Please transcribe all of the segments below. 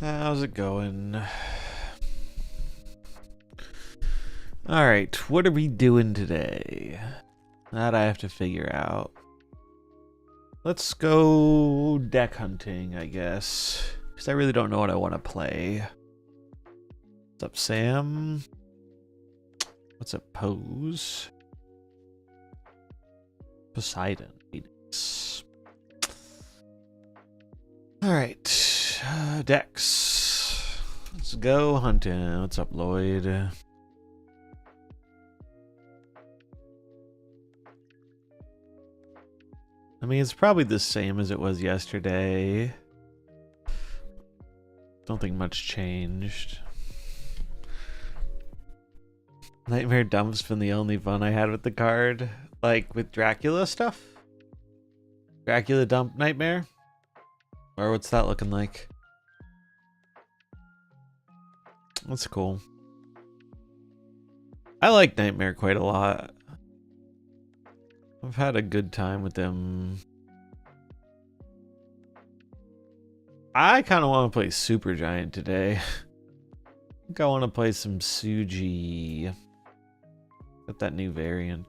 How's it going? Alright, what are we doing today? That I have to figure out. Let's go deck hunting, I guess. Because I really don't know what I want to play. What's up, Sam? What's up, Pose? Poseidon. Alright, decks. Let's go hunting. What's up, Lloyd? I mean, it's probably the same as it was yesterday. Don't think much changed. Nightmare Dump's been the only fun I had with the card. Like, with Dracula stuff? Dracula Dump Nightmare? Or what's that looking like? That's cool. I like Nightmare quite a lot. I've had a good time with them. I kind of want to play Supergiant today. I think I want to play some Suji. Got that new variant.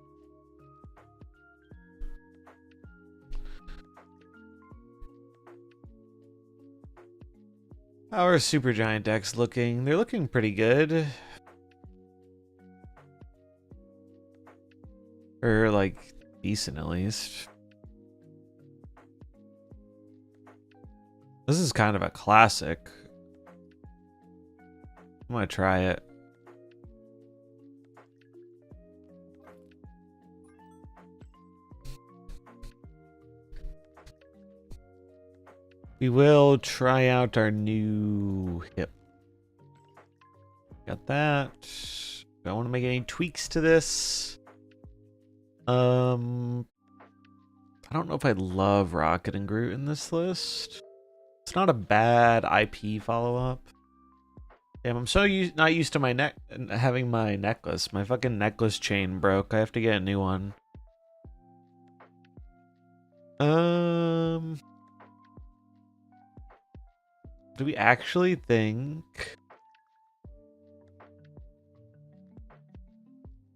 How are Supergiant decks looking? They're looking pretty good. Or like decent at least. This is kind of a classic. I'm gonna try it. We will try out our new hip. Got that. Don't want to make any tweaks to this. I don't know if I love Rocket and Groot in this list. It's not a bad IP follow-up. Damn, I'm so not used to my having my necklace. My fucking necklace chain broke. I have to get a new one. Do we actually think...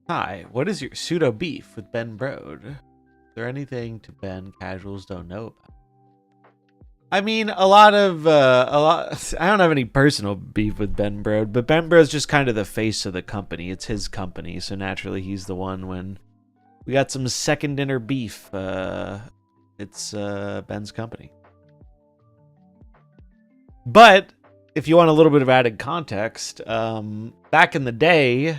Hi, what is your pseudo beef with Ben Brode? Is there anything to Ben casuals don't know about? I mean, I don't have any personal beef with Ben Brode, but Ben Brode's just kind of the face of the company. It's his company, so naturally he's the one when we got some second dinner beef. It's Ben's company. But if you want a little bit of added context, back in the day,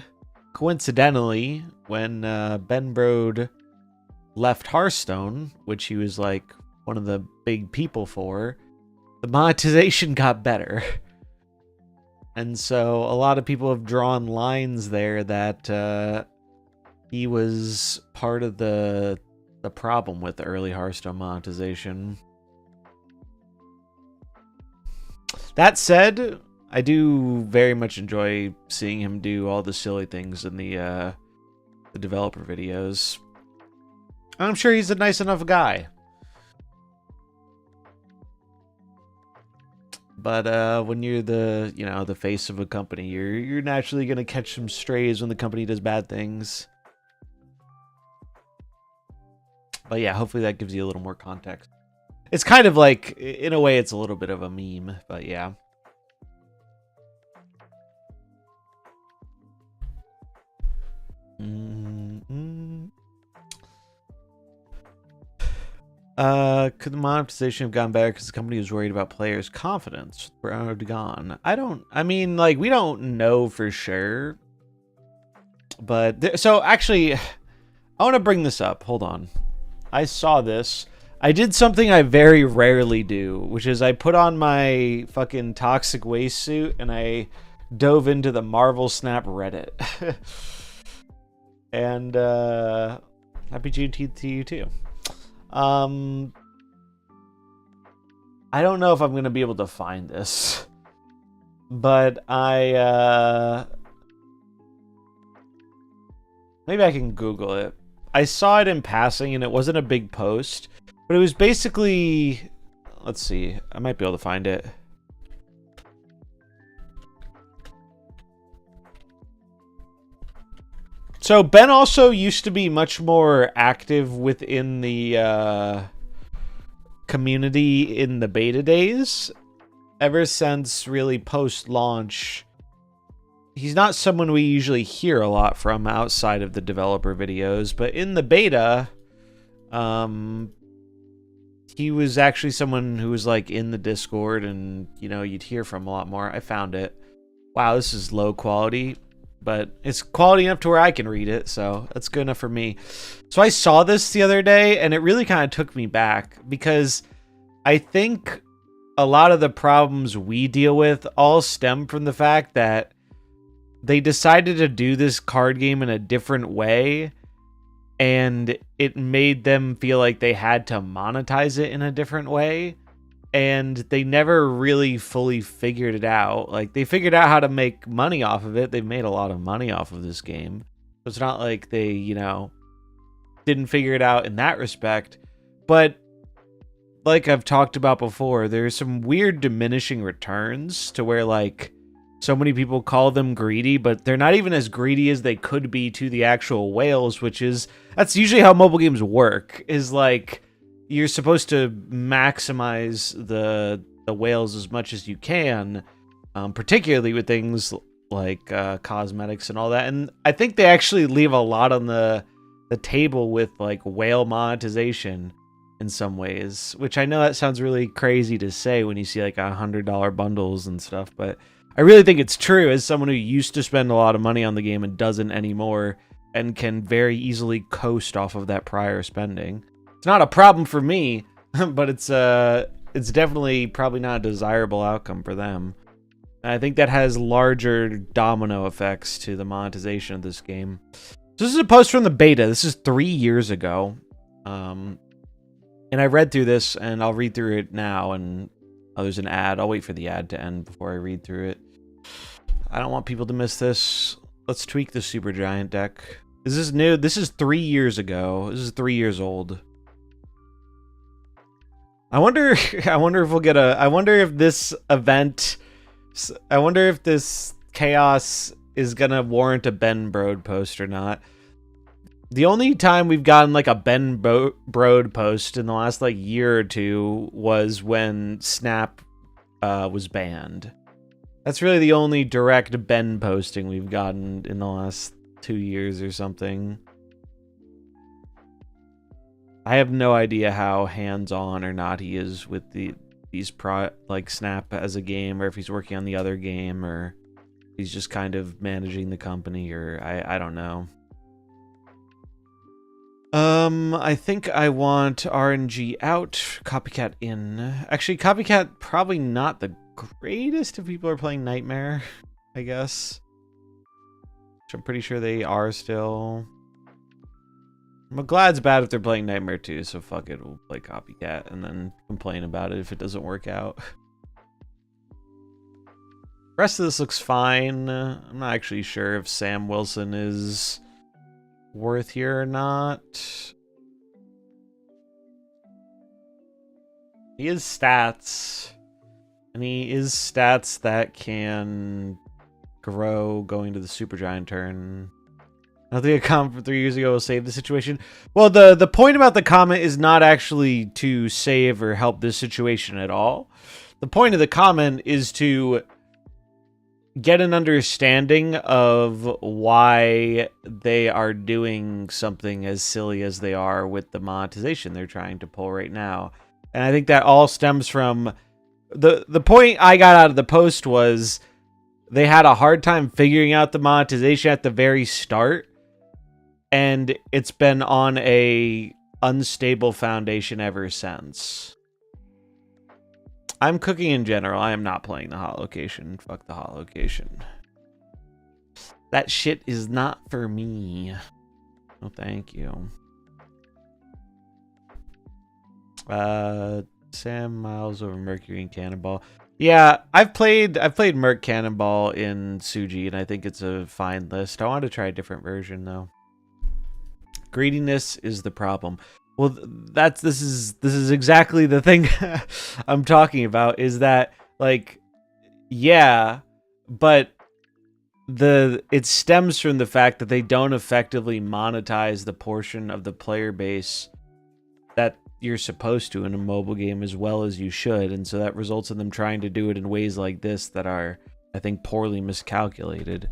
coincidentally, when Ben Brode left Hearthstone, which he was like one of the big people for, the monetization got better. And so a lot of people have drawn lines there that he was part of the problem with the early Hearthstone monetization. That said, I do very much enjoy seeing him do all the silly things in the developer videos. I'm sure he's a nice enough guy. But when you're the face of a company, you're naturally gonna catch some strays when the company does bad things. But yeah, hopefully that gives you a little more context. It's kind of like, in a way, it's a little bit of a meme, but yeah. Could the monetization have gone better because the company was worried about players' confidence? Brode gone. I mean, like, we don't know for sure. But, so actually, I want to bring this up. Hold on. I saw this. I did something I very rarely do, which is I put on my fucking toxic waste suit and I dove into the MarvelSnap Reddit. And happy Juneteenth to you too. I don't know if I'm gonna be able to find this, but maybe I can Google it. I saw it in passing and it wasn't a big post. But it was basically, let's see, I might be able to find it. So Ben also used to be much more active within the community in the beta days. Ever since really post-launch, he's not someone we usually hear a lot from outside of the developer videos, but in the beta, he was actually someone who was like in the Discord, and you know, you'd hear from a lot more. I found it. Wow, this is low quality, but it's quality enough to where I can read it, so that's good enough for me. So I saw this the other day, and it really kind of took me back, because I think a lot of the problems we deal with all stem from the fact that they decided to do this card game in a different way, and it made them feel like they had to monetize it in a different way, and they never really fully figured it out. Like, they figured out how to make money off of it. They've made a lot of money off of this game. So it's not like they, you know, didn't figure it out in that respect. But like I've talked about before, there's some weird diminishing returns to where, like, so many people call them greedy, but they're not even as greedy as they could be to the actual whales, which is, that's usually how mobile games work, is like, you're supposed to maximize the whales as much as you can, particularly with things like cosmetics and all that. And I think they actually leave a lot on the table with like whale monetization in some ways, which I know that sounds really crazy to say when you see like $100 bundles and stuff, but I really think it's true as someone who used to spend a lot of money on the game and doesn't anymore, and can very easily coast off of that prior spending. It's not a problem for me, but it's definitely probably not a desirable outcome for them. And I think that has larger domino effects to the monetization of this game. So this is a post from the beta. This is 3 years ago. And I read through this, and I'll read through it now, and there's an ad. I'll wait for the ad to end before I read through it. I don't want people to miss this. Let's tweak the Supergiant deck. This is new. This is 3 years ago. This is 3 years old. I wonder if we'll get a... I wonder if this event... I wonder if this chaos is gonna warrant a Ben Brode post or not. The only time we've gotten like a Ben Brode post in the last like year or two was when Snap was banned. That's really the only direct Ben posting we've gotten in the last 2 years or something. I have no idea how hands-on or not he is with these like Snap as a game, or if he's working on the other game, or he's just kind of managing the company, or I don't know. I think I want RNG out, Copycat in. Actually, Copycat probably not the greatest if people are playing Nightmare, I guess. Which I'm pretty sure they are still. McGlad's bad if they're playing Nightmare too, so fuck it, we'll play Copycat and then complain about it if it doesn't work out. The rest of this looks fine. I'm not actually sure if Sam Wilson is worth here or not. He is stats, and he is stats that can grow going to the Supergiant turn. I don't think a comment from 3 years ago will save the situation. Well, the point about the comment is not actually to save or help this situation at all. The point of the comment is to get an understanding of why they are doing something as silly as they are with the monetization they're trying to pull right now. And I think that all stems from the point I got out of the post was they had a hard time figuring out the monetization at the very start, and it's been on a unstable foundation ever since. I'm cooking in general. I am not playing the hot location. Fuck the hot location. That shit is not for me. Oh, thank you. Sam Miles over Mercury and Cannonball. Yeah, I've played Merc Cannonball in Suji, and I think it's a fine list. I want to try a different version though. Greediness is the problem. Well, this is exactly the thing I'm talking about, is that, like, yeah, but it stems from the fact that they don't effectively monetize the portion of the player base that you're supposed to in a mobile game as well as you should, and so that results in them trying to do it in ways like this that are, I think, poorly miscalculated.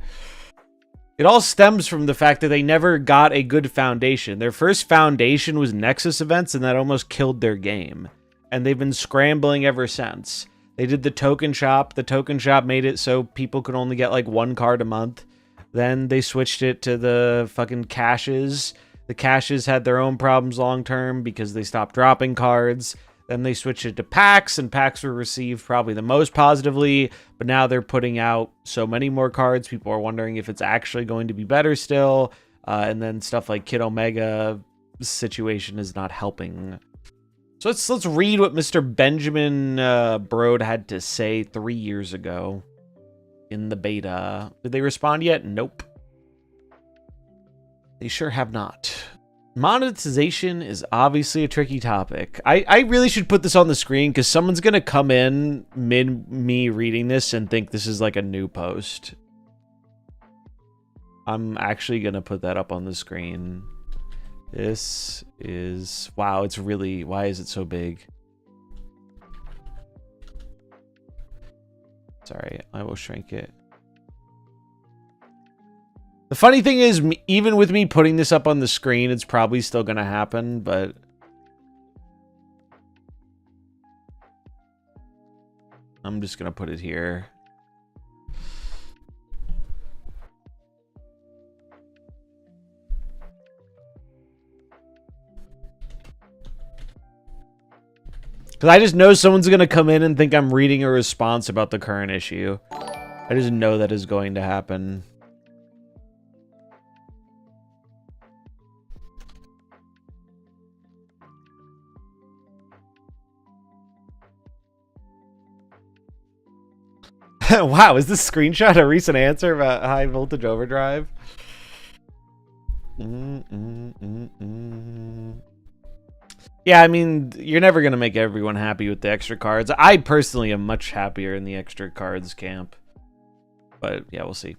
It all stems from the fact that they never got a good foundation. Their first foundation was Nexus events, and that almost killed their game. And they've been scrambling ever since. They did the token shop. The token shop made it so people could only get like 1 card a month. Then they switched it to the fucking caches. The caches had their own problems long term because they stopped dropping cards. Then they switched it to packs, and packs were received probably the most positively, but now they're putting out so many more cards. People are wondering if it's actually going to be better still. And then stuff like Kid Omega situation is not helping. So let's read what Mr. Benjamin Brode had to say 3 years ago in the beta. Did they respond yet? Nope. They sure have not. Monetization is obviously a tricky topic. I really should put this on the screen because someone's going to come in mid me reading this and think this is like a new post. I'm actually going to put that up on the screen. This is... Wow, it's really... Why is it so big? Sorry, I will shrink it. The funny thing is, even with me putting this up on the screen, it's probably still going to happen, but... I'm just going to put it here. Because I just know someone's going to come in and think I'm reading a response about the current issue. I just know that is going to happen. Wow, is this screenshot a recent answer about high voltage overdrive? Yeah, I mean, you're never going to make everyone happy with the extra cards. I personally am much happier in the extra cards camp. But yeah, we'll see.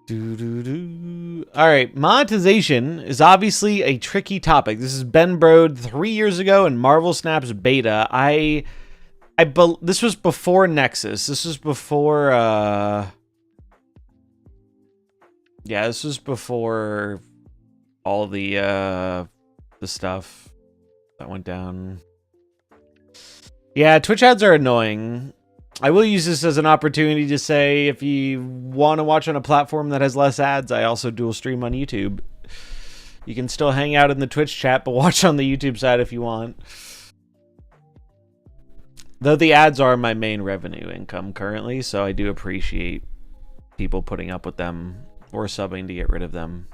Alright, monetization is obviously a tricky topic. This is Ben Brode 3 years ago in MarvelSnap's beta. This was before Nexus. This was before, yeah, this was before all the stuff that went down. Yeah, Twitch ads are annoying. I will use this as an opportunity to say, if you want to watch on a platform that has less ads, I also dual stream on YouTube. You can still hang out in the Twitch chat, but watch on the YouTube side if you want. Though the ads are my main revenue income currently, so I do appreciate people putting up with them or subbing to get rid of them.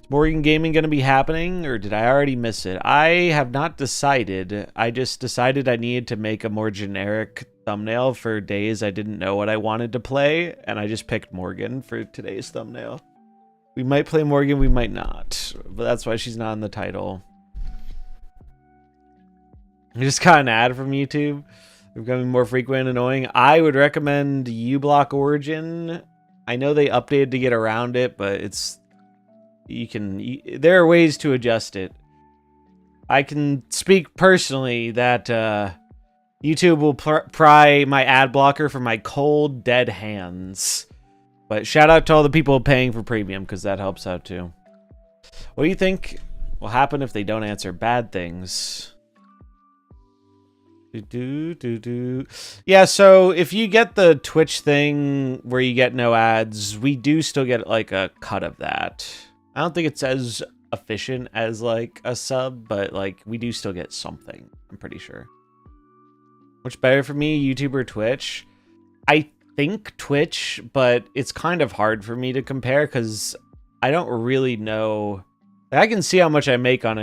Is Morgan Gaming going to be happening, or did I already miss it? I have not decided. I just decided I needed to make a more generic thumbnail for days I didn't know what I wanted to play, and I just picked Morgan for today's thumbnail. We might play Morgan, we might not, but that's why she's not in the title. I just got an ad from YouTube. They're becoming more frequent and annoying. I would recommend uBlock Origin. I know they updated to get around it, but it's... there are ways to adjust it. I can speak personally that YouTube will pry my ad blocker from my cold, dead hands. But shout out to all the people paying for premium, because that helps out too. What do you think will happen if they don't answer bad things? Yeah, so if you get the Twitch thing where you get no ads, we do still get like a cut of that. I don't think it's as efficient as like a sub, but like we do still get something, I'm pretty sure. Which better for me, YouTube or Twitch? I think Twitch, but it's kind of hard for me to compare because I don't really know. I can see how much I make on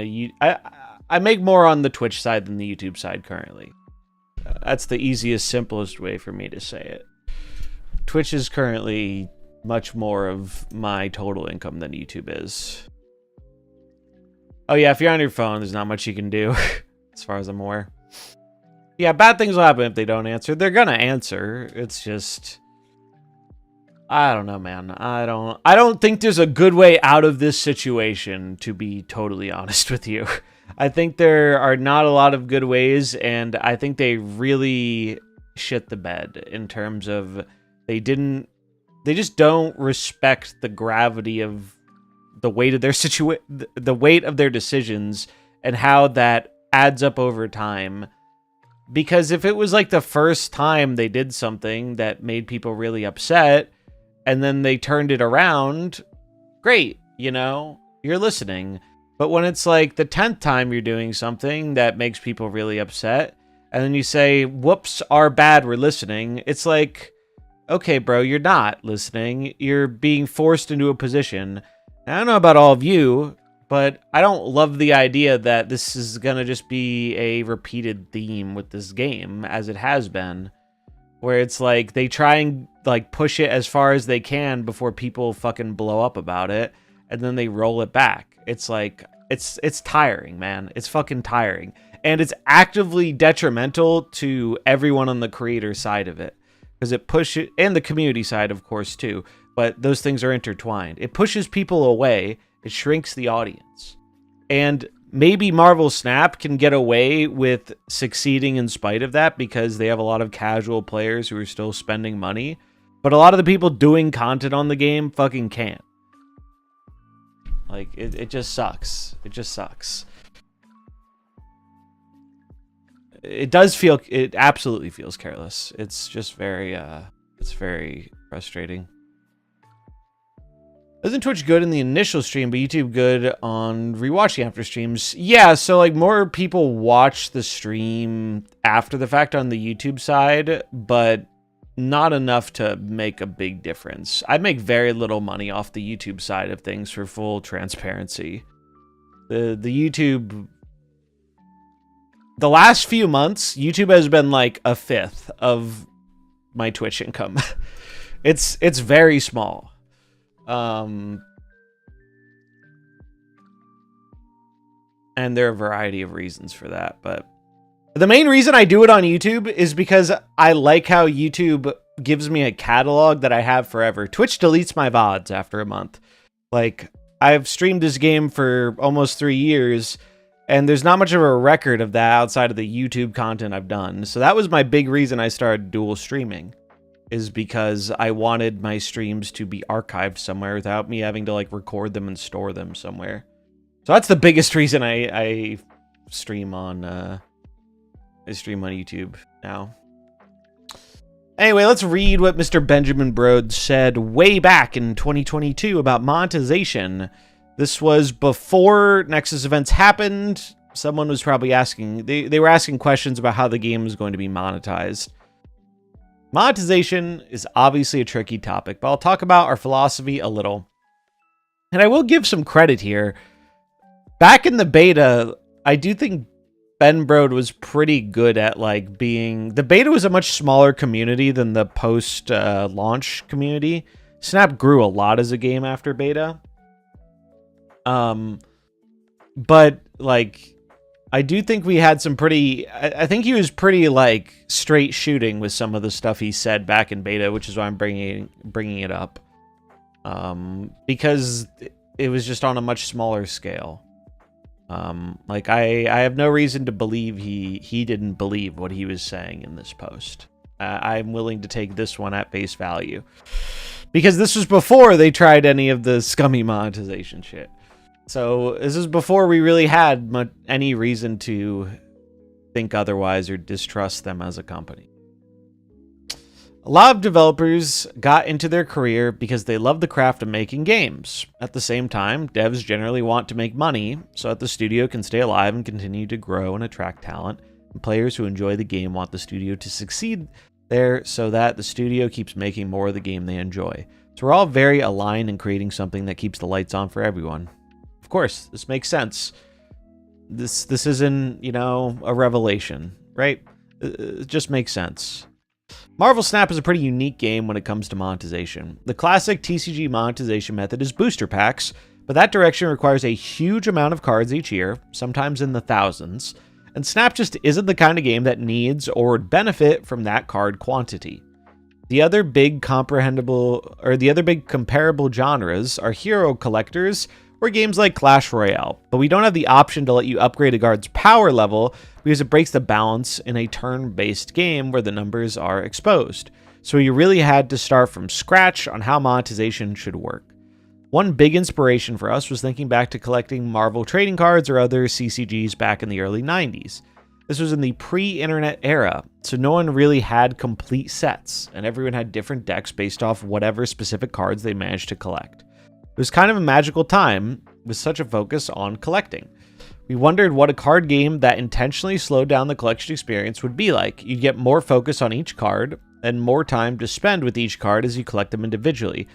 I make more on the Twitch side than the YouTube side currently. That's the easiest, simplest way for me to say it. Twitch is currently much more of my total income than YouTube is. Oh yeah, if you're on your phone, there's not much you can do, as far as I'm aware. Yeah, bad things will happen if they don't answer. They're gonna answer. It's just... I don't know, man. I don't think there's a good way out of this situation, to be totally honest with you. I think there are not a lot of good ways, and I think they really shit the bed in terms of they just don't respect the gravity of the weight of their the weight of their decisions and how that adds up over time. Because if it was like the first time they did something that made people really upset and then they turned it around, great, you know, you're listening. But when it's like the 10th time you're doing something that makes people really upset, and then you say, whoops, our bad, we're listening, it's like, okay, bro, you're not listening. You're being forced into a position. And I don't know about all of you, but I don't love the idea that this is going to just be a repeated theme with this game, as it has been, where it's like they try and like push it as far as they can before people fucking blow up about it, and then they roll it back. It's like, it's tiring, man. It's fucking tiring. And it's actively detrimental to everyone on the creator side of it, because it pushes, and the community side, of course, too, but those things are intertwined. It pushes people away. It shrinks the audience. And maybe MarvelSnap can get away with succeeding in spite of that because they have a lot of casual players who are still spending money. But a lot of the people doing content on the game fucking can't. Like, it just sucks. It just sucks. It absolutely feels careless. It's just very frustrating. Isn't Twitch good in the initial stream, but YouTube good on rewatching after streams? Yeah, so like more people watch the stream after the fact on the YouTube side, but not enough to make a big difference. I make very little money off the YouTube side of things, for full transparency. The YouTube... The last few months, YouTube has been like a fifth of my Twitch income. It's very small. And there are a variety of reasons for that, but the main reason I do it on YouTube is because I like how YouTube gives me a catalog that I have forever. Twitch deletes my VODs after a month. Like, I've streamed this game for almost 3 years, and there's not much of a record of that outside of the YouTube content I've done. So that was my big reason I started dual streaming, is because I wanted my streams to be archived somewhere without me having to like record them and store them somewhere. So that's the biggest reason I stream on YouTube now. Anyway, let's read what Mr. Benjamin Brode said way back in 2022 about monetization. This was before Nexus events happened. Someone was probably asking, they were asking questions about how the game is going to be monetized. Monetization is obviously a tricky topic, but I'll talk about our philosophy a little. And I will give some credit here. Back in the beta, I do think Ben Brode was pretty good at like being... The beta was a much smaller community than the post-launch community. Snap grew a lot as a game after beta. But like... I do think we had some pretty... I think he was pretty, like, straight shooting with some of the stuff he said back in beta, which is why I'm bringing it up. Because it was just on a much smaller scale. Like, I have no reason to believe he didn't believe what he was saying in this post. I'm willing to take this one at face value. Because this was before they tried any of the scummy monetization shit. So this is before we really had any reason to think otherwise or distrust them as a company. A lot of developers got into their career because they love the craft of making games. At the same time, devs generally want to make money so that the studio can stay alive and continue to grow and attract talent. And players who enjoy the game want the studio to succeed there so that the studio keeps making more of the game they enjoy. So we're all very aligned in creating something that keeps the lights on for everyone. Of course, this makes sense. This isn't, you know, a revelation, right? It just makes sense. MarvelSnap is a pretty unique game when it comes to monetization. The classic TCG monetization method is booster packs, but that direction requires a huge amount of cards each year, sometimes in the thousands, and Snap just isn't the kind of game that needs or would benefit from that card quantity. The other big comparable genres are hero collectors or games like Clash Royale, but we don't have the option to let you upgrade a guard's power level because it breaks the balance in a turn-based game where the numbers are exposed. So you really had to start from scratch on how monetization should work. One big inspiration for us was thinking back to collecting Marvel trading cards or other CCGs back in the early 90s. This was in the pre-internet era, so no one really had complete sets, and everyone had different decks based off whatever specific cards they managed to collect. It was kind of a magical time with such a focus on collecting. We wondered what a card game that intentionally slowed down the collection experience would be like. You'd get more focus on each card and more time to spend with each card as you collect them individually.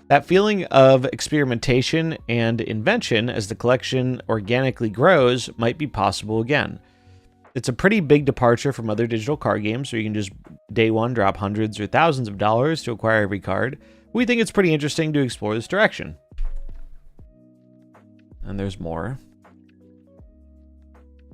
That feeling of experimentation and invention as the collection organically grows might be possible again. It's a pretty big departure from other digital card games where you can just day one drop hundreds or thousands of dollars to acquire every card. We think it's pretty interesting to explore this direction. And there's more.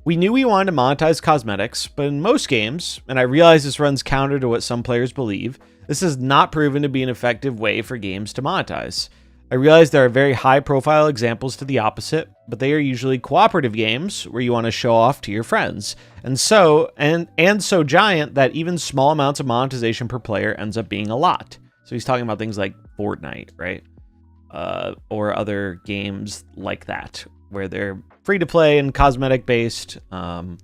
We knew we wanted to monetize cosmetics, but in most games, and I realize this runs counter to what some players believe, this has not proven to be an effective way for games to monetize. I realize there are very high-profile examples to the opposite, but they are usually cooperative games where you want to show off to your friends, and so giant that even small amounts of monetization per player ends up being a lot. So he's talking about things like Fortnite, right? Or other games like that, where they're free-to-play and cosmetic-based. But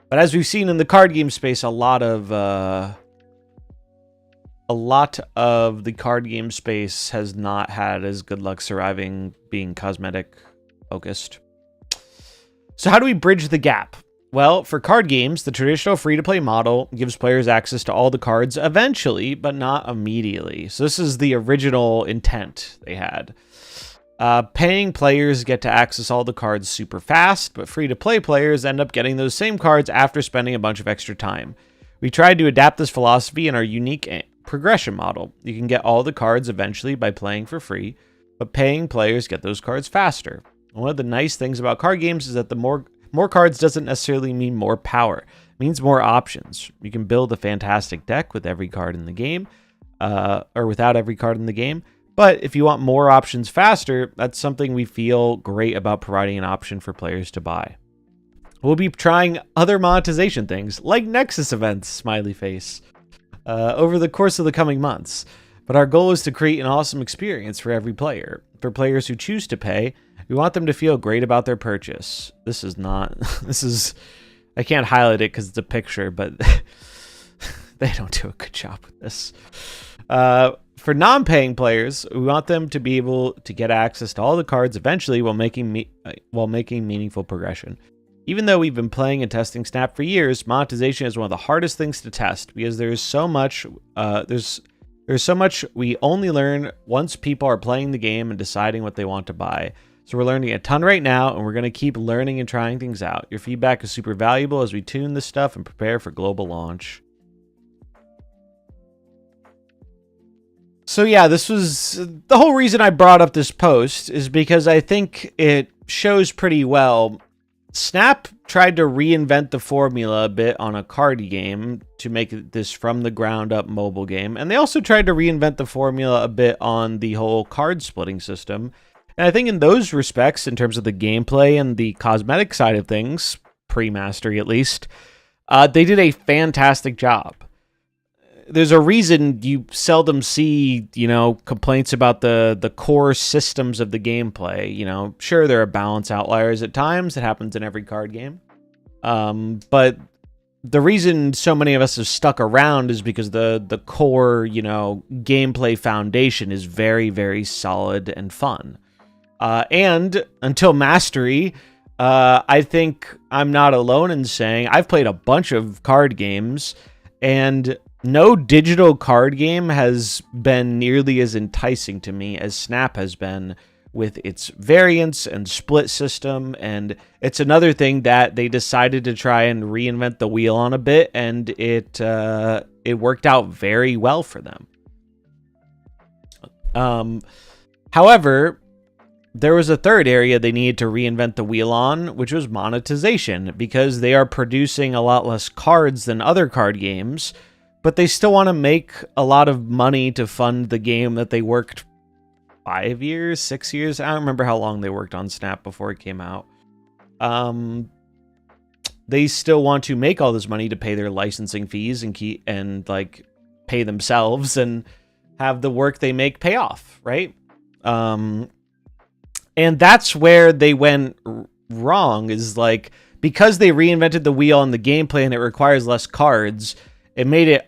as we've seen in the card game space, a lot of the card game space has not had as good luck surviving being cosmetic focused. So how do we bridge the gap? Well, for card games, the traditional free-to-play model gives players access to all the cards eventually, but not immediately. So this is the original intent they had. Paying players get to access all the cards super fast, but free-to-play players end up getting those same cards after spending a bunch of extra time. We tried to adapt this philosophy in our unique progression model. You can get all the cards eventually by playing for free, but paying players get those cards faster. One of the nice things about card games is that the more cards doesn't necessarily mean more power. It means more options. You can build a fantastic deck with every card in the game, or without every card in the game. But if you want more options faster, that's something we feel great about providing an option for players to buy. We'll be trying other monetization things, like Nexus events, smiley face, over the course of the coming months. But our goal is to create an awesome experience for every player. For players who choose to pay, we want them to feel great about their purchase. I can't highlight it because it's a picture, but they don't do a good job with this. For non-paying players, we want them to be able to get access to all the cards eventually while making meaningful progression. Even though we've been playing and testing Snap for years, monetization is one of the hardest things to test because there's so much we only learn once people are playing the game and deciding what they want to buy. So we're learning a ton right now, and we're going to keep learning and trying things out. Your feedback is super valuable as we tune this stuff and prepare for global launch. So yeah, this was the whole reason I brought up this post is because I think it shows pretty well. Snap tried to reinvent the formula a bit on a card game to make this from the ground up mobile game. And they also tried to reinvent the formula a bit on the whole card splitting system. And I think in those respects, in terms of the gameplay and the cosmetic side of things, pre-mastery at least, they did a fantastic job. There's a reason you seldom see, complaints about the core systems of the gameplay. Sure, there are balance outliers at times. It happens in every card game. But the reason so many of us have stuck around is because the core, gameplay foundation is very, very solid and fun. And until mastery, I think I'm not alone in saying I've played a bunch of card games, and no digital card game has been nearly as enticing to me as Snap has been with its variants and split system. And it's another thing that they decided to try and reinvent the wheel on a bit, and it worked out very well for them. However, there was a third area they needed to reinvent the wheel on, which was monetization, because they are producing a lot less cards than other card games, but they still want to make a lot of money to fund the game that they worked 5 years, 6 years. I don't remember how long they worked on Snap before it came out. They still want to make all this money to pay their licensing fees and like pay themselves and have the work they make pay off, right? And that's where they went wrong, is like, because they reinvented the wheel on the gameplay and it requires less cards, it made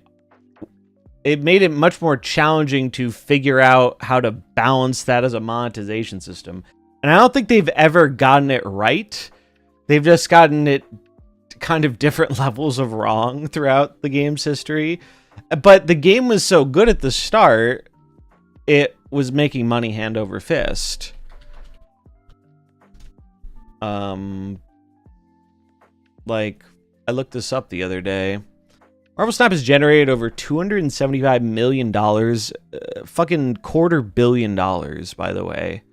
it much more challenging to figure out how to balance that as a monetization system. And I don't think they've ever gotten it right. They've just gotten it kind of different levels of wrong throughout the game's history. But the game was so good at the start, it was making money hand over fist. Like, I looked this up the other day. MarvelSnap has generated over $275 million, fucking $250 million, by the way,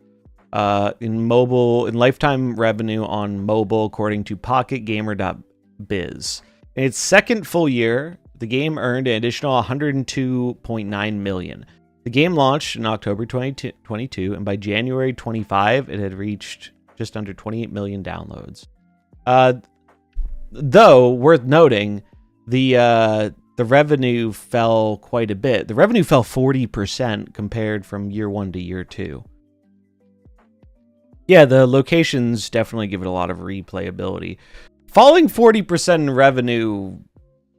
in lifetime revenue on mobile, according to PocketGamer.biz. In its second full year, the game earned an additional $102.9 million. The game launched in October 2022, and by January 25, it had reached just under 28 million downloads. Though, worth noting, the revenue fell quite a bit. The revenue fell 40% compared from year 1 to year 2. Yeah, the locations definitely give it a lot of replayability. Falling 40% in revenue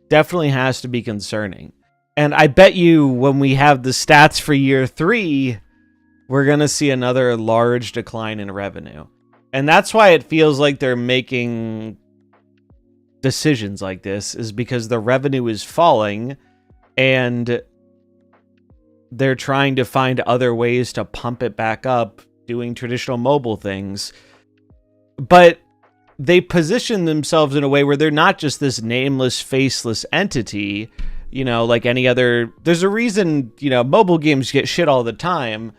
definitely has to be concerning. And I bet you when we have the stats for year 3, we're going to see another large decline in revenue. And that's why it feels like they're making decisions like this, is because the revenue is falling and they're trying to find other ways to pump it back up, doing traditional mobile things. But they position themselves in a way where they're not just this nameless, faceless entity, you know, like any other. There's a reason, you know, mobile games get shit all the time,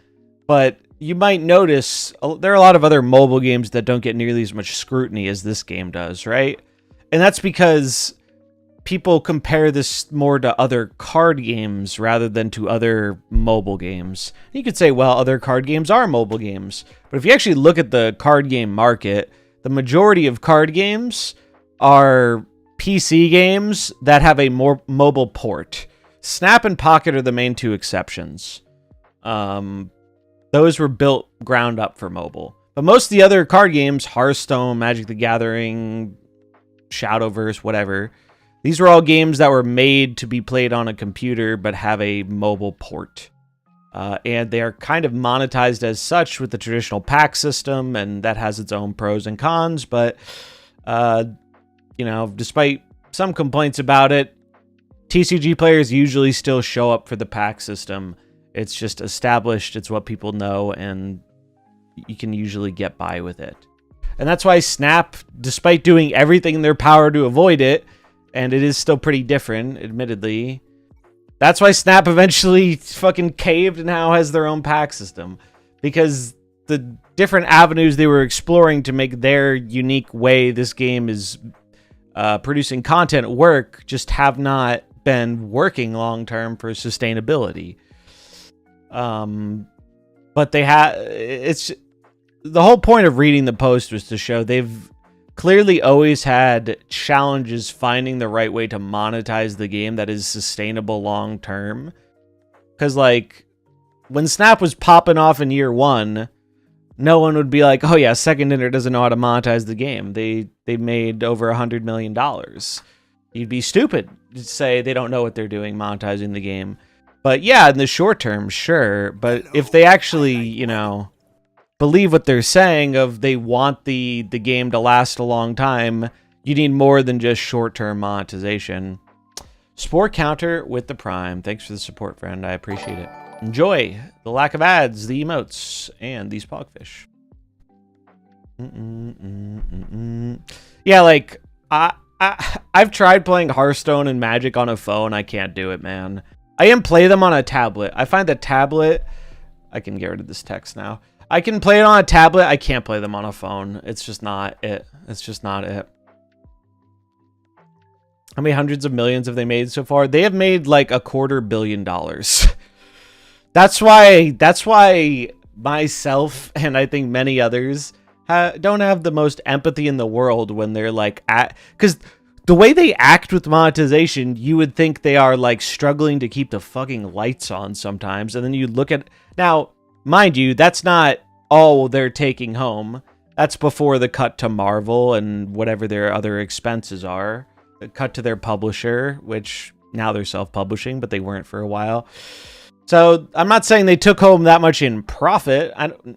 but you might notice there are a lot of other mobile games that don't get nearly as much scrutiny as this game does, right? And that's because people compare this more to other card games rather than to other mobile games. You could say, well, other card games are mobile games. But if you actually look at the card game market, the majority of card games are PC games that have a more mobile port. Snap and Pocket are the main two exceptions. Those were built ground up for mobile. But most of the other card games, Hearthstone, Magic the Gathering, Shadowverse, whatever, these were all games that were made to be played on a computer but have a mobile port. And they are kind of monetized as such with the traditional pack system, and that has its own pros and cons. But, you know, despite some complaints about it, TCG players usually still show up for the pack system. It's just established, it's what people know, and you can usually get by with it. And that's why Snap, despite doing everything in their power to avoid it, and it is still pretty different, admittedly, that's why Snap eventually fucking caved and now has their own pack system. Because the different avenues they were exploring to make their unique way this game is producing content work just have not been working long-term for sustainability. But they it's the whole point of reading the post was to show they've clearly always had challenges finding the right way to monetize the game that is sustainable long term. Because, like, when Snap was popping off in year 1, no one would be like, oh yeah, Second Dinner doesn't know how to monetize the game. They made over $100 million. You'd be stupid to say they don't know what they're doing monetizing the game. But yeah, in the short term, sure. But if they actually, you know, believe what they're saying of they want the game to last a long time, you need more than just short-term monetization. Sport Counter with the Prime. Thanks for the support, friend. I appreciate it. Enjoy the lack of ads, the emotes, and these pogfish. Yeah, like, I've tried playing Hearthstone and Magic on a phone. I can't do it, man. I can play them on a tablet. I find the tablet... I can get rid of this text now. I can play it on a tablet. I can't play them on a phone. It's just not it. It's just not it. How many hundreds of millions have they made so far? They have made like $250 million. That's why myself and I think many others don't have the most empathy in the world when they're like because the way they act with monetization, you would think they are like struggling to keep the fucking lights on sometimes. And then you look at, now, mind you, that's not all they're taking home. That's before the cut to Marvel and whatever their other expenses are. The cut to their publisher, which now they're self-publishing, but they weren't for a while. So I'm not saying they took home that much in profit.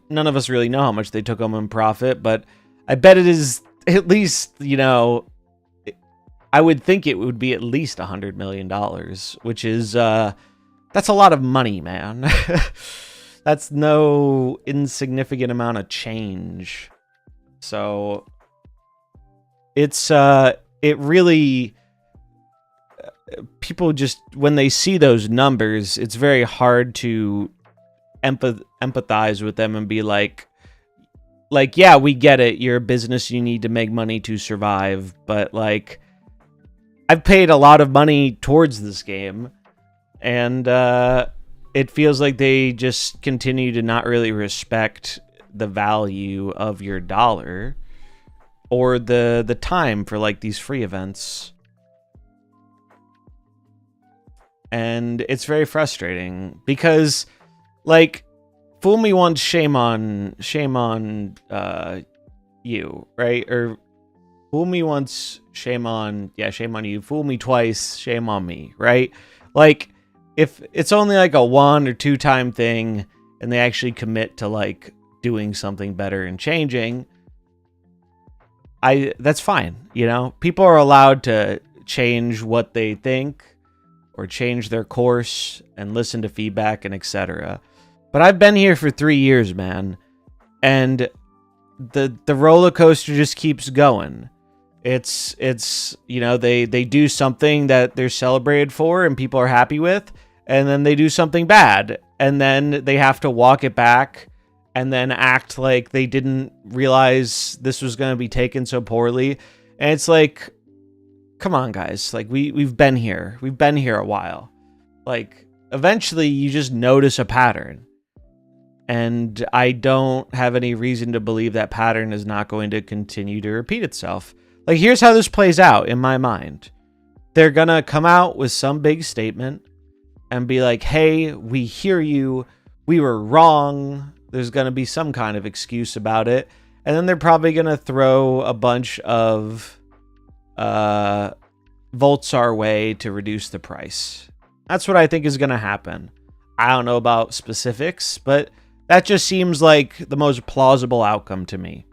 None of us really know how much they took home in profit, but I bet it is at least, you know, I would think it would be at least $100 million, which is, that's a lot of money, man. That's no insignificant amount of change. So it's, it really, people just, when they see those numbers, it's very hard to empathize with them and be like, yeah, we get it. You're a business. You need to make money to survive. But like, I've paid a lot of money towards this game, and it feels like they just continue to not really respect the value of your dollar or the time for like these free events. And it's very frustrating because, like, fool me once, shame on you, right? Or fool me once, shame on you. Fool me twice, shame on me, right? Like, if it's only like a 1 or 2 time thing and they actually commit to like doing something better and changing, that's fine, you know? People are allowed to change what they think or change their course and listen to feedback and etc. But I've been here for 3 years, man, and the roller coaster just keeps going. It's you know, they do something that they're celebrated for and people are happy with, and then they do something bad, and then they have to walk it back and then act like they didn't realize this was going to be taken so poorly. And it's like, come on, guys. Like, we've been here. We've been here a while. Like, eventually you just notice a pattern. And I don't have any reason to believe that pattern is not going to continue to repeat itself. Like, here's how this plays out in my mind. They're going to come out with some big statement and be like, hey, we hear you. We were wrong. There's going to be some kind of excuse about it. And then they're probably going to throw a bunch of volts our way to reduce the price. That's what I think is going to happen. I don't know about specifics, but that just seems like the most plausible outcome to me.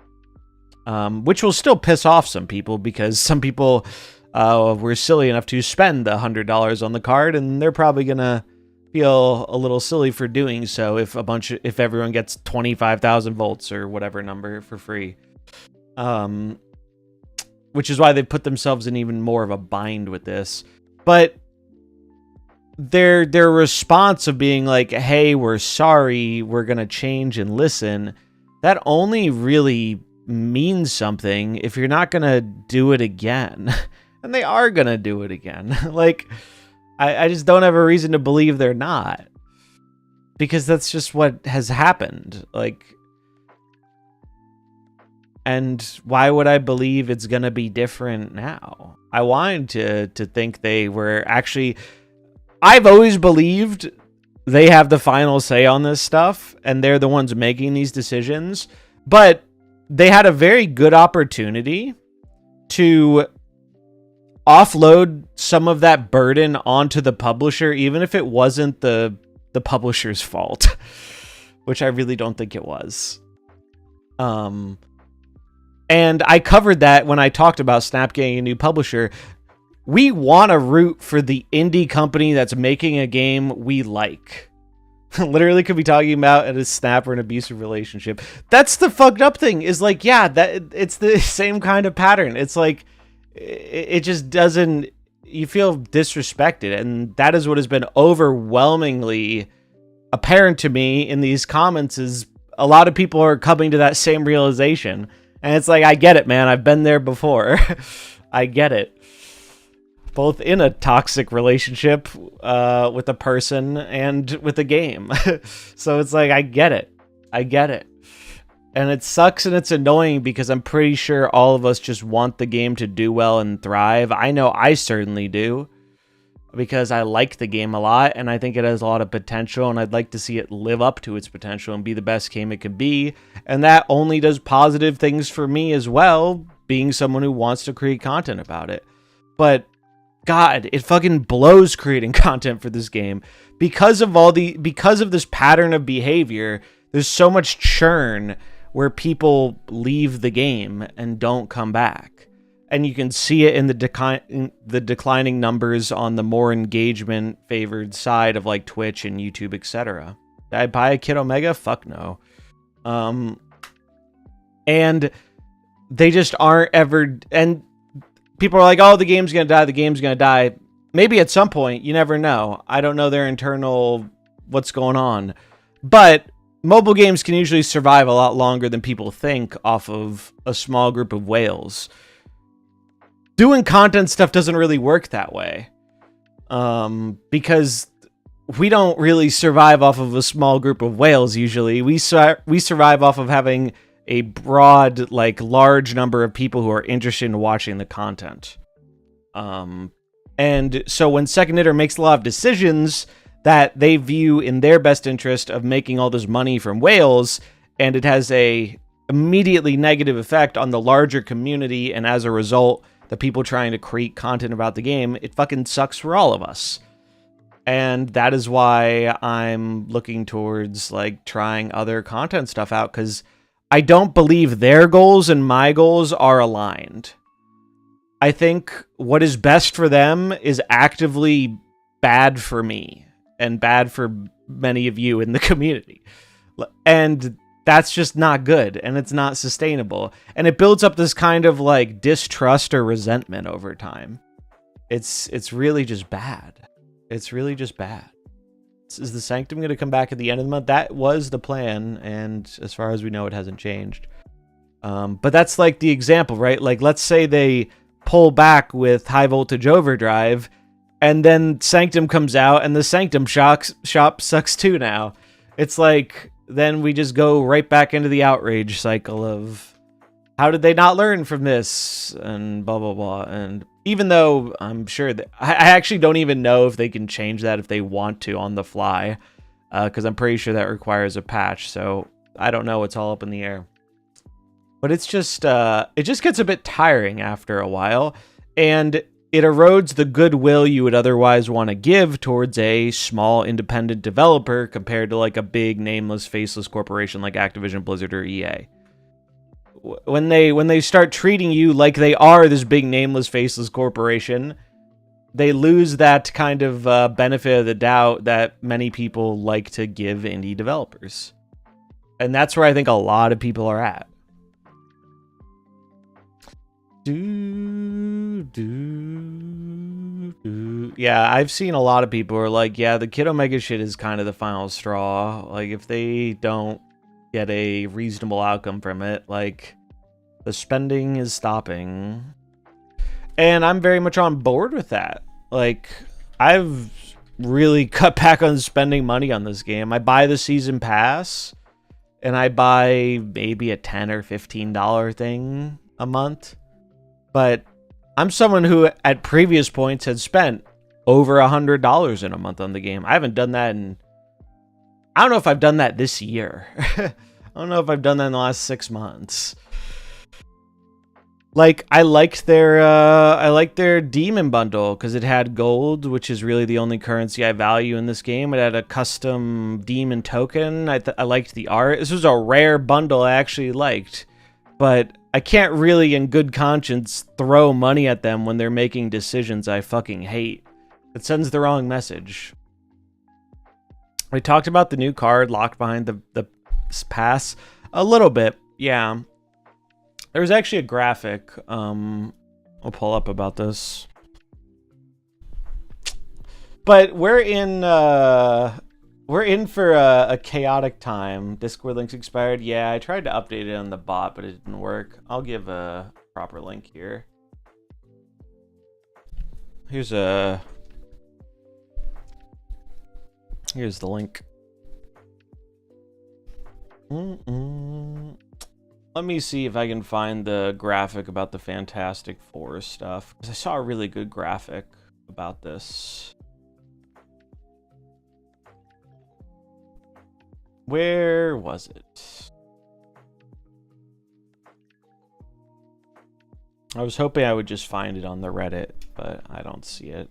Which will still piss off some people, because some people were silly enough to spend the $100 on the card, and they're probably going to feel a little silly for doing so if everyone gets 25,000 volts or whatever number for free. Which is why they put themselves in even more of a bind with this. But their response of being like, hey, we're sorry, we're going to change and listen, that only really means something if you're not going to do it again. And they are going to do it again. Like, I just don't have a reason to believe they're not. Because that's just what has happened. Like, and why would I believe it's going to be different now? I wanted to think they were actually... I've always believed they have the final say on this stuff, and they're the ones making these decisions. But they had a very good opportunity to offload some of that burden onto the publisher, even if it wasn't the publisher's fault, which I really don't think it was. And I covered that when I talked about Snap getting a new publisher. We want to root for the indie company that's making a game we like. Literally could be talking about a Snap or an abusive relationship. That's the fucked up thing, is like, yeah, that it's the same kind of pattern. It's like, it just doesn't, you feel disrespected. And that is what has been overwhelmingly apparent to me in these comments, is a lot of people are coming to that same realization. And it's like, I get it, man. I've been there before. I get it. both in a toxic relationship with a person and with a game. So it's like, I get it. And it sucks and it's annoying because I'm pretty sure all of us just want the game to do well and thrive. I know I certainly do, because I like the game a lot and I think it has a lot of potential, and I'd like to see it live up to its potential and be the best game it can be. And that only does positive things for me as well, being someone who wants to create content about it. But God, it fucking blows creating content for this game because of this pattern of behavior. There's so much churn where people leave the game and don't come back. And you can see it in the declining numbers on the more engagement favored side of like Twitch and YouTube, etc. Did I buy a Kid Omega? Fuck no. And they just aren't ever. And people are like, "Oh, the game's gonna die. The game's gonna die." Maybe at some point. You never know. I don't know their internal what's going on, but mobile games can usually survive a lot longer than people think off of a small group of whales. Doing content stuff doesn't really work that way, because we don't really survive off of a small group of whales. Usually we survive off of having a broad, like large number of people who are interested in watching the content. And so when Second Hitter makes a lot of decisions that they view in their best interest of making all this money from whales, and it has a immediately negative effect on the larger community, and as a result, the people trying to create content about the game, it fucking sucks for all of us. And that is why I'm looking towards like trying other content stuff out, because I don't believe their goals and my goals are aligned. I think what is best for them is actively bad for me and bad for many of you in the community. And that's just not good, and it's not sustainable. And it builds up this kind of like distrust or resentment over time. It's really just bad. It's really just bad. Is the Sanctum going to come back at the end of the month? That was the plan, and as far as we know, it hasn't changed. But that's like the example, right? Like, let's say they pull back with High Voltage Overdrive, and then Sanctum comes out, and the Sanctum shop sucks too now. It's like, then we just go right back into the outrage cycle of, how did they not learn from this? And blah, blah, blah. And even though I'm sure that I actually don't even know if they can change that if they want to on the fly, because I'm pretty sure that requires a patch. So I don't know. It's all up in the air. But it's just, it just gets a bit tiring after a while, and it erodes the goodwill you would otherwise want to give towards a small independent developer compared to like a big nameless faceless corporation like Activision, Blizzard, or EA. When they start treating you like they are this big nameless faceless corporation, they lose that kind of benefit of the doubt that many people like to give indie developers. And that's where I think a lot of people are at. Yeah, I've seen a lot of people who are like, yeah, the Kid Omega shit is kind of the final straw. Like, if they don't get a reasonable outcome from it, like, the spending is stopping. And I'm very much on board with that. Like, I've really cut back on spending money on this game. I buy the season pass, and I buy maybe a $10 or $15 thing a month. But I'm someone who at previous points had spent over $100 in a month on the game. I haven't done that in, I don't know if I've done that this year. I don't know if I've done that in the last 6 months. Like, I liked their demon bundle because it had gold, which is really the only currency I value in this game. It had a custom demon token. I liked the art. This was a rare bundle I actually liked, but I can't really in good conscience throw money at them when they're making decisions I fucking hate. It sends the wrong message. We talked about the new card locked behind the pass a little bit. Yeah. There's actually a graphic I'll pull up about this. But we're in for a chaotic time. Discord link's expired. Yeah, I tried to update it on the bot, but it didn't work. I'll give a proper link here. Here's the link. Let me see if I can find the graphic about the Fantastic Four stuff, because I saw a really good graphic about this. Where was it? I was hoping I would just find it on the Reddit, but I don't see it.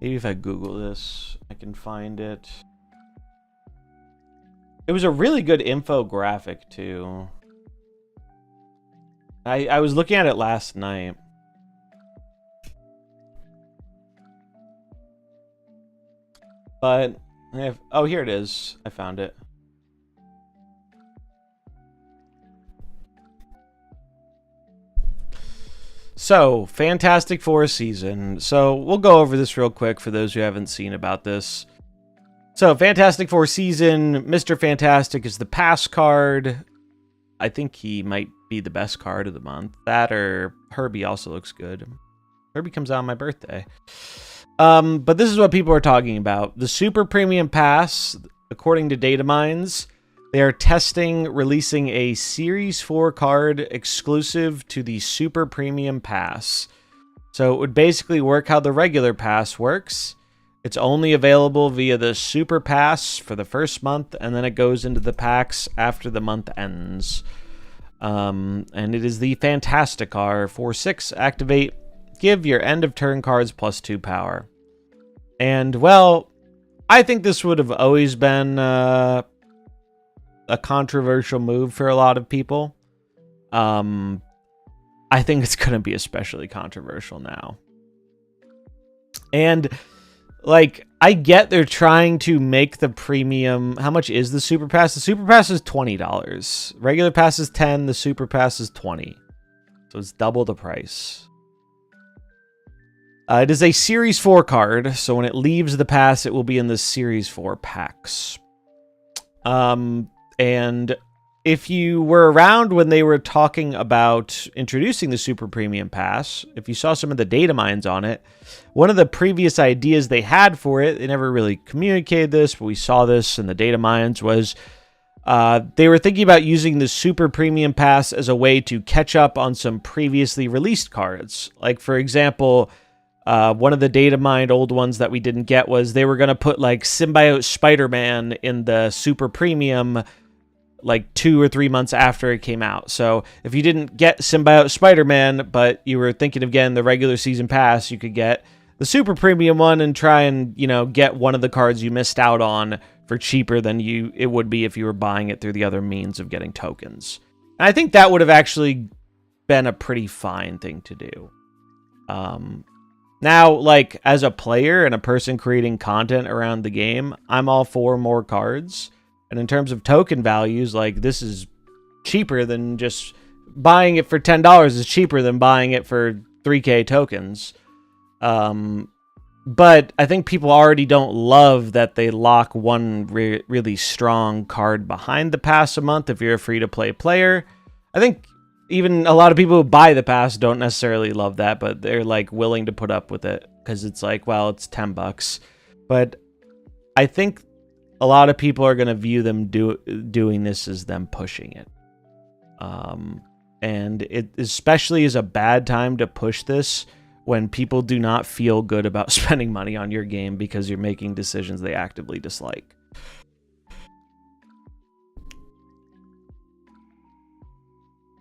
Maybe if I Google this, I can find it. It was a really good infographic, too. I was looking at it last night. But, oh, here it is. I found it. So, Fantastic Four season. So, we'll go over this real quick for those who haven't seen about this. So, Fantastic Four season, Mr. Fantastic is the pass card. I think he might be the best card of the month. That or Herbie also looks good. Herbie comes out on my birthday. But this is what people are talking about. The Super Premium Pass, according to data mines, they are testing releasing a Series 4 card exclusive to the Super Premium Pass. So it would basically work how the regular pass works. It's only available via the Super Pass for the first month, and then it goes into the packs after the month ends. And it is the Fantasticar 4/6 activate. Give your end of turn cards +2 power. And, well, I think this would have always been a controversial move for a lot of people. I think it's going to be especially controversial now. And, like, I get they're trying to make the premium... How much is the Super Pass? The Super Pass is $20. Regular Pass is $10. The Super Pass is $20. So it's double the price. It is a Series 4 card, so when it leaves the pass, it will be in the Series 4 packs. And if you were around when they were talking about introducing the Super Premium Pass, if you saw some of the data mines on it, one of the previous ideas they had for it, they never really communicated this, but we saw this in the data mines, was they were thinking about using the Super Premium Pass as a way to catch up on some previously released cards. Like, for example... one of the data mined old ones that we didn't get was they were going to put like Symbiote Spider-Man in the Super Premium like 2 or 3 months after it came out. So if you didn't get Symbiote Spider-Man, but you were thinking of getting the regular season pass, you could get the Super Premium one and try and, you know, get one of the cards you missed out on for cheaper than it would be if you were buying it through the other means of getting tokens. And I think that would have actually been a pretty fine thing to do. Now, like, as a player and a person creating content around the game, I'm all for more cards. And in terms of token values, like, this is cheaper than just buying it for $10 is cheaper than buying it for 3K tokens. But I think people already don't love that they lock one really strong card behind the pass a month if you're a free-to-play player. I think... even a lot of people who buy the pass don't necessarily love that, but they're like willing to put up with it because it's like, well, it's $10. But I think a lot of people are going to view them doing this as them pushing it. And it especially is a bad time to push this when people do not feel good about spending money on your game because you're making decisions they actively dislike.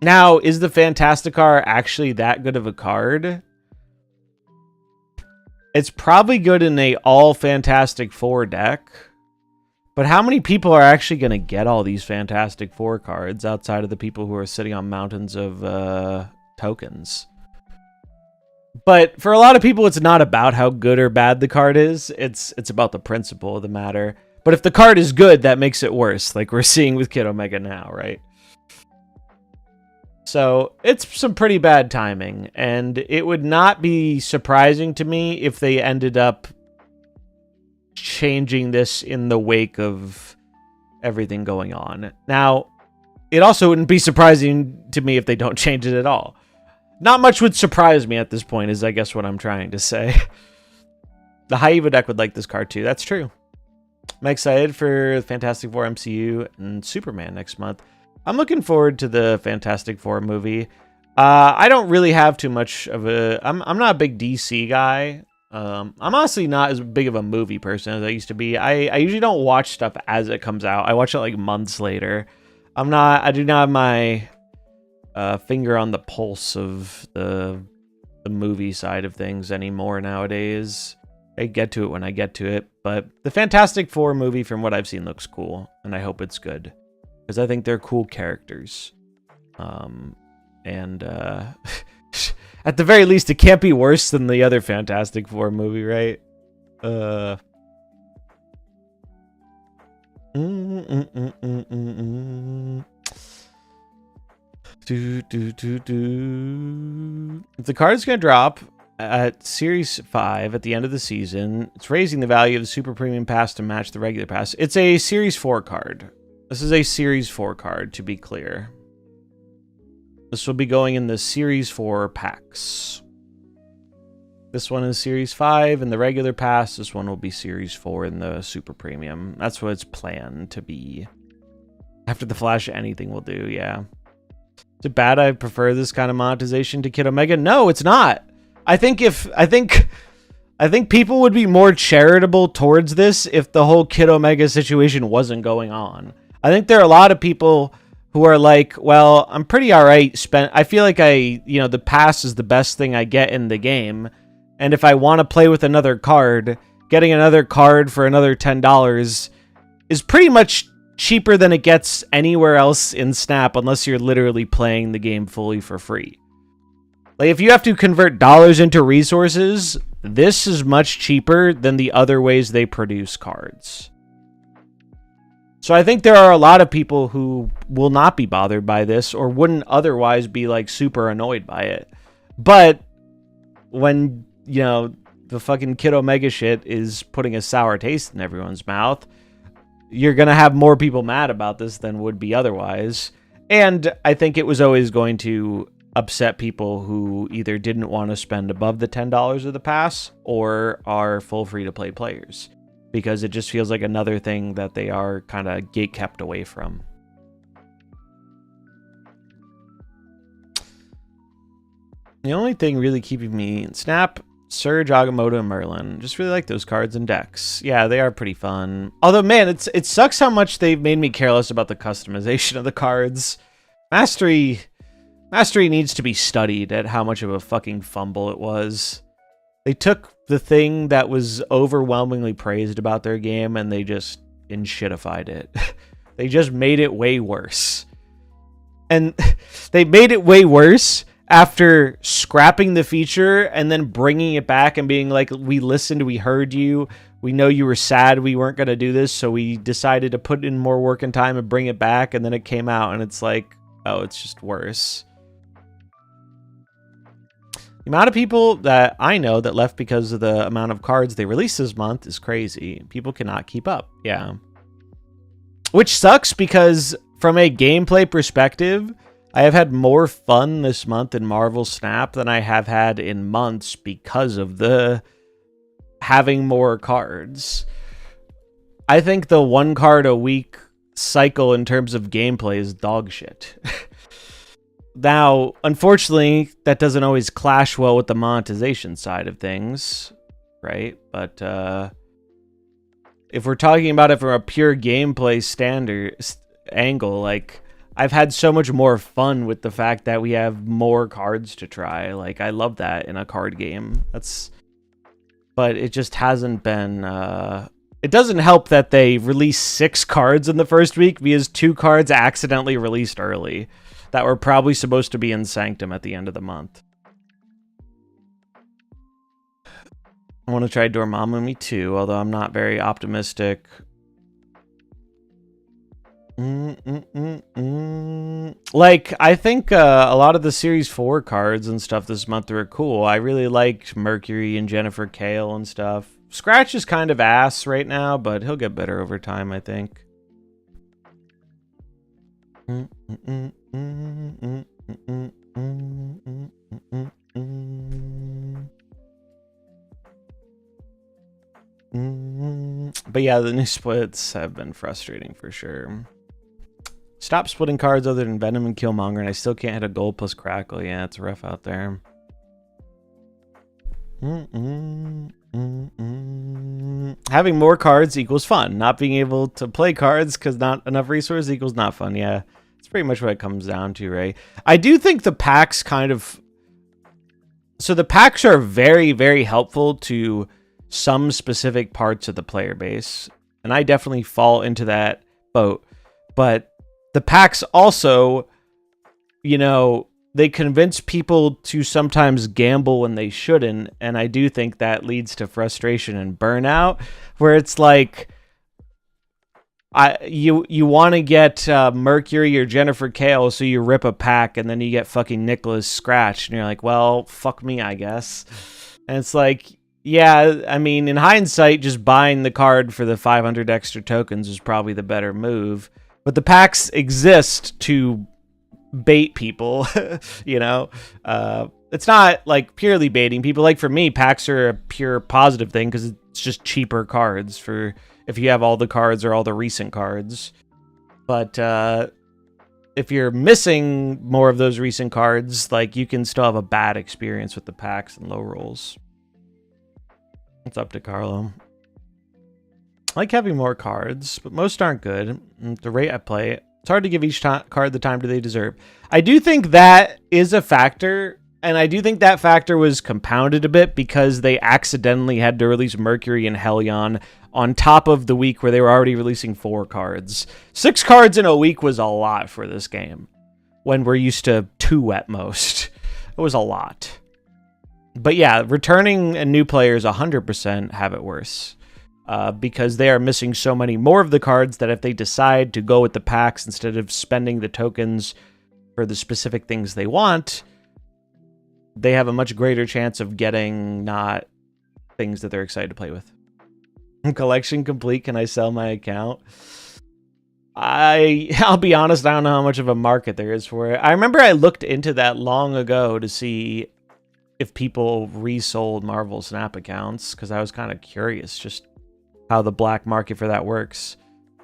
Now, is the Fantasticar actually that good of a card? It's probably good in a all Fantastic Four deck. But how many people are actually going to get all these Fantastic Four cards outside of the people who are sitting on mountains of tokens? But for a lot of people, it's not about how good or bad the card is. It's about the principle of the matter. But if the card is good, that makes it worse, like we're seeing with Kid Omega now, right? So it's some pretty bad timing, and it would not be surprising to me if they ended up changing this in the wake of everything going on. Now, it also wouldn't be surprising to me if they don't change it at all. Not much would surprise me at this point, is I guess what I'm trying to say. The High Evo deck would like this card too. That's true. I'm excited for the Fantastic Four MCU and Superman next month. I'm looking forward to the Fantastic Four movie. I don't really have too much of a... I'm not a big DC guy. I'm honestly not as big of a movie person as I used to be. I usually don't watch stuff as it comes out. I watch it like months later. I do not have my finger on the pulse of the movie side of things anymore nowadays. I get to it when I get to it, but the Fantastic Four movie, from what I've seen, looks cool, and I hope it's good, because I think they're cool characters. And at the very least, it can't be worse than the other Fantastic Four movie, right? The card is going to drop at Series 5 at the end of the season. It's raising the value of the Super Premium Pass to match the regular pass. It's a Series 4 card. This is a Series 4 card, to be clear. This will be going in the Series 4 packs. This one is Series 5 in the regular pass. This one will be Series 4 in the Super Premium. That's what it's planned to be. After the Flash, anything will do, yeah. Is it bad I prefer this kind of monetization to Kid Omega? No, it's not. I think people would be more charitable towards this if the whole Kid Omega situation wasn't going on. I think there are a lot of people who are like, well, I'm pretty all right. I feel like the pass is the best thing I get in the game. And if I want to play with another card, getting another card for another $10 is pretty much cheaper than it gets anywhere else in Snap, unless you're literally playing the game fully for free. Like, if you have to convert dollars into resources, this is much cheaper than the other ways they produce cards. So I think there are a lot of people who will not be bothered by this or wouldn't otherwise be like super annoyed by it. But when, the fucking Kid Omega shit is putting a sour taste in everyone's mouth, you're going to have more people mad about this than would be otherwise. And I think it was always going to upset people who either didn't want to spend above the $10 of the pass or are full free-to-play players, because it just feels like another thing that they are kind of gate-kept away from. The only thing really keeping me in Snap, Surge, Agamotto, and Merlin. Just really like those cards and decks. Yeah, they are pretty fun. Although, man, it sucks how much they've made me careless about the customization of the cards. Mastery needs to be studied at how much of a fucking fumble it was. They took the thing that was overwhelmingly praised about their game and they just shitified it. They just made it way worse. And they made it way worse after scrapping the feature and then bringing it back and being like, we listened, we heard you, we know you were sad we weren't going to do this, so we decided to put in more work and time and bring it back, and then it came out and it's like, oh, it's just worse. The amount of people that I know that left because of the amount of cards they released this month is crazy. People cannot keep up. Yeah. Which sucks, because from a gameplay perspective, I have had more fun this month in MarvelSnap than I have had in months because of the having more cards. I think the 1 card a week cycle in terms of gameplay is dog shit. Now, unfortunately, that doesn't always clash well with the monetization side of things, right? But if we're talking about it from a pure gameplay standard angle, like, I've had so much more fun with the fact that we have more cards to try. Like, I love that in a card game. But it just hasn't been... It doesn't help that they released 6 cards in the first week because 2 cards accidentally released early that were probably supposed to be in Sanctum at the end of the month. I want to try Dormammu too, although I'm not very optimistic. Like, I think a lot of the Series 4 cards and stuff this month are cool. I really liked Mercury and Jennifer Kale and stuff. Scratch is kind of ass right now, but he'll get better over time, I think. But yeah, the new splits have been frustrating for sure. Stop splitting cards other than Venom and Killmonger, and I still can't hit a gold plus Crackle. Yeah, it's rough out there. Having more cards equals fun. Not being able to play cards because not enough resources equals not fun. Yeah, it's pretty much what it comes down to, right? I do think the packs kind of... So the packs are very, very helpful to some specific parts of the player base. And I definitely fall into that boat. But the packs also, you know, they convince people to sometimes gamble when they shouldn't. And I do think that leads to frustration and burnout, where it's like, you want to get Mercury or Jennifer Kale, so you rip a pack and then you get fucking Nicholas Scratch. And you're like, well, fuck me, I guess. And it's like, yeah, I mean, in hindsight, just buying the card for the 500 extra tokens is probably the better move. But the packs exist to bait people, you know? It's not like purely baiting people. Like for me, packs are a pure positive thing because it's just cheaper cards for if you have all the cards or all the recent cards. But if you're missing more of those recent cards, like you can still have a bad experience with the packs and low rolls. It's up to Carlo. I like having more cards, but most aren't good. At the rate I play, it's hard to give each card the time they deserve. I do think that is a factor, and I do think that factor was compounded a bit because they accidentally had to release Mercury and Hellion on top of the week where they were already releasing 4 cards. 6 cards in a week was a lot for this game, when we're used to 2 at most. It was a lot. But yeah, returning and new players 100% have it worse. Because they are missing so many more of the cards that if they decide to go with the packs instead of spending the tokens for the specific things they want, they have a much greater chance of getting not things that they're excited to play with. Collection complete. Can I sell my account? I'll be honest, I don't know how much of a market there is for it. I remember I looked into that long ago to see if people resold MarvelSnap accounts because I was kind of curious just how the black market for that works.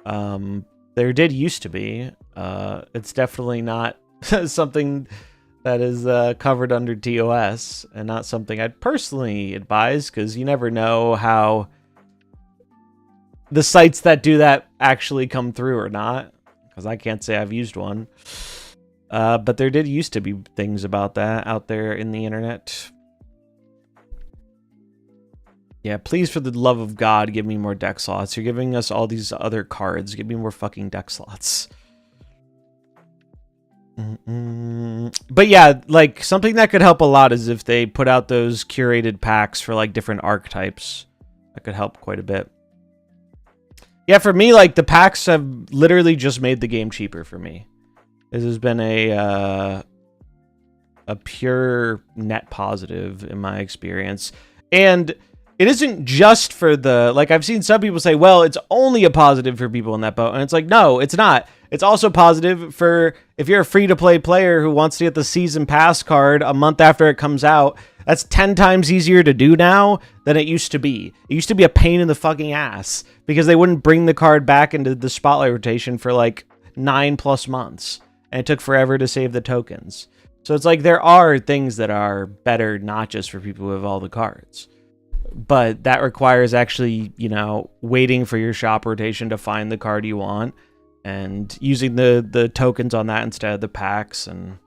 There did used to be. It's definitely not something that is covered under TOS and not something I'd personally advise because you never know how the sites that do that actually come through or not, because I can't say I've used one. But there did used to be things about that out there in the internet. Yeah, please, for the love of God, give me more deck slots. You're giving us all these other cards. Give me more fucking deck slots. But yeah, like, something that could help a lot is if they put out those curated packs for, like, different archetypes. That could help quite a bit. Yeah, for me, like, the packs have literally just made the game cheaper for me. This has been a pure net positive in my experience. And it isn't just for the, like, I've seen some people say, well, it's only a positive for people in that boat. And it's like, no, it's not. It's also positive for if you're a free-to-play player who wants to get the season pass card a month after it comes out. That's 10 times easier to do now than it used to be. It used to be a pain in the fucking ass because they wouldn't bring the card back into the spotlight rotation for like 9+ months. And it took forever to save the tokens. So it's like there are things that are better, not just for people who have all the cards. But that requires actually, you know, waiting for your shop rotation to find the card you want and using the tokens on that instead of the packs. And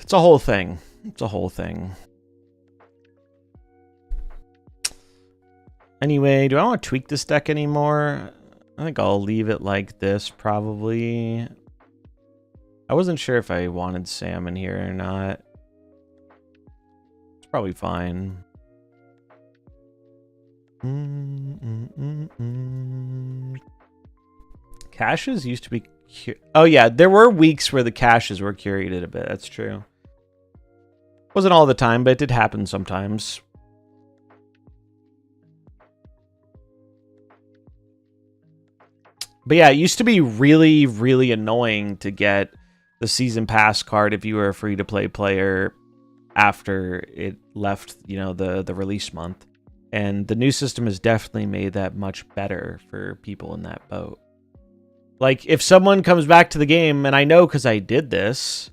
it's a whole thing. It's a whole thing. Anyway, do I want to tweak this deck anymore? I think I'll leave it like this, probably. I wasn't sure if I wanted Sam in here or not. It's probably fine. Caches used to be... Oh, yeah, there were weeks where the caches were curated a bit. That's true. Wasn't all the time, but it did happen sometimes. But yeah, it used to be really, really annoying to get the season pass card if you were a free-to-play player after it left, you know, the release month. And the new system has definitely made that much better for people in that boat. Like, if someone comes back to the game, and I know because I did this,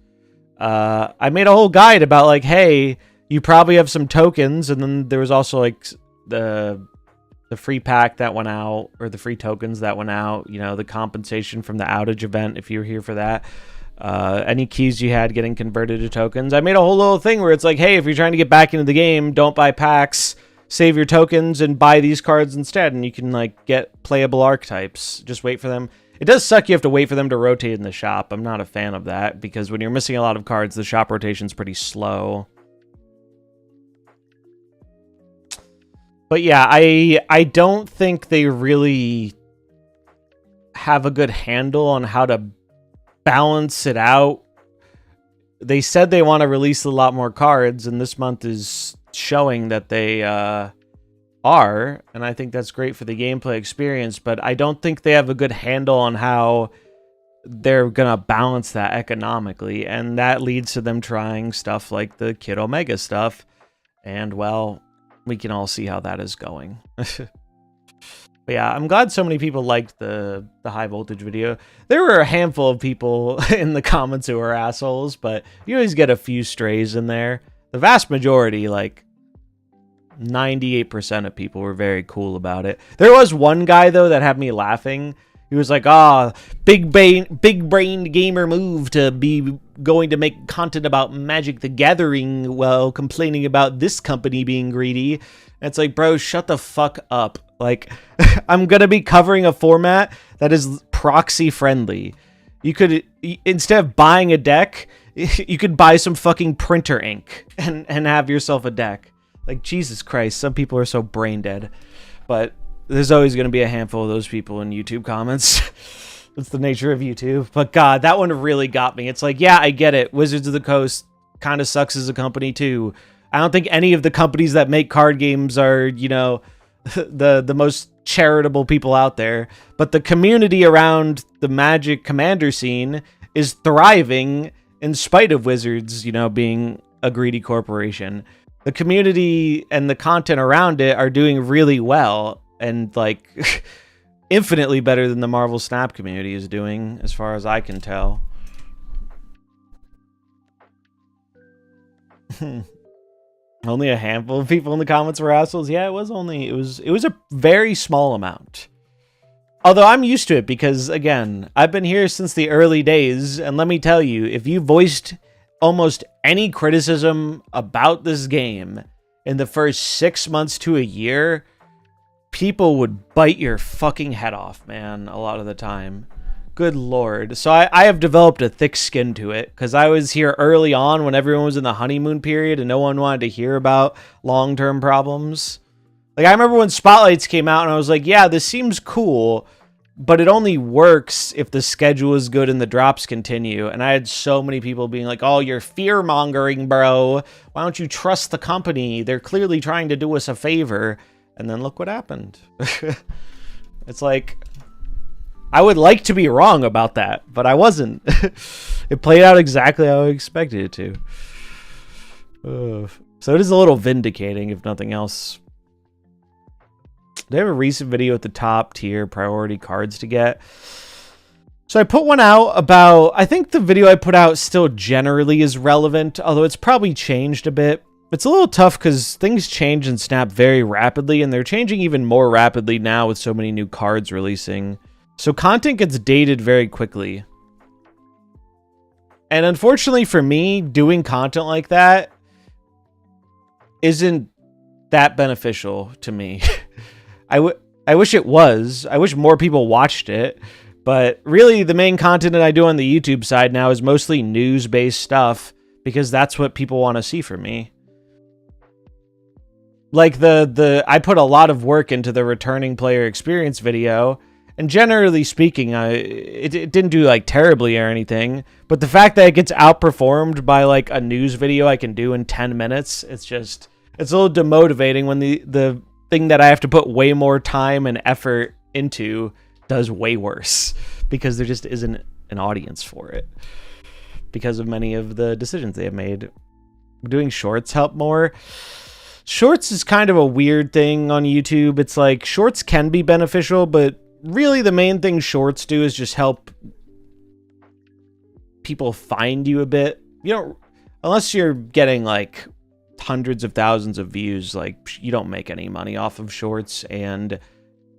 I made a whole guide about, like, hey, you probably have some tokens, and then there was also, like, the free pack that went out, or the free tokens that went out, you know, the compensation from the outage event, if you were here for that. Any keys you had getting converted to tokens. I made a whole little thing where it's like, hey, if you're trying to get back into the game, don't buy packs, save your tokens, and buy these cards instead, and you can, like, get playable archetypes. Just wait for them. It does suck you have to wait for them to rotate in the shop. I'm not a fan of that, because when you're missing a lot of cards, the shop rotation's pretty slow. But yeah, I don't think they really have a good handle on how to balance it out. They said they want to release a lot more cards, and this month is showing that they are, and I think that's great for the gameplay experience, but I don't think they have a good handle on how they're gonna balance that economically, and that leads to them trying stuff like the Kid Omega stuff, and well, we can all see how that is going. But yeah, I'm glad so many people liked the high voltage video. There were a handful of people in the comments who were assholes, but you always get a few strays in there. The vast majority, like 98% of people, were very cool about it. There was one guy, though, that had me laughing. He was like, big brained gamer move to be going to make content about Magic the Gathering while complaining about this company being greedy. And it's like, bro, shut the fuck up. Like, I'm going to be covering a format that is proxy friendly. You could, instead of buying a deck, you could buy some fucking printer ink and have yourself a deck. Like, Jesus Christ, some people are so brain dead. But there's always going to be a handful of those people in YouTube comments. It's the nature of YouTube. But God, that one really got me. It's like, yeah, I get it. Wizards of the Coast kind of sucks as a company too. I don't think any of the companies that make card games are, you know, the most charitable people out there. But the community around the Magic Commander scene is thriving in spite of Wizards, you know, being a greedy corporation. The community and the content around it are doing really well, and like infinitely better than the MarvelSnap community is doing, as far as I can tell. Only a handful of people in the comments were assholes. Yeah, it was a very small amount. Although I'm used to it because, again, I've been here since the early days, and let me tell you, if you voiced almost any criticism about this game in the first 6 months to a year, people would bite your fucking head off, man, a lot of the time. Good Lord. So I have developed a thick skin to it, because I was here early on when everyone was in the honeymoon period and no one wanted to hear about long-term problems. Like, I remember when Spotlights came out and I was like, yeah, this seems cool, but it only works if the schedule is good and the drops continue. And I had so many people being like, oh, you're fear-mongering, bro. Why don't you trust the company? They're clearly trying to do us a favor. And then look what happened. It's like, I would like to be wrong about that, but I wasn't. It played out exactly how I expected it to. So it is a little vindicating, if nothing else. They have a recent video at the top tier priority cards to get. So I put one out about, I think the video I put out still generally is relevant, although it's probably changed a bit. It's a little tough because things change in Snap very rapidly, and they're changing even more rapidly now with so many new cards releasing. So content gets dated very quickly. And unfortunately for me, doing content like that isn't that beneficial to me. I wish it was. I wish more people watched it. But really, the main content that I do on the YouTube side now is mostly news-based stuff, because that's what people want to see from me. Like I put a lot of work into the returning player experience video, and generally speaking, it didn't do like terribly or anything. But the fact that it gets outperformed by like a news video I can do in 10 minutes, it's a little demotivating when the thing that I have to put way more time and effort into does way worse because there just isn't an audience for it because of many of the decisions they have made. Doing shorts help more. Shorts is kind of a weird thing on YouTube. It's like shorts can be beneficial, but really the main thing shorts do is just help people find you a bit. You don't, unless you're getting like hundreds of thousands of views, like you don't make any money off of shorts, and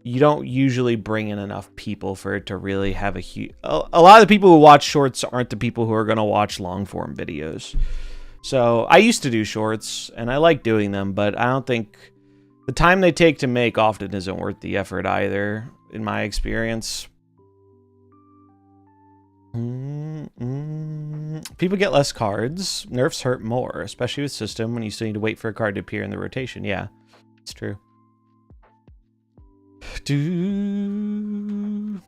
you don't usually bring in enough people for it to really have a huge... A lot of the people who watch shorts aren't the people who are going to watch long form videos. So I used to do shorts and I like doing them, but I don't think the time they take to make often isn't worth the effort either, in my experience. People get less cards. Nerfs hurt more, especially with system when you still need to wait for a card to appear in the rotation. Yeah, it's true. The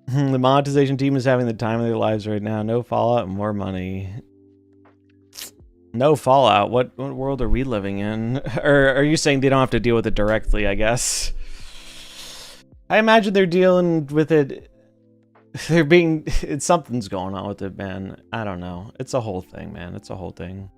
monetization team is having the time of their lives right now. No Fallout and more money. No Fallout? What world are we living in? Or are you saying they don't have to deal with it directly, I guess? I imagine they're dealing with it. Something's going on with it, man. I don't know. It's a whole thing, man. It's a whole thing.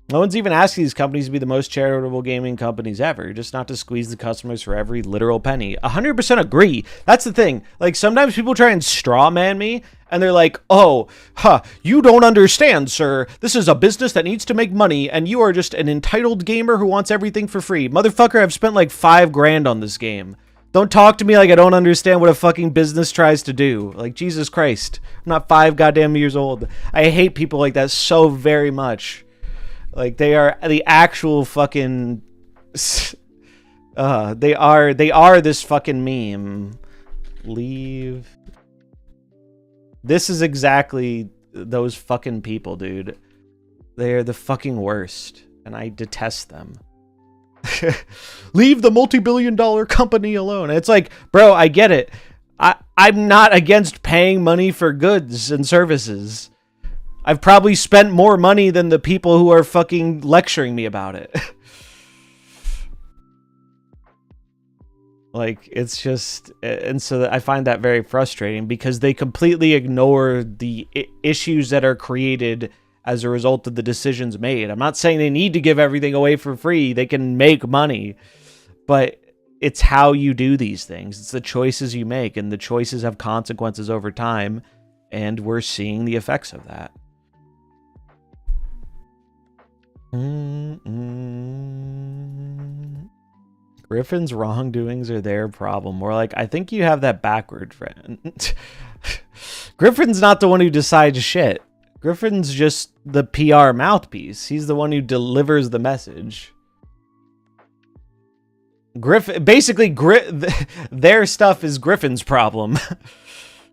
No one's even asking these companies to be the most charitable gaming companies ever, just not to squeeze the customers for every literal penny. 100% agree. That's the thing. Like, sometimes people try and straw man me, and they're like, oh, you don't understand, sir. This is a business that needs to make money, and you are just an entitled gamer who wants everything for free. Motherfucker, I've spent like $5 grand on this game. Don't talk to me like I don't understand what a fucking business tries to do. Like, Jesus Christ. I'm not 5 goddamn years old. I hate people like that so very much. Like, they are the actual fucking... they are this fucking meme. Leave. This is exactly those fucking people, dude. They are the fucking worst. And I detest them. Leave the multi-billion-dollar company alone. It's like, bro, I get it. I'm not against paying money for goods and services. I've probably spent more money than the people who are fucking lecturing me about it. Like, it's just... And so I find that very frustrating because they completely ignore the issues that are created as a result of the decisions made. I'm not saying they need to give everything away for free. They can make money. But it's how you do these things. It's the choices you make, and the choices have consequences over time, and we're seeing the effects of that. Griffin's wrongdoings are their problem. More like, I think you have that backward, friend. Griffin's not the one who decides shit. Griffin's just the PR mouthpiece. He's the one who delivers the message. Basically, their stuff is Griffin's problem.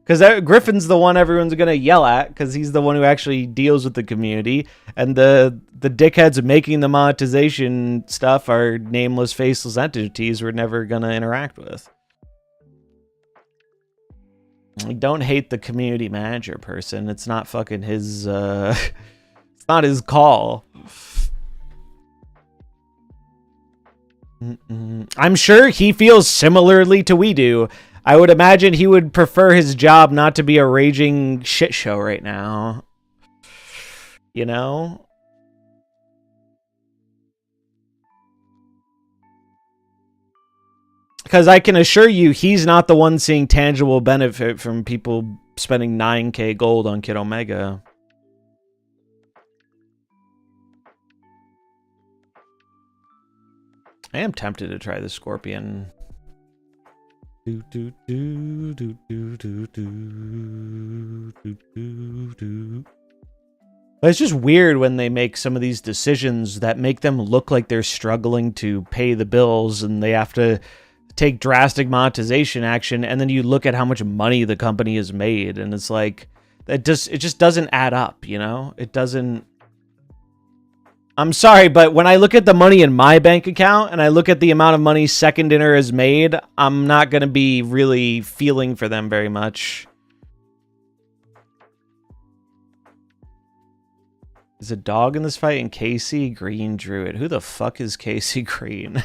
Because Griffin's the one everyone's going to yell at, because he's the one who actually deals with the community. And the dickheads making the monetization stuff are nameless, faceless entities we're never going to interact with. Like, don't hate the community manager person. It's not fucking his... it's not his call. I'm sure he feels similarly to we do. I would imagine he would prefer his job not to be a raging shit show right now. You know? Because I can assure you, he's not the one seeing tangible benefit from people spending 9k gold on Kid Omega. I am tempted to try the Scorpion. But it's just weird when they make some of these decisions that make them look like they're struggling to pay the bills and they have to take drastic monetization action, and then you look at how much money the company has made, and it's like, it just doesn't add up, you know? It doesn't... I'm sorry, but when I look at the money in my bank account and I look at the amount of money Second Dinner has made, I'm not going to be really feeling for them very much. Is a dog in this fight? And Casey Green drew it. Who the fuck is Casey Green?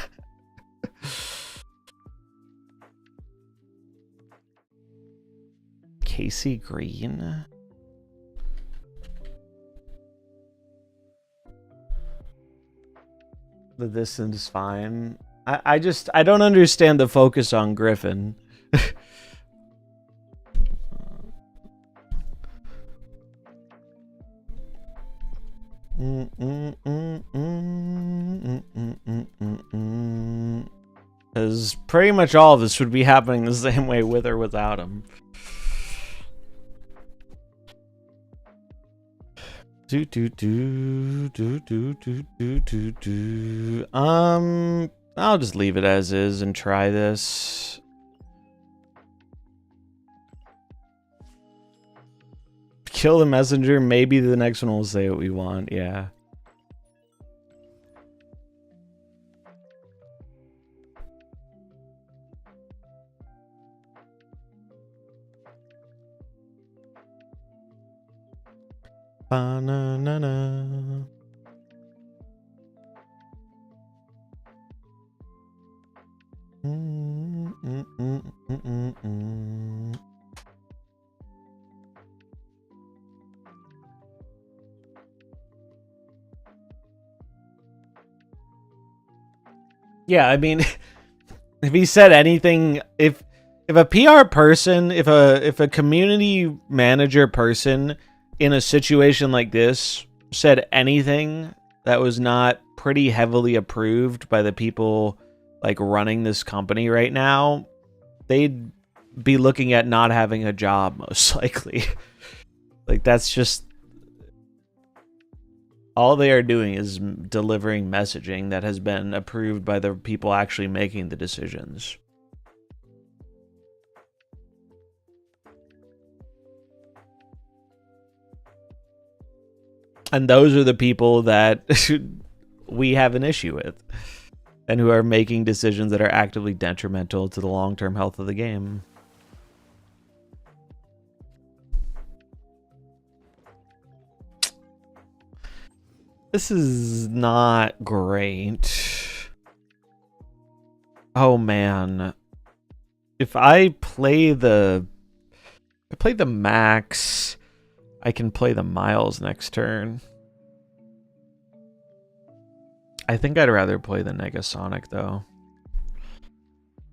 Casey Green? The distance is fine. I don't understand the focus on Griffin. Because pretty much all of this would be happening the same way with or without him. I'll just leave it as is and try this. Kill the messenger. Maybe the next one will say what we want. Yeah. Ba-na-na-na. Yeah, I mean, if he said anything, if a PR person, if a community manager person in a situation like this said anything that was not pretty heavily approved by the people like running this company right now, they'd be looking at not having a job most likely. Like, that's just all they are doing is delivering messaging that has been approved by the people actually making the decisions. And those are the people that we have an issue with and who are making decisions that are actively detrimental to the long-term health of the game. This is not great. Oh man. If I play the max, I can play the miles next turn. I think I'd rather play the Negasonic though.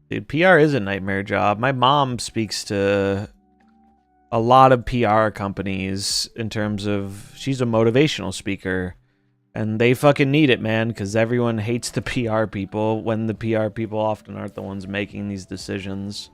Dude, PR is a nightmare job. My mom speaks to a lot of PR companies in terms of, she's a motivational speaker. And they fucking need it, man, because everyone hates the PR people when the PR people often aren't the ones making these decisions.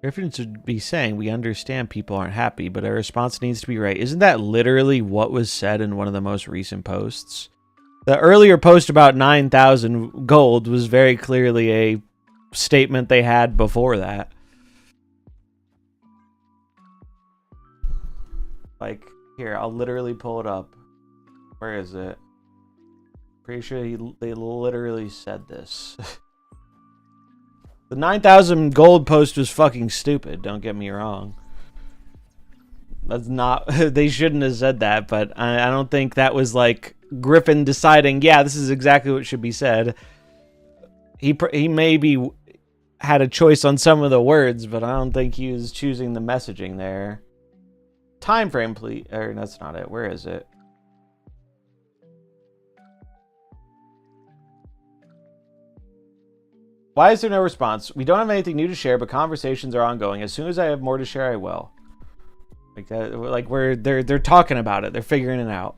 Griffin should be saying, we understand people aren't happy, but our response needs to be right. Isn't that literally what was said in one of the most recent posts? The earlier post about 9,000 gold was very clearly a statement they had before that. Like, here, I'll literally pull it up. Where is it? Pretty sure they literally said this. The 9,000 gold post was fucking stupid, don't get me wrong. That's not... They shouldn't have said that, but I don't think that was like Griffin deciding, yeah, this is exactly what should be said. He maybe had a choice on some of the words, but I don't think he was choosing the messaging there. Time frame, please. Or that's not it. Where is it? Why is there no response? We don't have anything new to share, but conversations are ongoing. As soon as I have more to share, I will. Like that, like they're talking about it. They're figuring it out.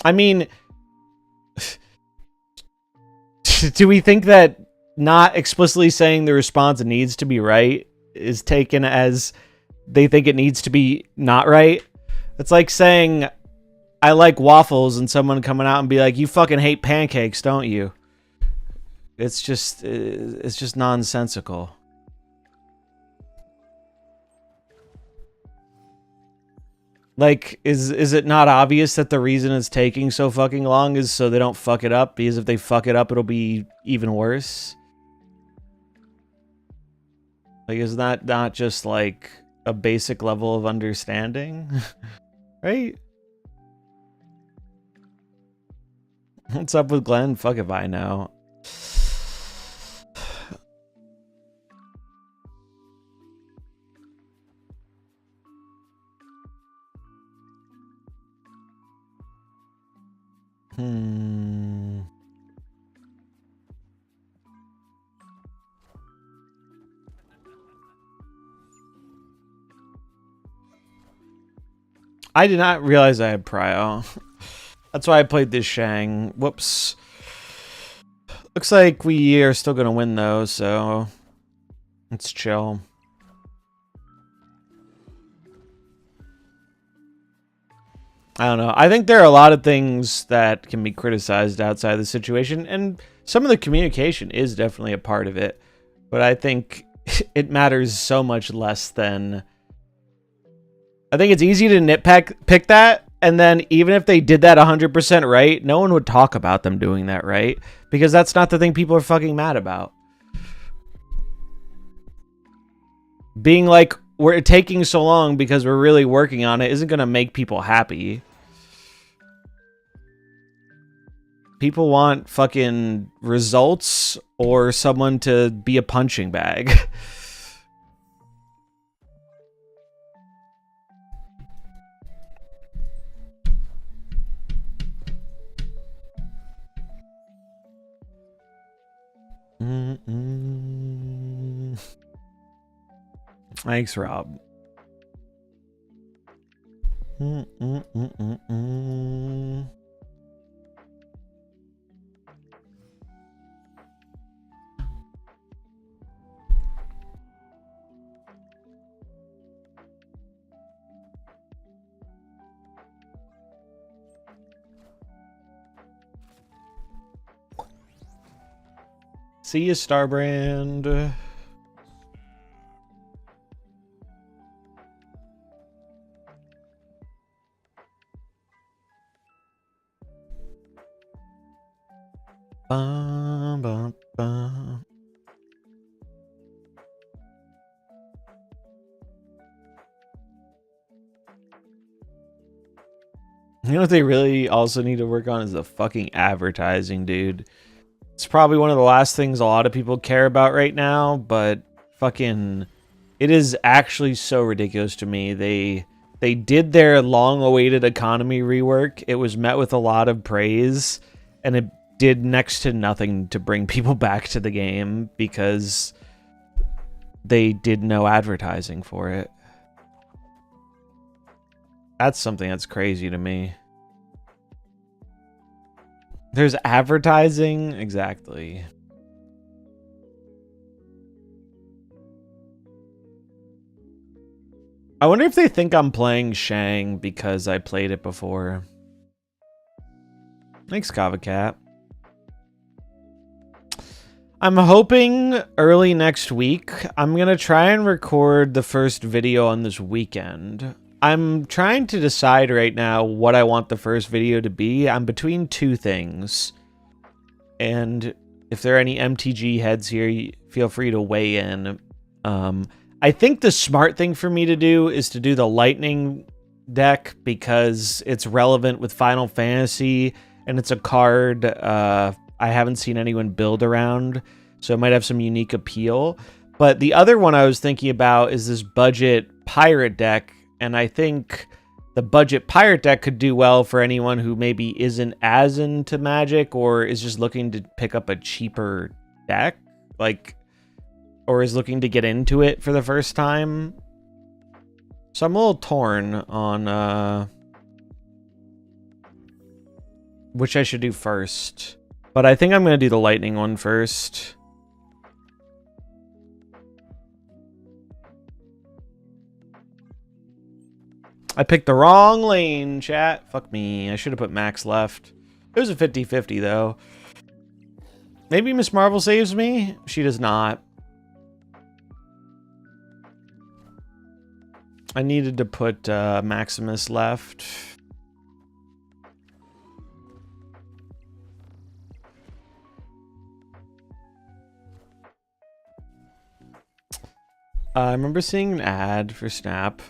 I mean, do we think that not explicitly saying the response needs to be right is taken as they think it needs to be not right? It's like saying, I like waffles, and someone coming out and be like, you fucking hate pancakes, don't you? It's just nonsensical. Like, is it not obvious that the reason it's taking so fucking long is so they don't fuck it up? Because if they fuck it up, it'll be even worse. Like, is that not just like a basic level of understanding? Right? What's up with Glenn? Fuck if I know. I did not realize I had prio. That's why I played this Shang. Whoops. Looks like we are still gonna win though, so let's chill. I don't know. I think there are a lot of things that can be criticized outside the situation, and some of the communication is definitely a part of it. But I think it matters so much less than... I think it's easy to pick that, and then even if they did that 100% right, no one would talk about them doing that right, because that's not the thing people are fucking mad about. Being like, we're taking so long because we're really working on it isn't going to make people happy. People want fucking results or someone to be a punching bag. Thanks, Rob. See you, Starbrand. Bum, bum, bum. You know what they really also need to work on is the fucking advertising, dude. It's probably one of the last things a lot of people care about right now, but fucking it is actually so ridiculous to me. They did their long-awaited economy rework. It was met with a lot of praise, and it did next to nothing to bring people back to the game because they did no advertising for it. That's something that's crazy to me. There's advertising? Exactly. I wonder if they think I'm playing Shang because I played it before. Thanks, Kavacat. I'm hoping early next week. I'm going to try and record the first video on this weekend. I'm trying to decide right now what I want the first video to be. I'm between two things. And if there are any MTG heads here, feel free to weigh in. I think the smart thing for me to do is to do the Lightning deck because it's relevant with Final Fantasy and it's a card I haven't seen anyone build around, so it might have some unique appeal. But the other one I was thinking about is this budget pirate deck, and I think the budget pirate deck could do well for anyone who maybe isn't as into Magic or is just looking to pick up a cheaper deck, like, or is looking to get into it for the first time. So I'm a little torn on which I should do first. But I think I'm going to do the Lightning one first. I picked the wrong lane, chat. Fuck me. I should have put Max left. It was a 50-50, though. Maybe Miss Marvel saves me? She does not. I needed to put Maximus left. I remember seeing an ad for Snap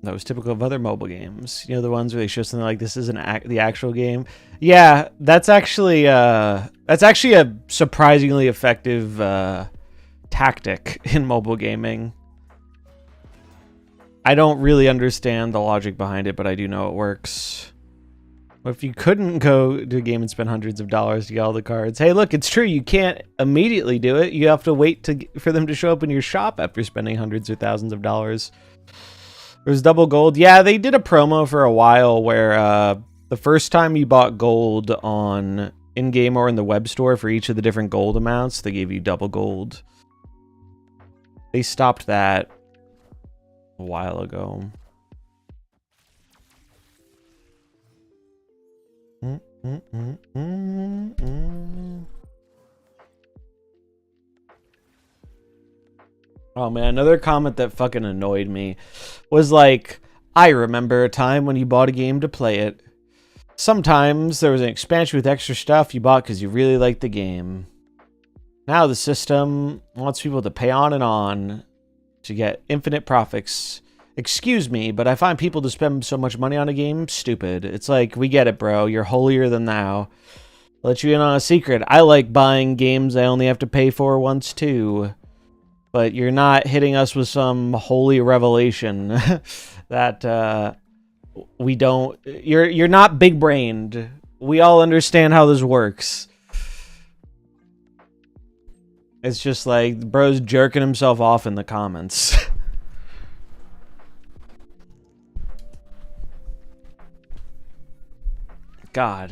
that was typical of other mobile games. You know, the ones where they show something like this is the actual game. Yeah, that's actually a surprisingly effective tactic in mobile gaming. I don't really understand the logic behind it, but I do know it works. What if you couldn't go to a game and spend hundreds of dollars to get all the cards? Hey, look, it's true. You can't immediately do it. You have to wait for them to show up in your shop after spending hundreds or thousands of dollars. There's double gold. Yeah, they did a promo for a while where the first time you bought gold on in-game or in the web store for each of the different gold amounts, they gave you double gold. They stopped that a while ago. Oh man, another comment that fucking annoyed me was like, I remember a time when you bought a game to play it. Sometimes there was an expansion with extra stuff you bought because you really liked the game. Now the system wants people to pay on and on to get infinite profits. Excuse me, but I find people to spend so much money on a game stupid. It's like, we get it, bro. You're holier than thou. I'll let you in on a secret. I like buying games I only have to pay for once too. But you're not hitting us with some holy revelation that we don't. You're not big-brained. We all understand how this works. It's just like bro's jerking himself off in the comments. God.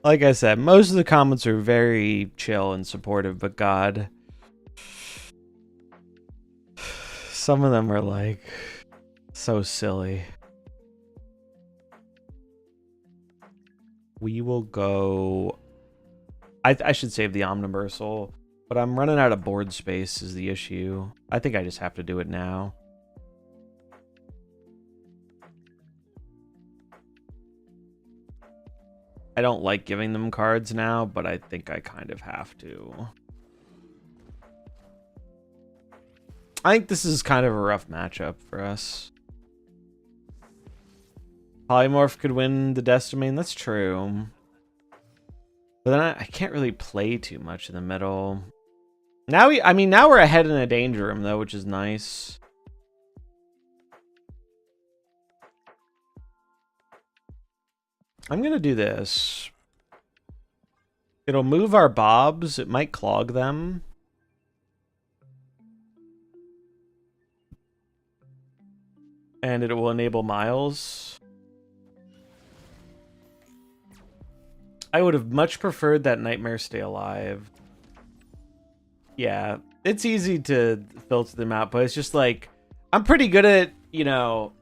Like I said, most of the comments are very chill and supportive, but God. Some of them are like so silly. We will go. I should save the Omniversal, but I'm running out of board space is the issue. I think I just have to do it now. I don't like giving them cards now, but I think I kind of have to. I think this is kind of a rough matchup for us. Polymorph could win the Destimane, that's true. But then I can't really play too much in the middle. Now we're ahead in a danger room though, which is nice. I'm gonna do this. It'll move our bobs. It might clog them. And it will enable Miles. I would have much preferred that Nightmare stay alive. Yeah, it's easy to filter them out, but it's just like, I'm pretty good at, you know,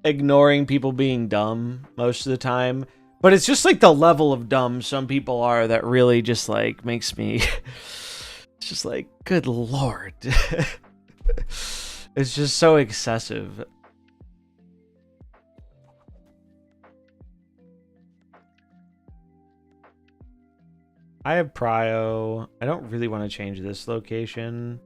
ignoring people being dumb most of the time. But it's just like the level of dumb some people are that really just like makes me it's just like, good lord. It's just so excessive. I have Prio. I don't really want to change this location.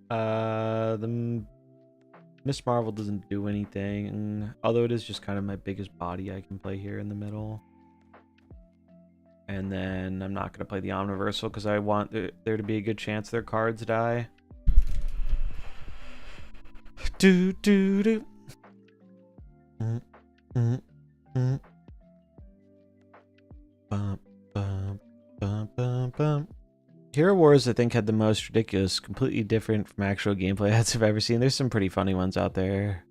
The Miss Marvel doesn't do anything, although it is just kind of my biggest body I can play here in the middle. And then I'm not going to play the Omniversal because I want there to be a good chance their cards die. Do do do. Bum, bum, bum, bum, bum. Hero Wars, I think, had the most ridiculous, completely different from actual gameplay ads I've ever seen. There's some pretty funny ones out there.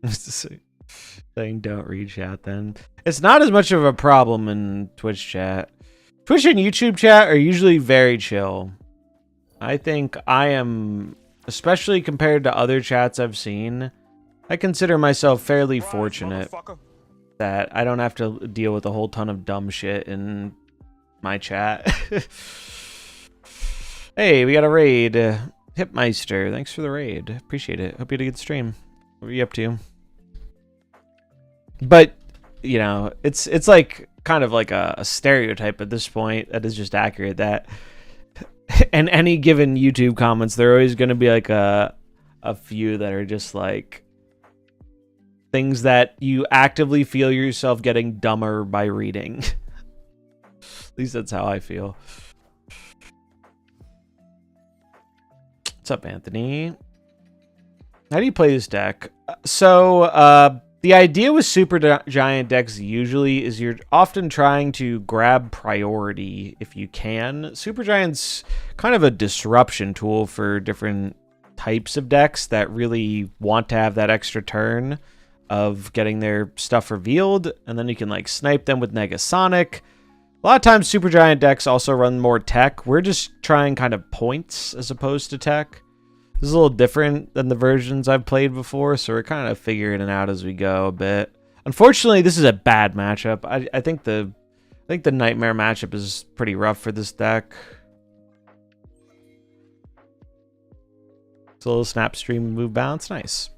Saying don't read chat then. It's not as much of a problem in Twitch chat. Twitch and YouTube chat are usually very chill. I think I am, especially compared to other chats I've seen, I consider myself fairly fortunate that I don't have to deal with a whole ton of dumb shit in my chat. Hey, we got a raid. Hipmeister, thanks for the raid. Appreciate it. Hope you had a good stream. What were you up to? But you know, it's like kind of like a stereotype at this point that is just accurate that in any given YouTube comments, there are always going to be like a few that are just like things that you actively feel yourself getting dumber by reading. At least that's how I feel. What's up, Anthony? How do you play this deck? So, the idea with Super Giant decks usually is you're often trying to grab priority if you can. Super Giant's kind of a disruption tool for different types of decks that really want to have that extra turn of getting their stuff revealed, and then you can like snipe them with Negasonic. A lot of times Super Giant decks also run more tech. We're just trying kind of points as opposed to tech. This is a little different than the versions I've played before, so we're kind of figuring it out as we go a bit. Unfortunately, this is a bad matchup. I think the Nightmare matchup is pretty rough for this deck. It's a little snap, stream, move, bounce. Nice.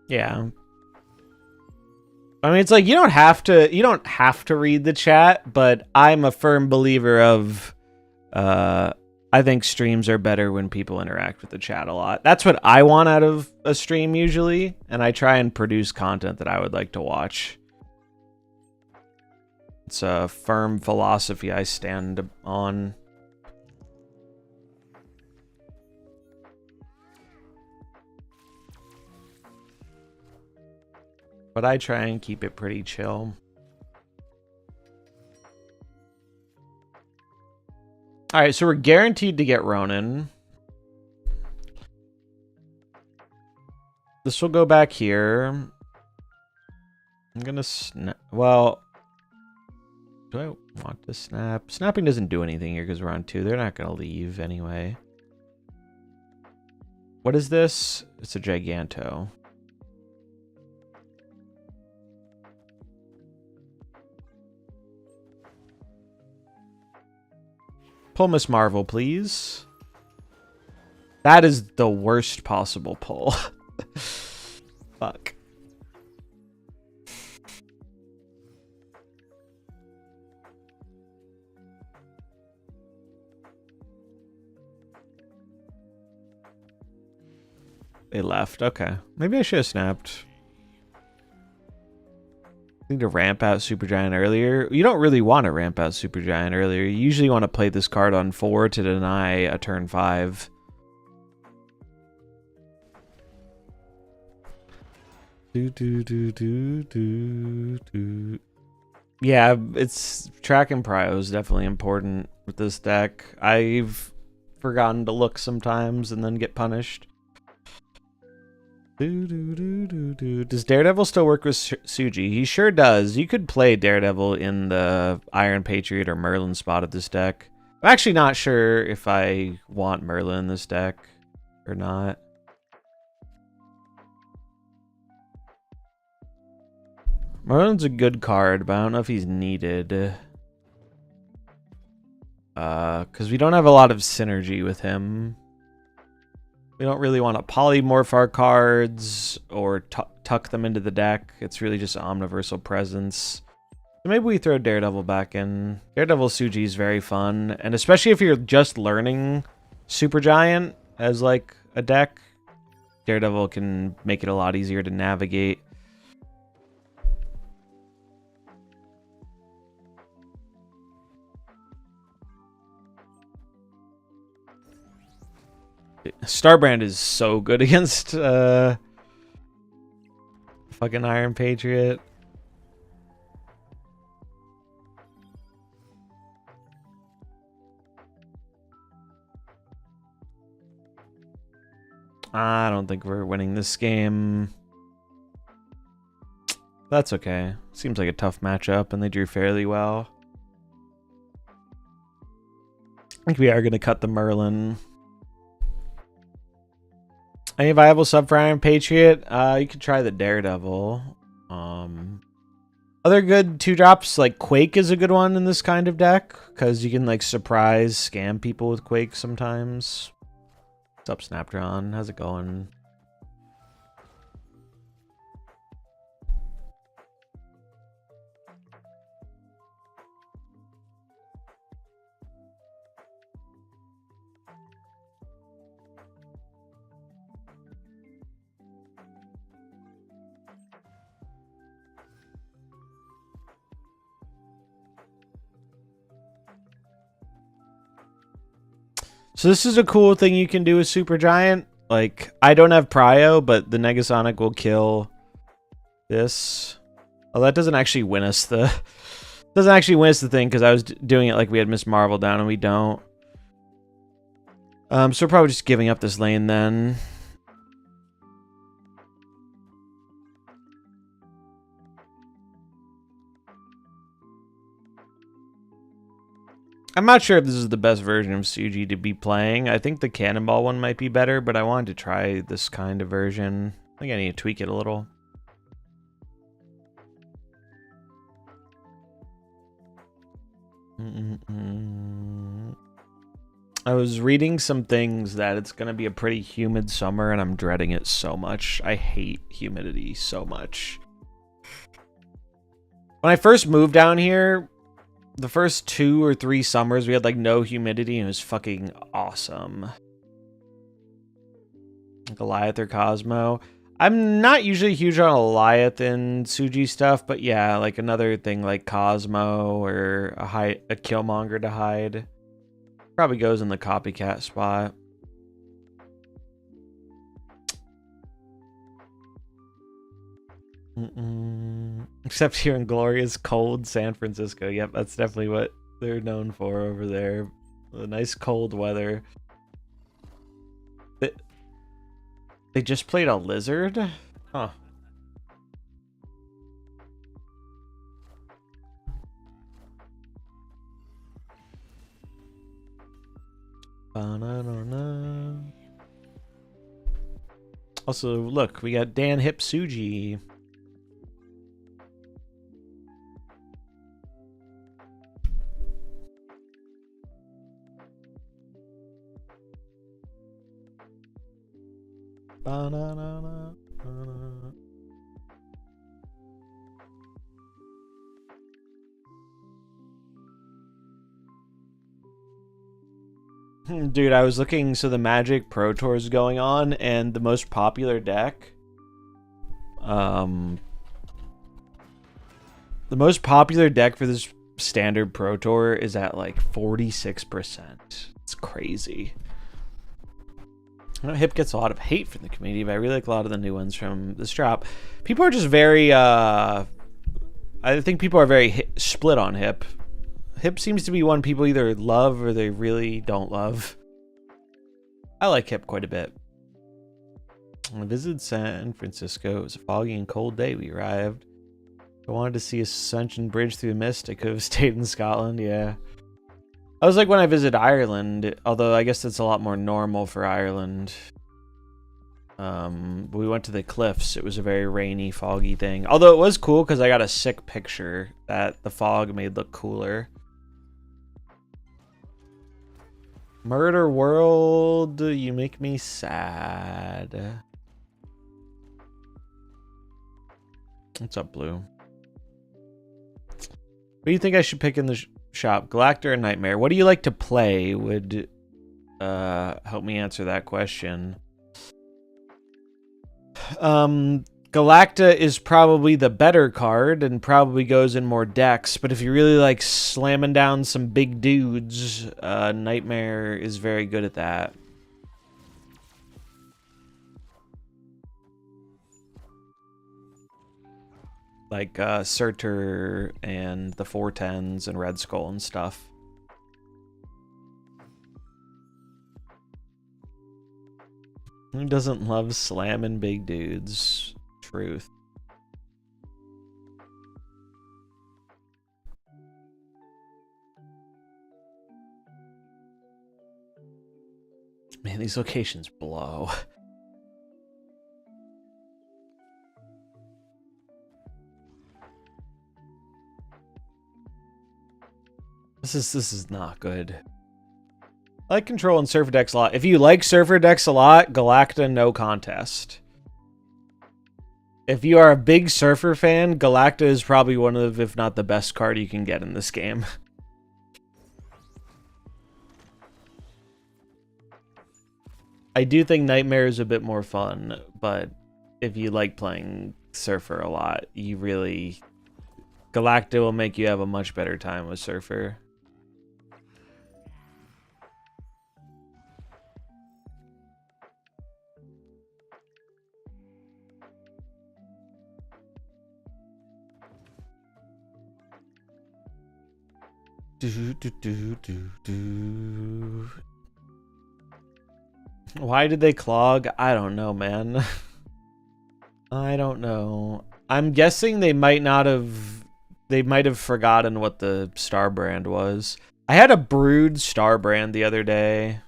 Yeah. I mean, it's like you don't have to read the chat, but I'm a firm believer of I think streams are better when people interact with the chat a lot. That's what I want out of a stream usually, and I try and produce content that I would like to watch. It's a firm philosophy I stand on. But I try and keep it pretty chill. All right, so we're guaranteed to get Ronin. This will go back here. I'm gonna snap. Well, do I want to snap? Snapping doesn't do anything here because we're on 2. They're not gonna leave anyway. What is this? It's a Giganto. Pull Miss Marvel, please. That is the worst possible pull. Fuck. They left. Okay. Maybe I should have snapped. Need to ramp out Supergiant earlier. You don't really want to ramp out Supergiant earlier. You usually want to play this card on 4 to deny a turn 5. Yeah, it's track and prio is definitely important with this deck. I've forgotten to look sometimes and then get punished. Does Daredevil still work with Suji? He sure does. You could play Daredevil in the Iron Patriot or Merlin spot of this deck. I'm actually not sure if I want Merlin in this deck or not. Merlin's a good card, but I don't know if he's needed. Because we don't have a lot of synergy with him. We don't really want to polymorph our cards or tuck them into the deck. It's really just omniversal presence. So maybe we throw Daredevil back in. Daredevil Suji is very fun. And especially if you're just learning Supergiant as like a deck, Daredevil can make it a lot easier to navigate. Starbrand is so good against fucking Iron Patriot. I don't think we're winning this game. That's okay. Seems like a tough matchup, and they drew fairly well. I think we are going to cut the Merlin. Any viable sub for Iron Patriot? You could try the Daredevil. Other good 2-drops, like Quake is a good one in this kind of deck, because you can like surprise scam people with Quake sometimes. What's up, Snapdron? How's it going? So this is a cool thing you can do with Super Giant. Like, I don't have Prio, but the Negasonic will kill this. Oh, that doesn't actually win us the... Doesn't actually win us the thing, because I was doing it like we had Miss Marvel down, and we don't. So we're probably just giving up this lane, then. I'm not sure if this is the best version of Suji to be playing. I think the Cannonball one might be better, but I wanted to try this kind of version. I think I need to tweak it a little. I was reading some things that it's going to be a pretty humid summer, and I'm dreading it so much. I hate humidity so much. When I first moved down here, the first 2 or 3 summers, we had like no humidity, and it was fucking awesome. Goliath or Cosmo. I'm not usually huge on Goliath and Suji stuff, but yeah, like another thing like Cosmo or a Killmonger to hide. Probably goes in the copycat spot. Except here in glorious cold San Francisco. Yep, that's definitely what they're known for over there. The nice cold weather. They just played a lizard? Huh. Ba-na-na-na. Also, look, we got Dan Hipsuji. Ba-na-na-na-na-na. Dude, I was looking, so the Magic Pro Tour is going on, and the most popular deck, the most popular deck for this standard Pro Tour is at like 46%. It's crazy. I know Hip gets a lot of hate from the community, but I really like a lot of the new ones from this drop. People are just very, I think people are very split on Hip. Hip seems to be one people either love or they really don't love. I like Hip quite a bit. When I visited San Francisco, it was a foggy and cold day we arrived. If I wanted to see Ascension Bridge through the mist, I could have stayed in Scotland, yeah. I was like when I visited Ireland, although I guess that's a lot more normal for Ireland. We went to the cliffs. It was a very rainy, foggy thing. Although it was cool because I got a sick picture that the fog made look cooler. Murder World, you make me sad. What's up, Blue? What do you think I should pick in the shop? Galacta or Nightmare? What do you like to play would help me answer that question. Galacta is probably the better card and probably goes in more decks, but if you really like slamming down some big dudes, Nightmare is very good at that. Like Surtur and the 410s and Red Skull and stuff. Who doesn't love slamming big dudes? Truth. Man, these locations blow. This is not good. I like Control and Surfer decks a lot. If you like Surfer decks a lot, Galacta, no contest. If you are a big Surfer fan, Galacta is probably one of, if not the best card you can get in this game. I do think Nightmare is a bit more fun, but if you like playing Surfer a lot, you really... Galacta will make you have a much better time with Surfer. Why did they clog? I don't know, man. I don't know. I'm guessing they might have forgotten what the star brand was. I had a Brode star brand the other day.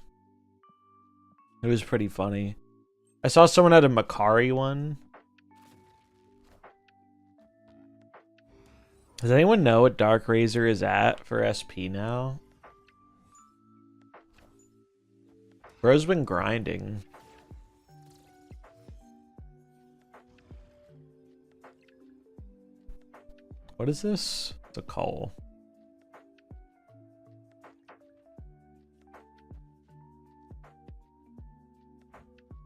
It was pretty funny. I saw someone had a Macari one. Does anyone know what Dark Razor is at for SP now? Bro's been grinding. What is this? It's a coal.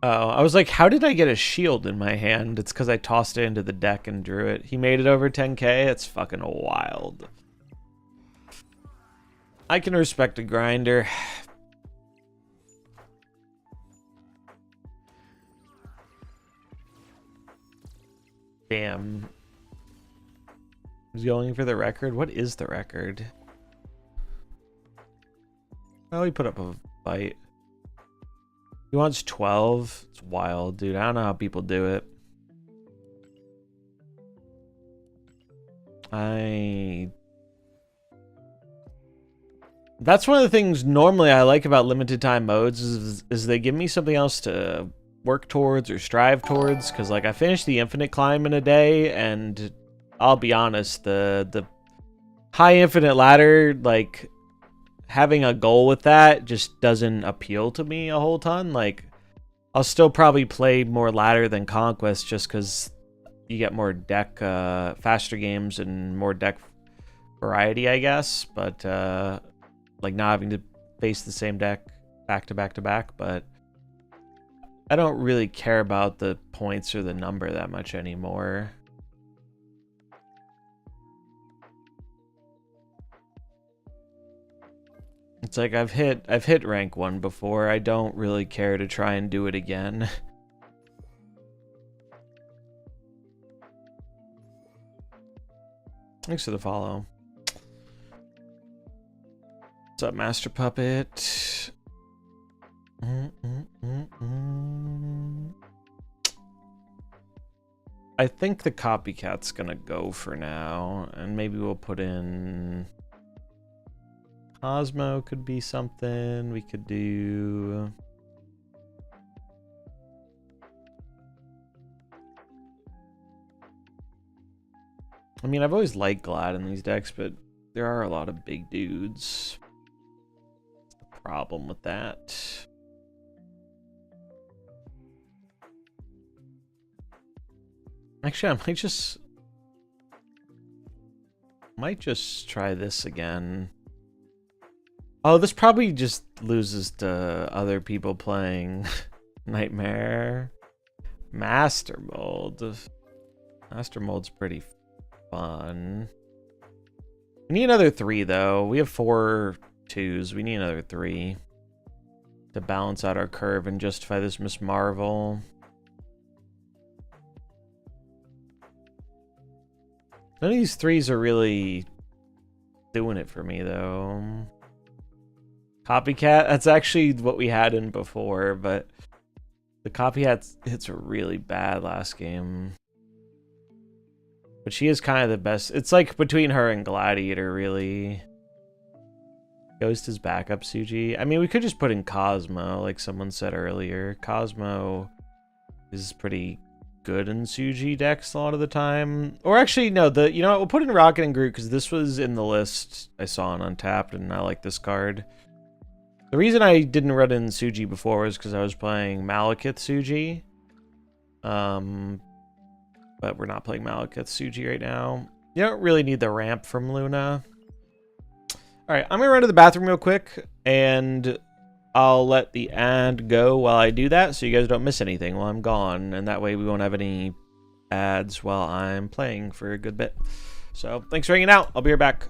Oh, I was like, how did I get a shield in my hand? It's because I tossed it into the deck and drew it. He made it over 10k? It's fucking wild. I can respect a grinder. Damn. He's going for the record? What is the record? Oh, he put up a fight. He wants 12. It's wild, dude. I don't know how people do it. That's one of the things normally I like about limited time modes is they give me something else to work towards or strive towards. Because, like, I finished the infinite climb in a day, and I'll be honest, the high infinite ladder, like, having a goal with that just doesn't appeal to me a whole ton. Like, I'll still probably play more ladder than conquest just because you get more deck, faster games and more deck variety, I guess. But, like, not having to face the same deck back to back to back. But I don't really care about the points or the number that much anymore. It's like I've hit rank 1 before. I don't really care to try and do it again. Thanks for the follow. What's up, Master Puppet? I think the copycat's gonna go for now, and maybe we'll put in Cosmo could be something we could do. I mean, I've always liked Glad in these decks, but there are a lot of big dudes. What's the problem with that? Actually, I might just try this again. Oh, this probably just loses to other people playing Nightmare. Master Mold. Master Mold's pretty fun. We need another 3, though. We have 4 2s. We need another 3 to balance out our curve and justify this Miss Marvel. None of these 3s are really doing it for me, though. Copycat, that's actually what we had in before, but the Copycat hits are really bad last game. But she is kind of the best. It's like between her and Gladiator, really. Ghost is backup Suji. I mean, we could just put in Cosmo, like someone said earlier. Cosmo is pretty good in Suji decks a lot of the time. Or actually, no, you know what? We'll put in Rocket and Groot because this was in the list I saw on Untapped, and I like this card. The reason I didn't run in Suji before was because I was playing Malekith Suji. But we're not playing Malekith Suji right now. You don't really need the ramp from Luna. Alright, I'm going to run to the bathroom real quick, and I'll let the ad go while I do that, so you guys don't miss anything while I'm gone, and that way we won't have any ads while I'm playing for a good bit. So, thanks for hanging out. I'll be right back.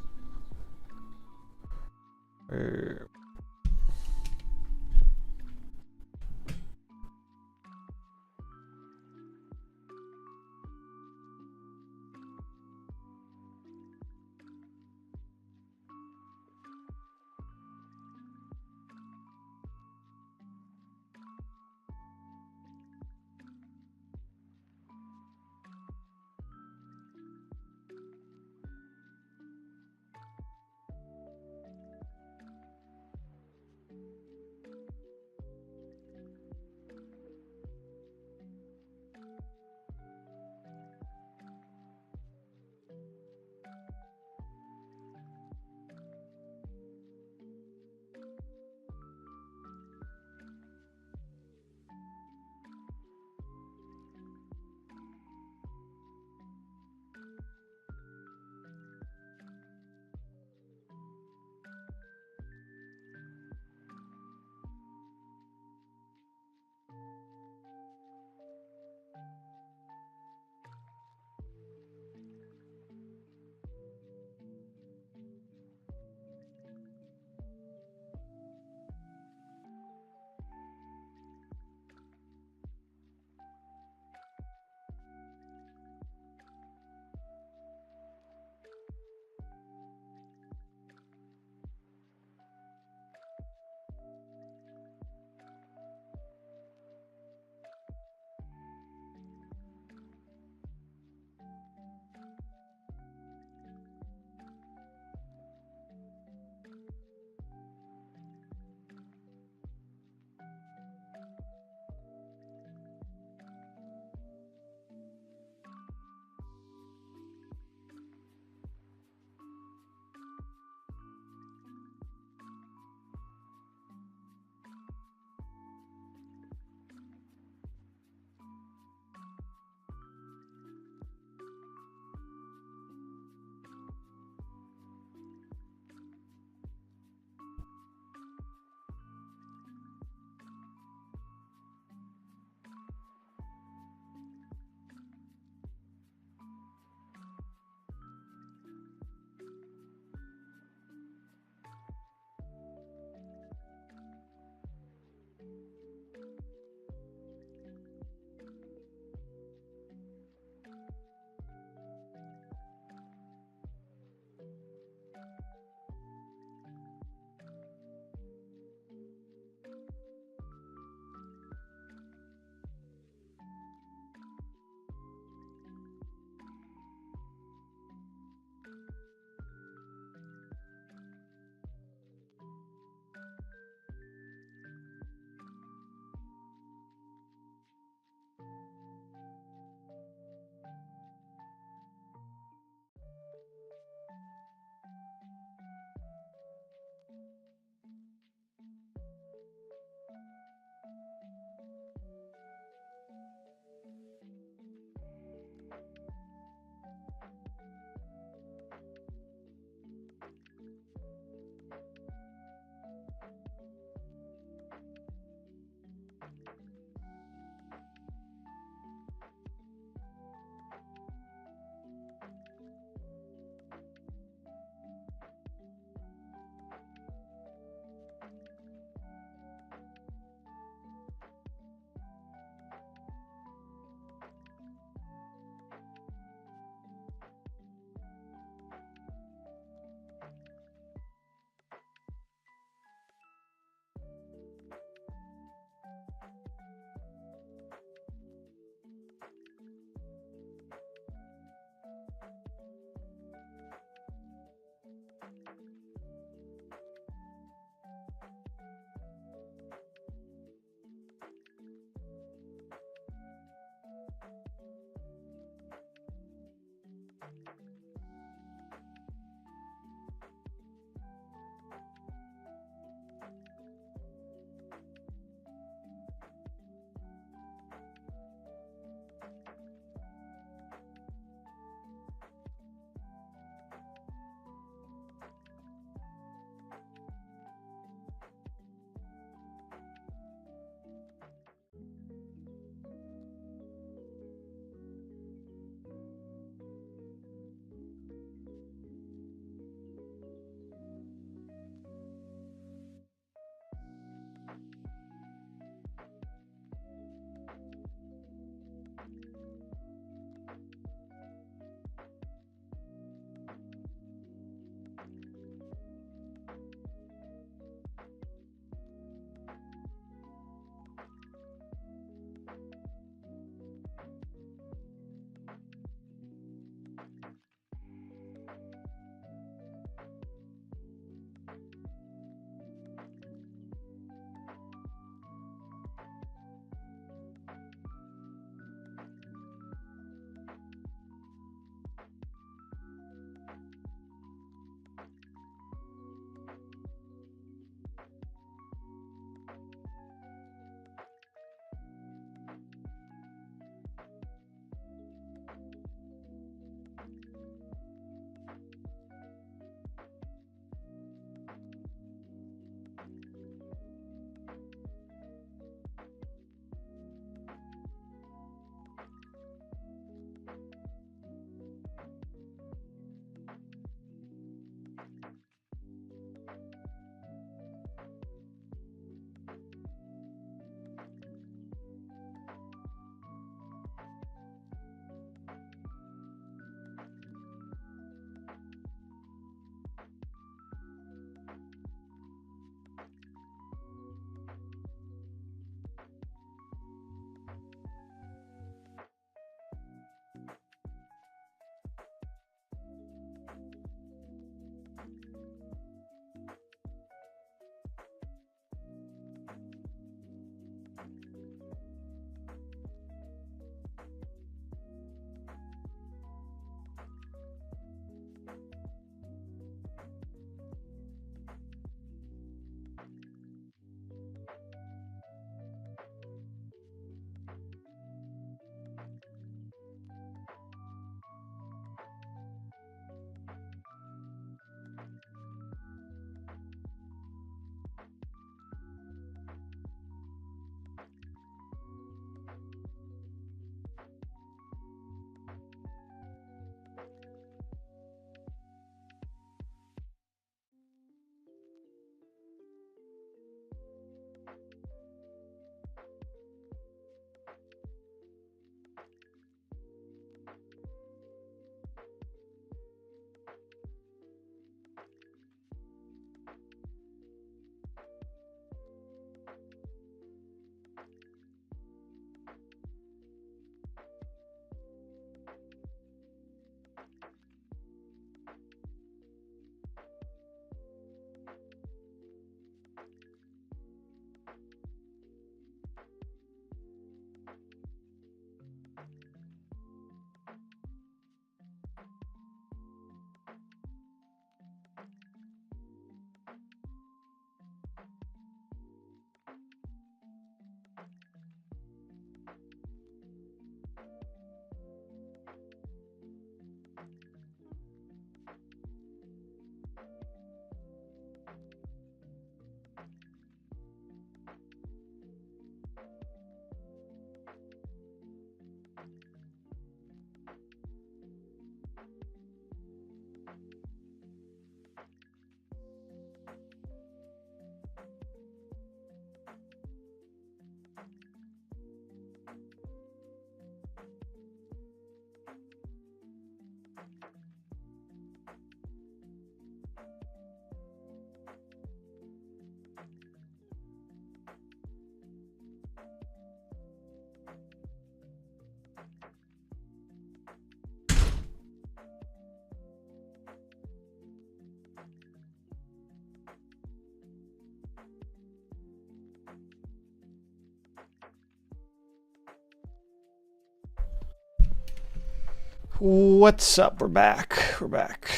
What's up? We're back. We're back.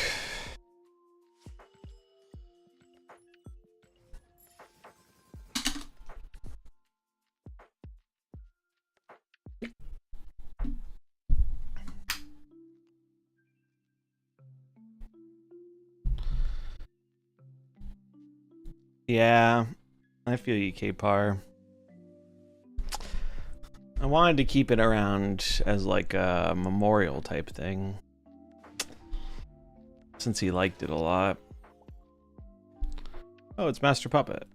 Yeah, I feel you, K-Par. I wanted to keep it around as like a memorial type thing, since he liked it a lot. Oh, it's Master Puppet.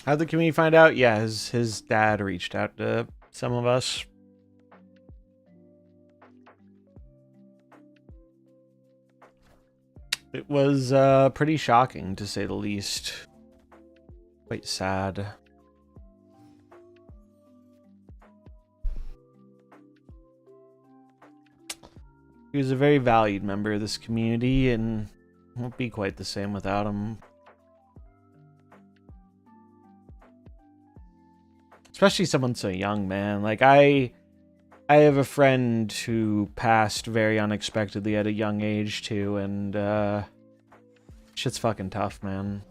How'd the community find out? Yeah, his dad reached out to some of us. It was pretty shocking, to say the least. Quite sad. He was a very valued member of this community, and won't be quite the same without him. Especially someone so young, man. Like, I have a friend who passed very unexpectedly at a young age, too, and, shit's fucking tough, man.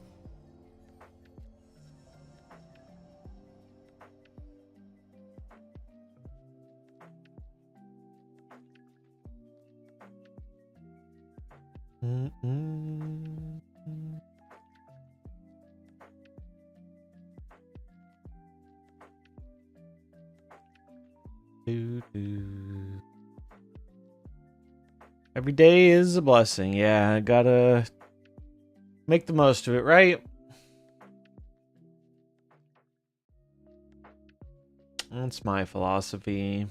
Every day is a blessing. Yeah, I gotta make the most of it, right? That's my philosophy.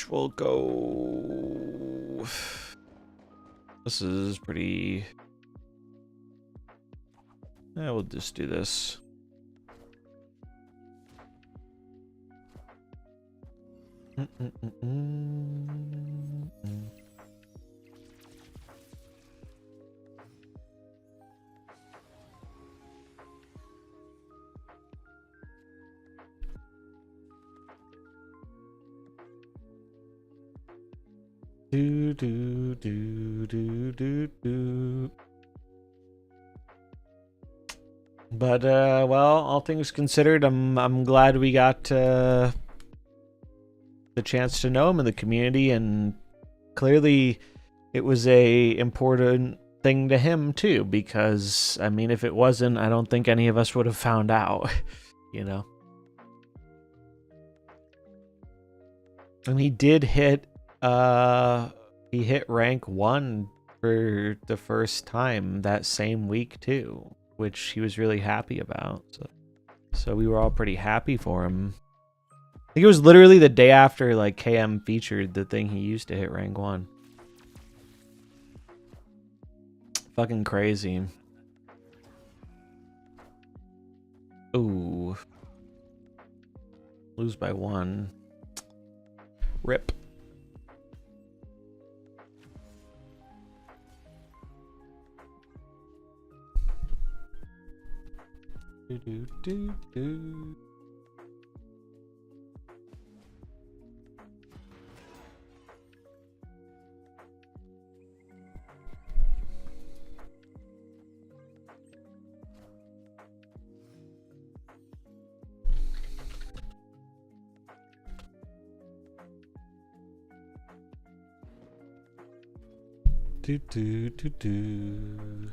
We'll go... This is pretty... Yeah, we'll just do this. Do do do do do do. But well, all things considered, I'm glad we got the chance to know him in the community, and clearly it was a important thing to him too, because I mean, if it wasn't, I don't think any of us would have found out, you know. And he did hit rank 1 for the first time that same week too, which he was really happy about. So we were all pretty happy for him. I think it was literally the day after like KM featured the thing he used to hit rank 1. Fucking crazy. Ooh. Lose by 1. Rip. Do do do do. Do, do, do, do.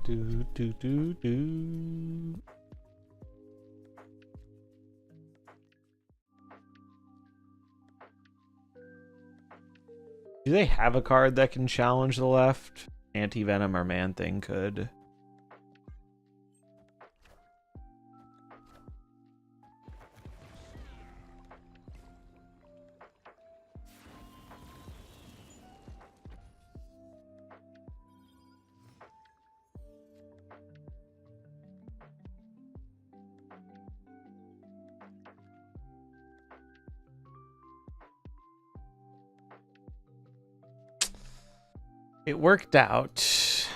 Do, do, do, do. Do they have a card that can challenge the left? Anti-Venom or Man-Thing could. It worked out.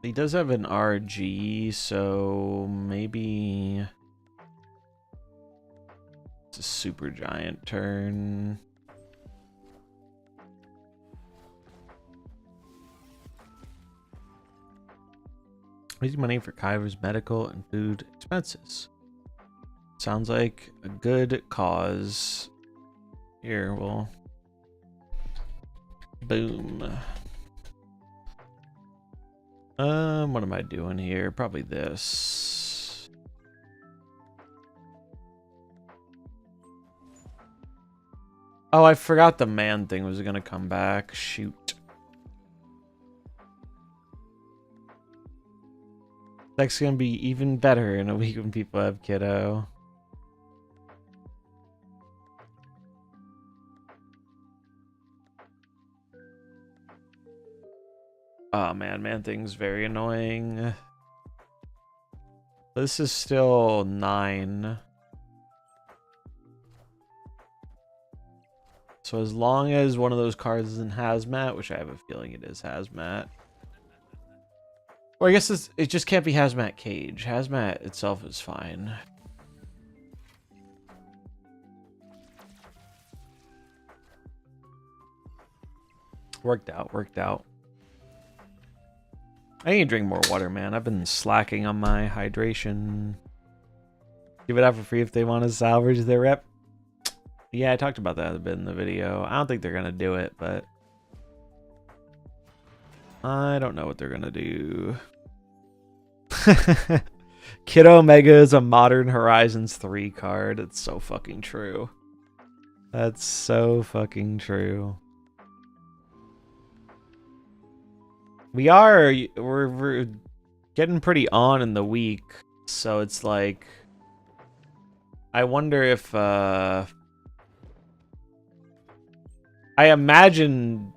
He does have an RG, so maybe it's a super giant turn. Raising money for Kyver's medical and food expenses. Sounds like a good cause. Here, we'll... Boom. What am I doing here? Probably this. Oh, I forgot the man thing was gonna come back. Shoot. That's gonna be even better in a week when people have kiddo. Oh man, Man-Thing's very annoying. This is still 9. So as long as one of those cards is in Hazmat, which I have a feeling it is Hazmat. Or I guess it just can't be Hazmat Cage. Hazmat itself is fine. Worked out, worked out. I need to drink more water, man. I've been slacking on my hydration. Give it out for free if they want to salvage their rep. Yeah, I talked about that a bit in the video. I don't think they're going to do it, but I don't know what they're going to do. Kid Omega is a Modern Horizons 3 card. It's so fucking true. That's so fucking true. We're getting pretty on in the week, so it's like I wonder if I imagine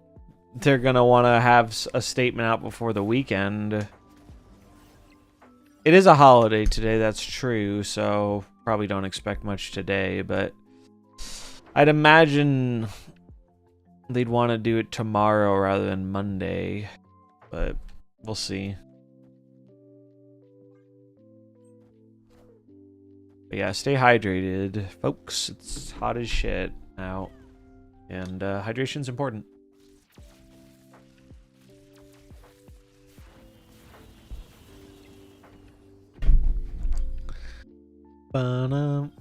they're gonna want to have a statement out before the weekend. It is a holiday today, that's true, so probably don't expect much today, but I'd imagine they'd want to do it tomorrow rather than Monday. But we'll see. But yeah, stay hydrated, folks. It's hot as shit out. And hydration's important. Ba-dum.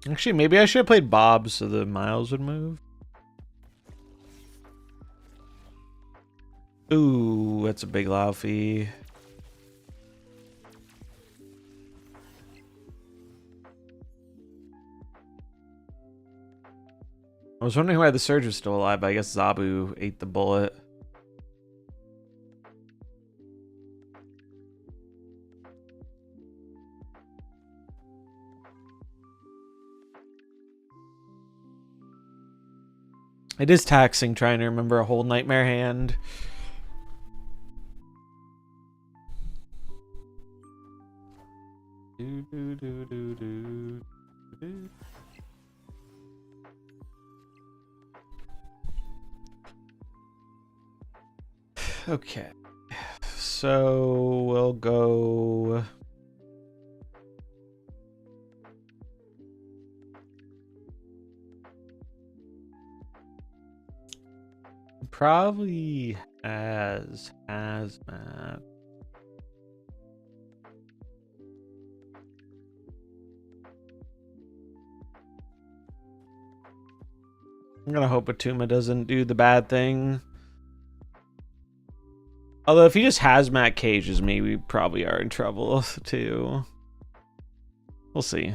Actually, maybe I should have played Bob so the miles would move. Ooh, that's a big Laufey. I was wondering why the Surge was still alive, but I guess Zabu ate the bullet. It is taxing trying to remember a whole Nightmare hand. Do, do, do, do, do, do. Okay. So we'll go. Probably as hazmat. I'm gonna hope Atuma doesn't do the bad thing. Although if he just hazmat cages me, we probably are in trouble too. We'll see.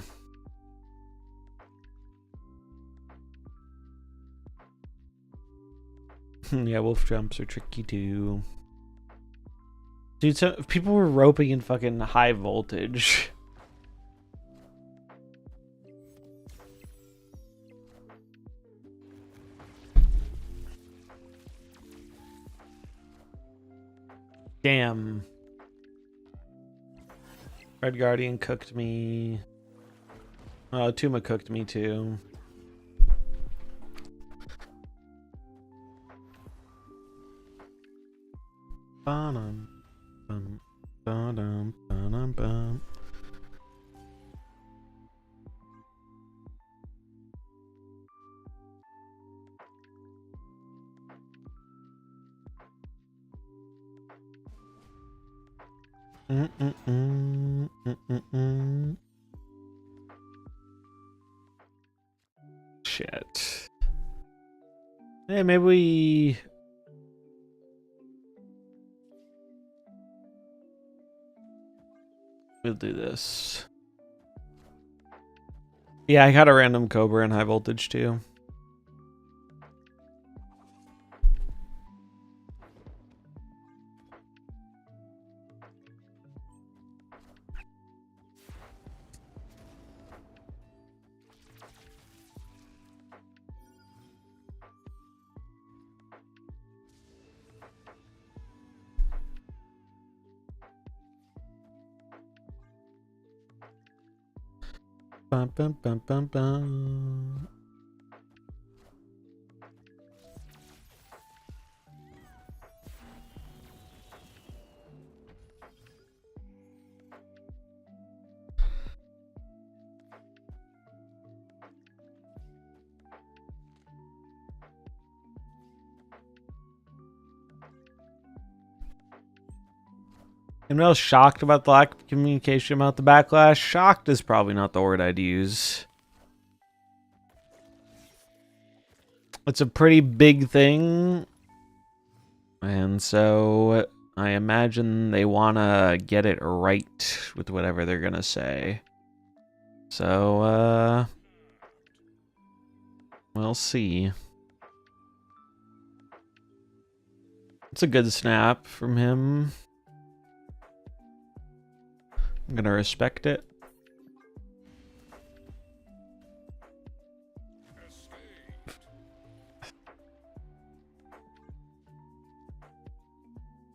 Yeah, wolf jumps are tricky too. Dude, so people were roping in fucking high voltage. Damn. Red Guardian cooked me. Oh, Tuma cooked me too. Ba-dum, bum, ba-dum, ba-dum, bum. Shit. Hey, maybe we'll do this. Yeah, I got a random Cobra in high voltage too. Bum, bum, bum, bum, bum. Anyone else shocked about the lack of communication about the backlash? Shocked is probably not the word I'd use. It's a pretty big thing. And so I imagine they want to get it right with whatever they're going to say. So, we'll see. It's a good snap from him. I'm gonna respect it.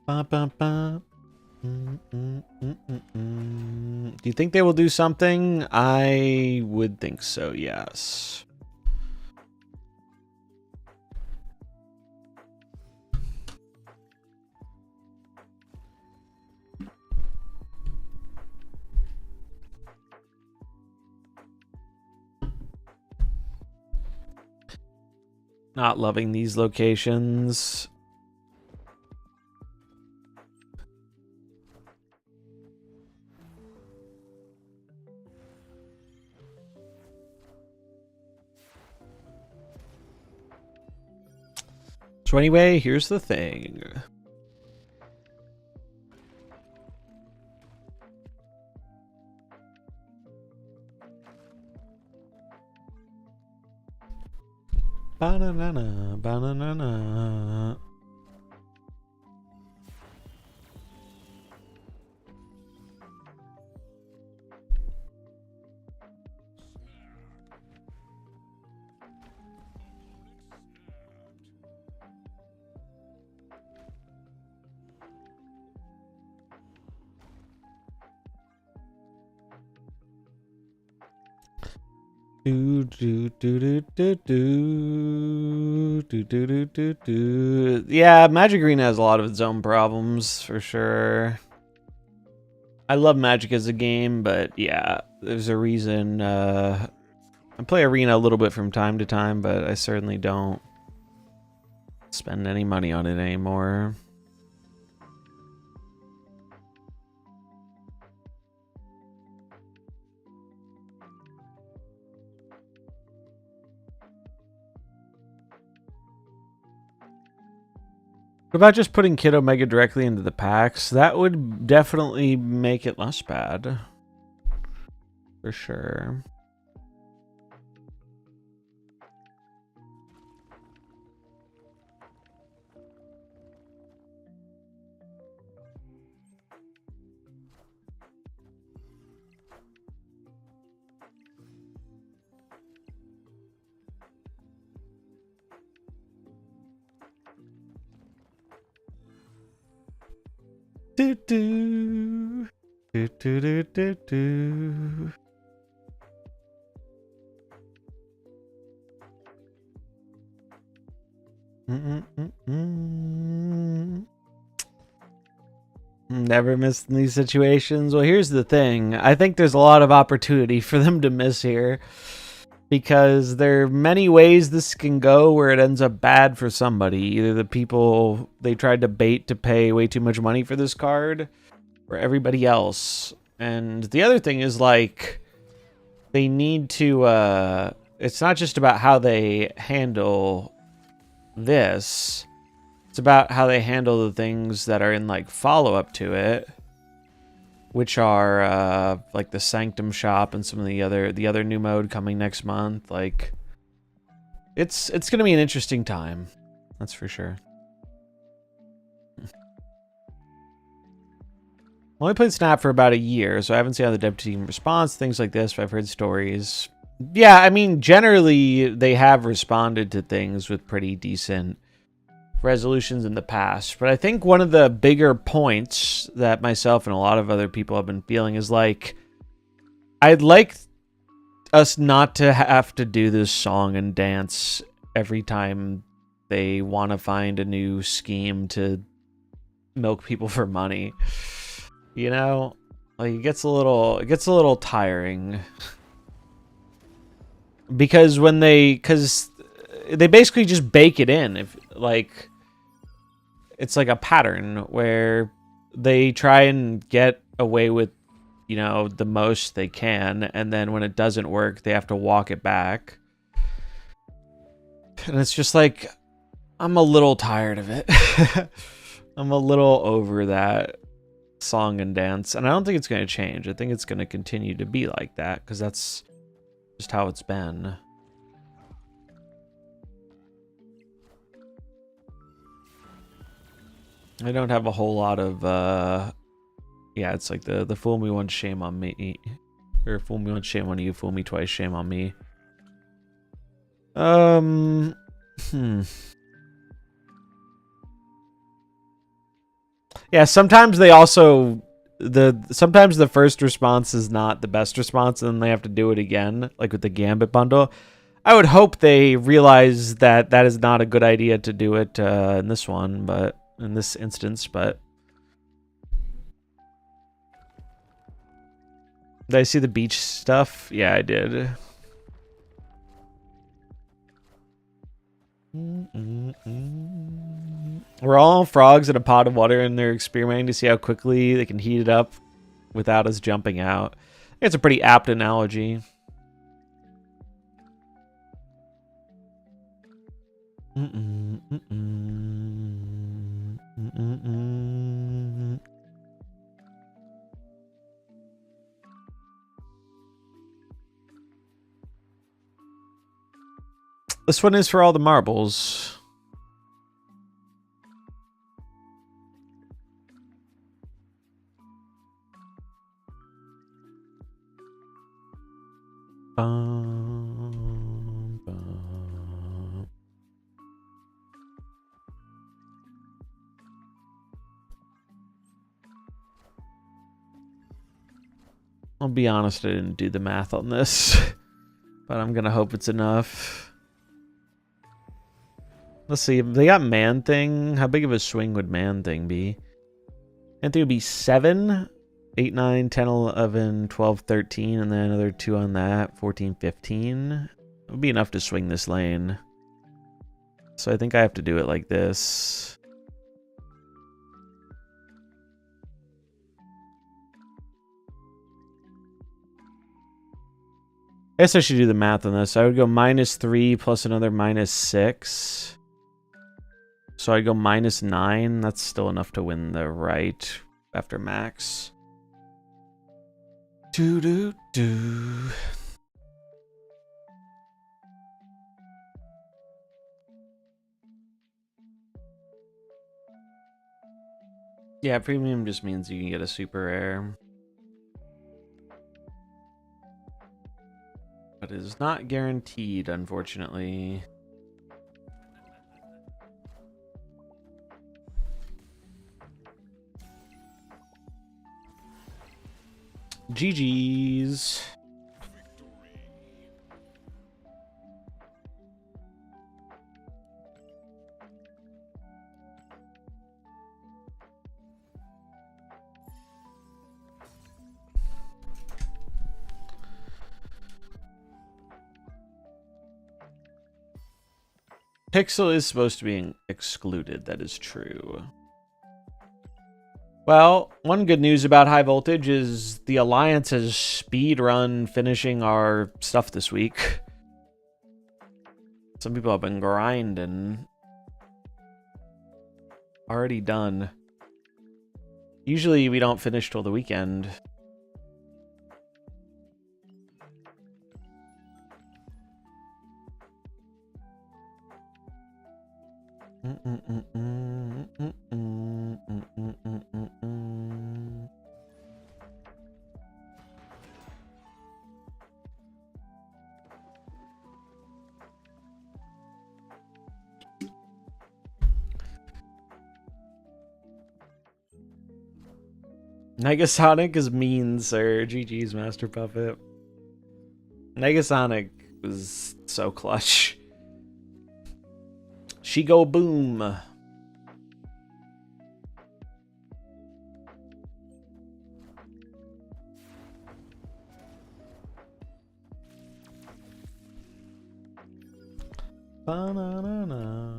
Ba, ba, ba. Do you think they will do something? I would think so, yes. Not loving these locations. So anyway, here's the thing. Banana, banana. Do do do do do do. Yeah, Magic Arena has a lot of its own problems, for sure. I love Magic as a game, but yeah, there's a reason. I play Arena a little bit from time to time, but I certainly don't spend any money on it anymore. What about just putting Kid Omega directly into the packs? That would definitely make it less bad. For sure. Do do do do do do do. Never miss in these situations. Well, here's the thing. I think there's a lot of opportunity for them to miss here, because there are many ways this can go where it ends up bad for somebody. Either the people they tried to bait to pay way too much money for this card, or everybody else. And the other thing is, like, they need to, it's not just about how they handle this. It's about how they handle the things that are in, like, follow-up to it, which are like the Sanctum shop and some of the other new mode coming next month. Like, it's gonna be an interesting time, that's for sure. I only played Snap for about a year, so I haven't seen how the dev team responds, things like this, but I've heard stories. Yeah, I mean, generally, they have responded to things with pretty decent resolutions in the past. But I think one of the bigger points that myself and a lot of other people have been feeling is, like, I'd like us not to have to do this song and dance every time they want to find a new scheme to milk people for money. You know, like, it gets a little tiring. Because they basically just bake it in. If, like, it's like a pattern where they try and get away with, you know, the most they can, and then when it doesn't work, they have to walk it back. And it's just like, I'm a little tired of it. I'm a little over that song and dance, and I don't think it's going to change. I think it's going to continue to be like that, because that's just how it's been. I don't have a whole lot of, yeah, it's like the fool me once, shame on me. Or fool me once, shame on you. Fool me twice, shame on me. Yeah, sometimes they also, sometimes the first response is not the best response, and then they have to do it again, like with the Gambit bundle. I would hope they realize that that is not a good idea to do it in this one, but in this instance, but did I see the beach stuff? Yeah, I did. We're all frogs in a pot of water, and they're experimenting to see how quickly they can heat it up without us jumping out. I think it's a pretty apt analogy. This one is for all the marbles. I'll be honest, I didn't do the math on this, but I'm gonna hope it's enough. Let's see. They got Man Thing. How big of a swing would Man Thing be? Man Thing would be 7, 8, 9, 10, 11, 12, 13, and then another 2 on that. 14, 15. It would be enough to swing this lane. So I think I have to do it like this. I guess I should do the math on this. I would go -3 plus another -6. So I go -9. That's still enough to win the right after max. Do do do. Yeah, premium just means you can get a super rare. But it is not guaranteed, unfortunately. GG's. Pixel is supposed to be excluded. That is true. Well, one good news about high voltage is the Alliance has speed run finishing our stuff this week. Some people have been grinding. Already done. Usually we don't finish till the weekend. Negasonic is mean, sir. GG's, Master Puppet. Negasonic was so clutch. She go boom. Ba-na-na-na.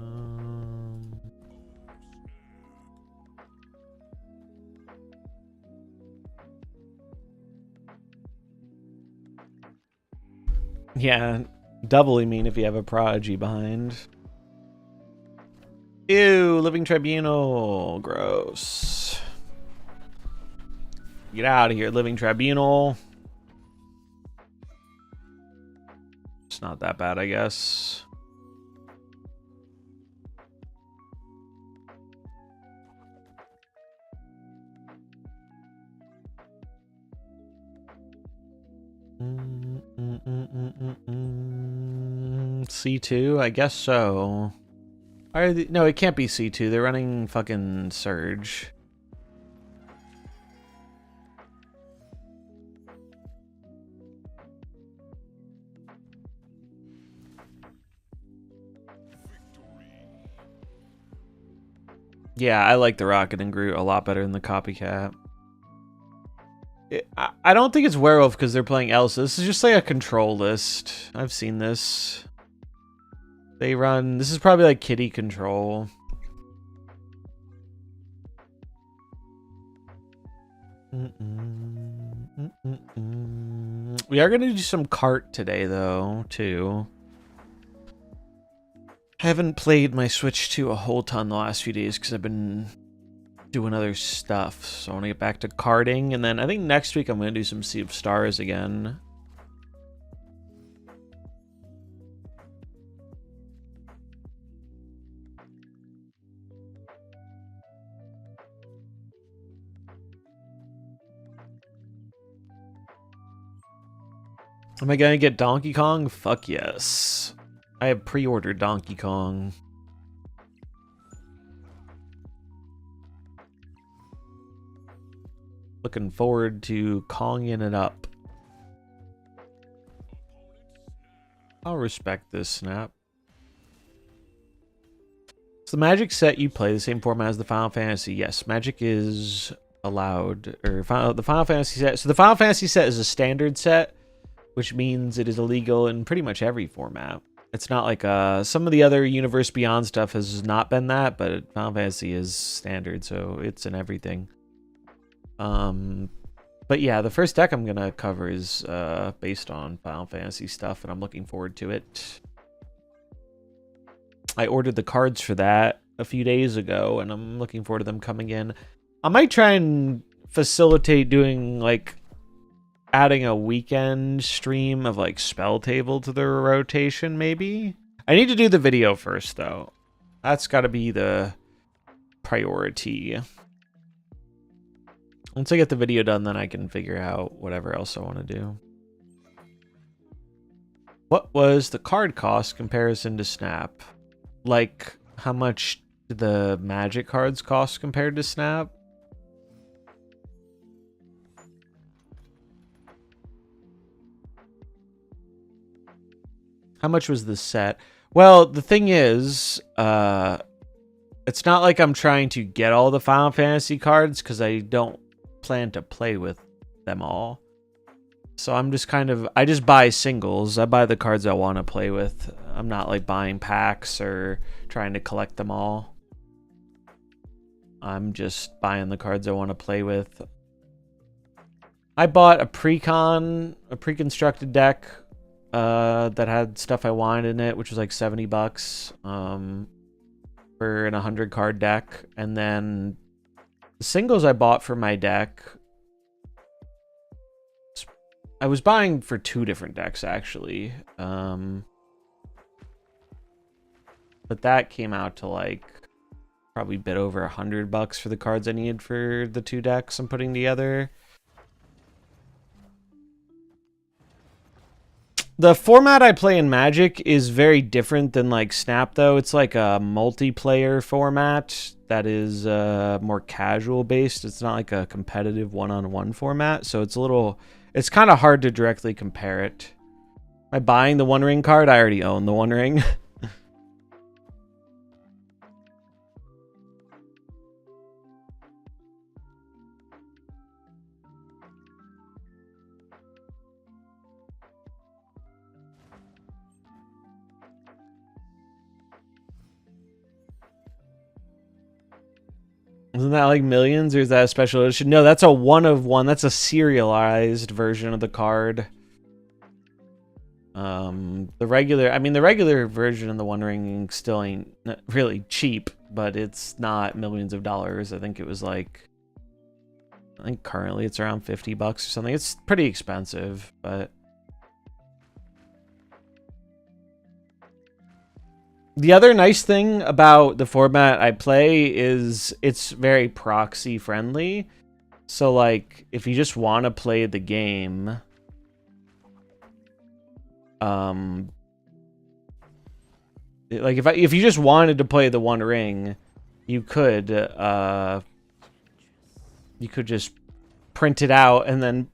Yeah, doubly mean if you have a Prodigy behind. Ew, Living Tribunal. Gross. Get out of here, Living Tribunal. It's not that bad, I guess. C2? I guess so. No, it can't be C2. They're running fucking Surge. Yeah, I like the Rocket and Groot a lot better than the Copycat. I don't think it's Werewolf because they're playing Elsa. This is just like a control list. I've seen this. They run... This is probably like Kitty control. We are going to do some Kart today, though, too. I haven't played my Switch 2 a whole ton the last few days because I've been doing other stuff. So I want to get back to karting. And then I think next week I'm going to do some Sea of Stars again. Am I going to get Donkey Kong? Fuck yes. I have pre-ordered Donkey Kong. Looking forward to Konging it up. I'll respect this, Snap. the Magic set you play the same format as the Final Fantasy? Yes, Magic is allowed, or the Final Fantasy set. So the Final Fantasy set is a standard set, which means it is illegal in pretty much every format. It's not like some of the other Universe Beyond stuff has not been that, but Final Fantasy is standard, so it's in everything. But yeah, the first deck I'm gonna cover is based on Final Fantasy stuff, and I'm looking forward to it. I ordered the cards for that a few days ago, and I'm looking forward to them coming in. I might try and facilitate doing, like, adding a weekend stream of, like, Spell Table to the rotation, maybe? I need to do the video first, though. That's got to be the priority. Once I get the video done, then I can figure out whatever else I want to do. What was the card cost comparison to Snap? Like, how much do the Magic cards cost compared to Snap? How much was the set? Well, the thing is, it's not like I'm trying to get all the Final Fantasy cards, because I don't plan to play with them all. So I'm just I just buy singles. I buy the cards I want to play with. I'm not like buying packs or trying to collect them all. I'm just buying the cards I want to play with. I bought a pre-constructed deck that had stuff I wanted in it, which was like $70 for an 100 card deck. And then the singles I bought for my deck, I was buying for 2 different decks, actually. But that came out to, like, probably a bit over $100 for the cards I needed for the 2 decks I'm putting together. The format I play in Magic is very different than, like, Snap, though. It's like a multiplayer format that is more casual based. It's not like a competitive one-on-one format, so it's kind of hard to directly compare it. Am I buying the One Ring card? I already own the One Ring. Isn't that like Millions, or is that a special edition? No, that's a one of one. That's a serialized version of the card. The regular version of the One Ring still ain't really cheap, but it's not millions of dollars. I think currently it's around $50 or something. It's pretty expensive, but the other nice thing about the format I play is it's very proxy friendly. So, like, if you just want to play the game, like if you just wanted to play the One Ring, you could just print it out and then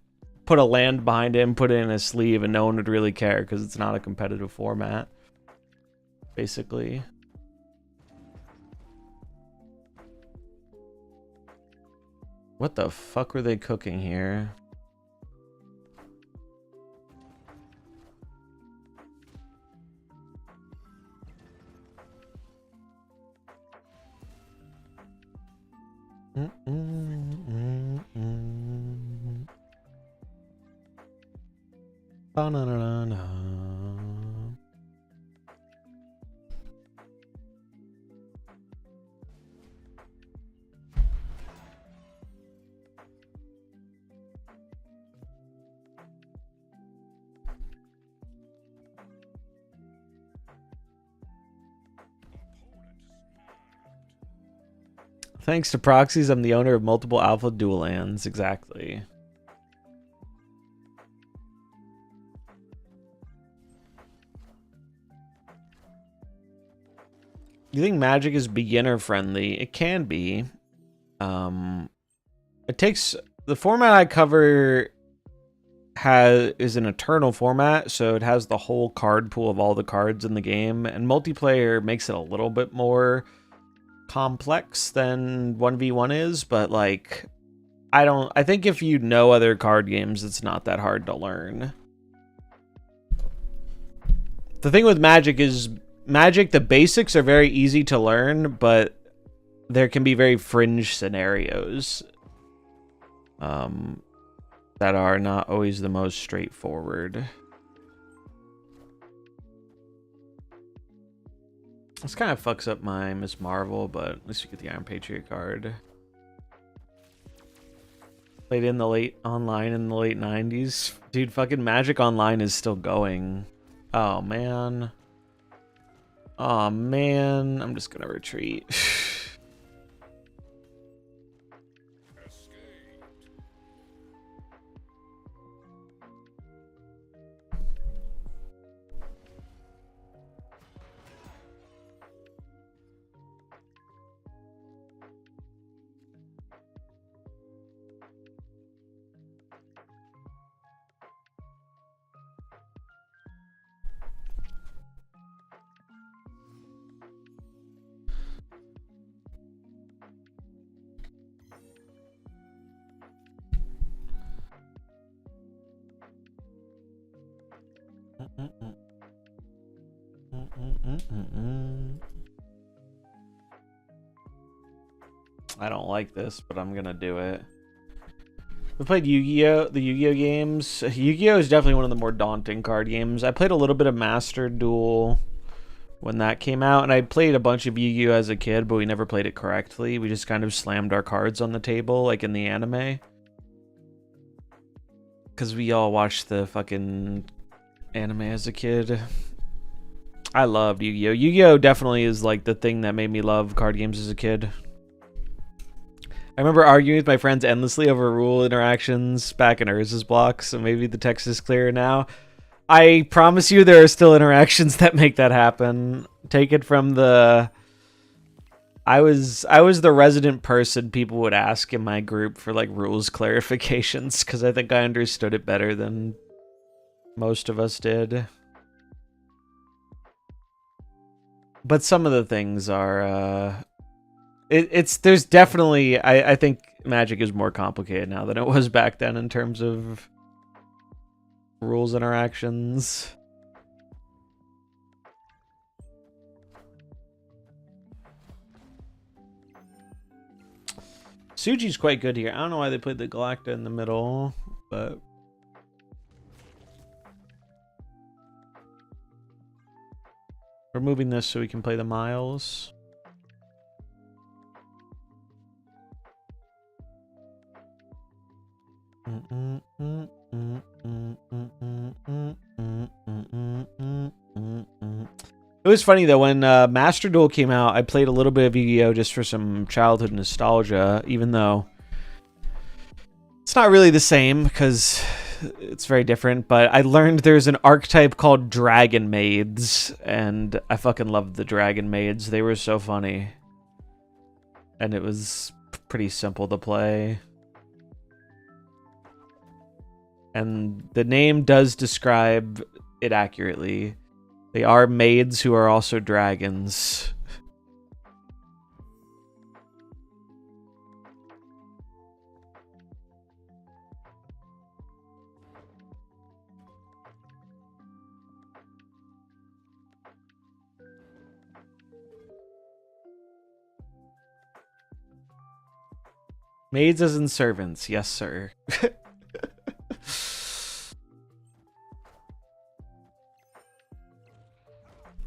put a land behind it and put it in a sleeve, and no one would really care because it's not a competitive format. Basically. What the fuck were they cooking here? Ba-na-na-na-na. Thanks to proxies, I'm the owner of multiple alpha dual lands. Exactly. Do you think Magic is beginner friendly? It can be. It takes the format I cover is an eternal format, so it has the whole card pool of all the cards in the game, and multiplayer makes it a little bit more complex than 1v1 is, but like I think if you know other card games, it's not that hard to learn. The thing with Magic is Magic, the basics are very easy to learn, but there can be very fringe scenarios that are not always the most straightforward. This kind of fucks up my Miss Marvel, but at least you get the Iron Patriot card. Played in the late 90s. Dude, fucking Magic Online is still going. Oh, man. Oh, man. I'm just gonna retreat. I don't like this, but I'm gonna do it. We played Yu-Gi-Oh! The Yu-Gi-Oh! Games. Yu-Gi-Oh! Is definitely one of the more daunting card games. I played a little bit of Master Duel when that came out, and I played a bunch of Yu-Gi-Oh! As a kid, but we never played it correctly. We just kind of slammed our cards on the table, like in the anime. Because we all watched the fucking anime as a kid. I loved Yu-Gi-Oh! Yu-Gi-Oh! Definitely is like the thing that made me love card games as a kid. I remember arguing with my friends endlessly over rule interactions back in Urza's blocks, so maybe the text is clearer now. I promise you there are still interactions that make that happen. Take it from the... I was the resident person people would ask in my group for like rules clarifications, because I think I understood it better than most of us did. But some of the things are... There's definitely, I think Magic is more complicated now than it was back then in terms of rules interactions. Suji's quite good here. I don't know why they played the Galacta in the middle, but we're moving this so we can play the Miles. It was funny though, when Master Duel came out, I played a little bit of Yu-Gi-Oh! Just for some childhood nostalgia, even though it's not really the same because it's very different, but I learned there's an archetype called Dragon Maids, and I fucking loved the Dragon Maids. They were so funny. And it was pretty simple to play. And the name does describe it accurately. They are maids who are also dragons. Maids as in servants, yes sir.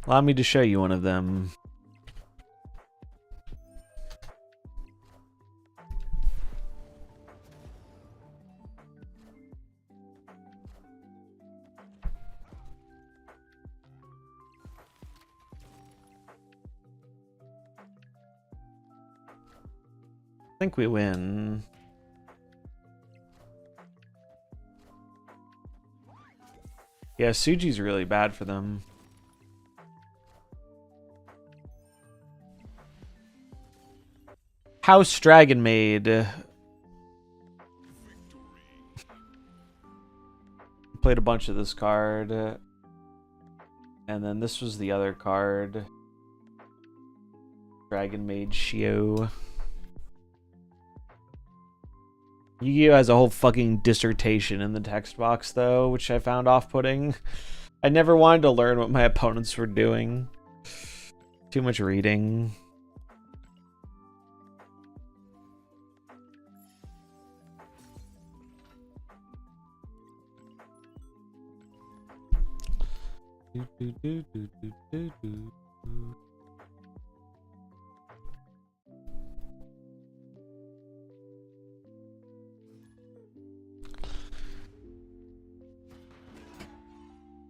Allow me to show you one of them. I think we win. Yeah, Suji's really bad for them. House Dragon Maid. Played a bunch of this card. And then this was the other card. Dragon Mage Shio. Yu-Gi-Oh has a whole fucking dissertation in the text box, though, which I found off-putting. I never wanted to learn what my opponents were doing. Too much reading.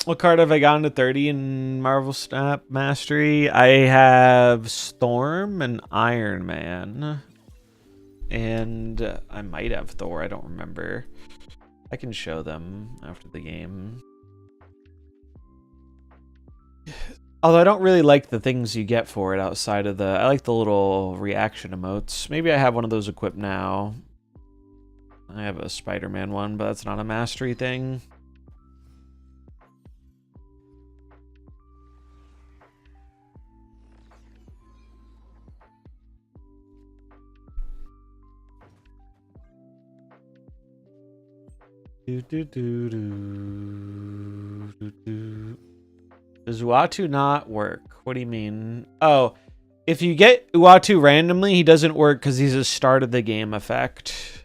What card have I gotten to 30 in MarvelSnap Mastery? I have Storm and Iron Man. And I might have Thor, I don't remember. I can show them after the game. Although I don't really like the things you get for it outside of the... I like the little reaction emotes. Maybe I have one of those equipped now. I have a Spider-Man one, but that's not a mastery thing. Does Uatu not work? What do you mean? Oh, if you get Uatu randomly, he doesn't work because he's a start of the game effect.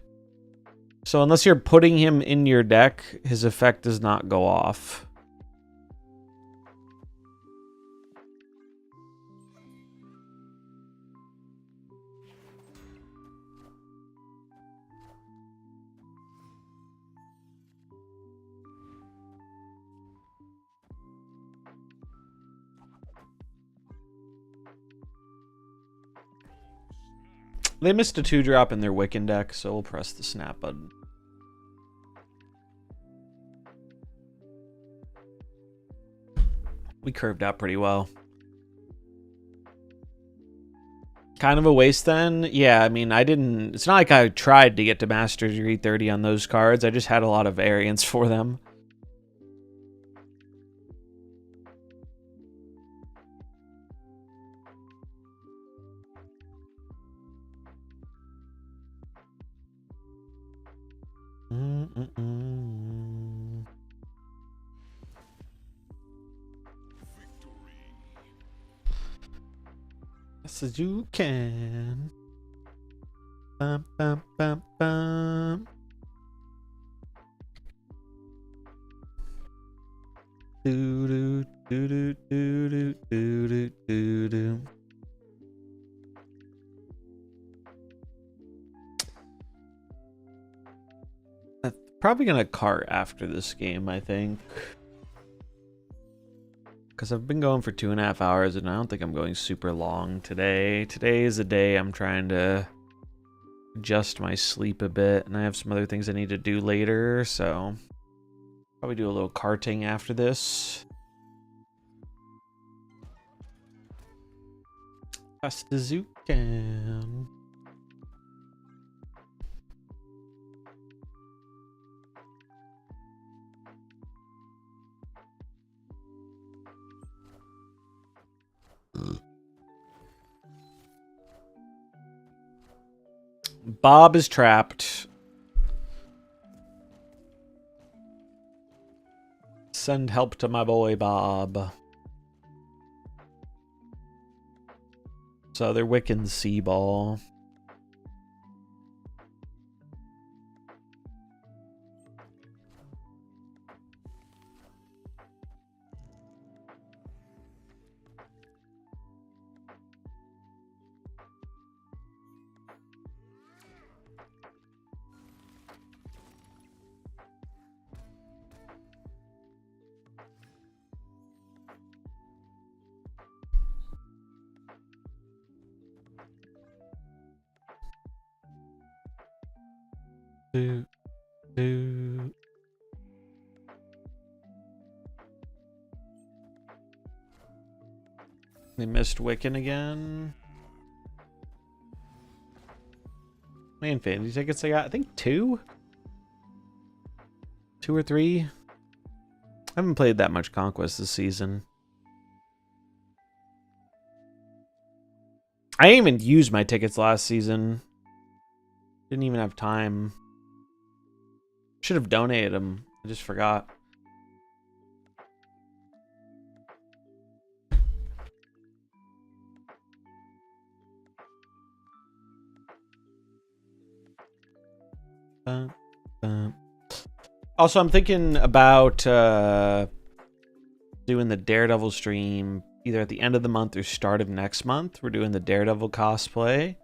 So unless you're putting him in your deck, his effect does not go off. They missed a 2-drop in their Wiccan deck, so we'll press the snap button. We curved out pretty well. Kind of a waste then? Yeah, I mean, I didn't... It's not like I tried to get to Master Degree 30 on those cards. I just had a lot of variance for them. Yes, as you can. Bum, bum, bum, bum. Do do do do do do do do do. I'm probably gonna cart after this game, I think. Because I've been going for 2.5 hours and I don't think I'm going super long today. Today is a day I'm trying to adjust my sleep a bit, and I have some other things I need to do later, so probably do a little karting after this. Fast as you can. Bob is trapped. Send help to my boy Bob. So they're Wiccan Seaball. Do, do. They missed Wiccan again. Man, fantasy tickets I got, I think 2? 2 or 3? I haven't played that much Conquest this season. I didn't even use my tickets last season. Didn't even have time. Should have donated them. I just forgot. Also, I'm thinking about doing the Daredevil stream either at the end of the month or start of next month. We're doing the Daredevil cosplay.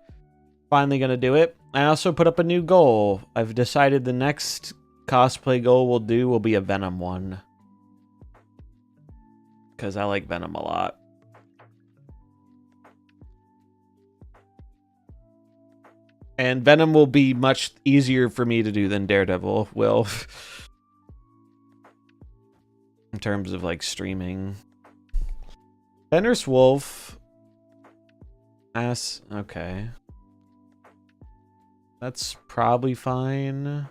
Finally gonna do it. I also put up a new goal. I've decided the next cosplay goal we'll do will be a Venom one. Because I like Venom a lot. And Venom will be much easier for me to do than Daredevil will. In terms of like streaming. Fenris Wolf. Okay. That's probably fine.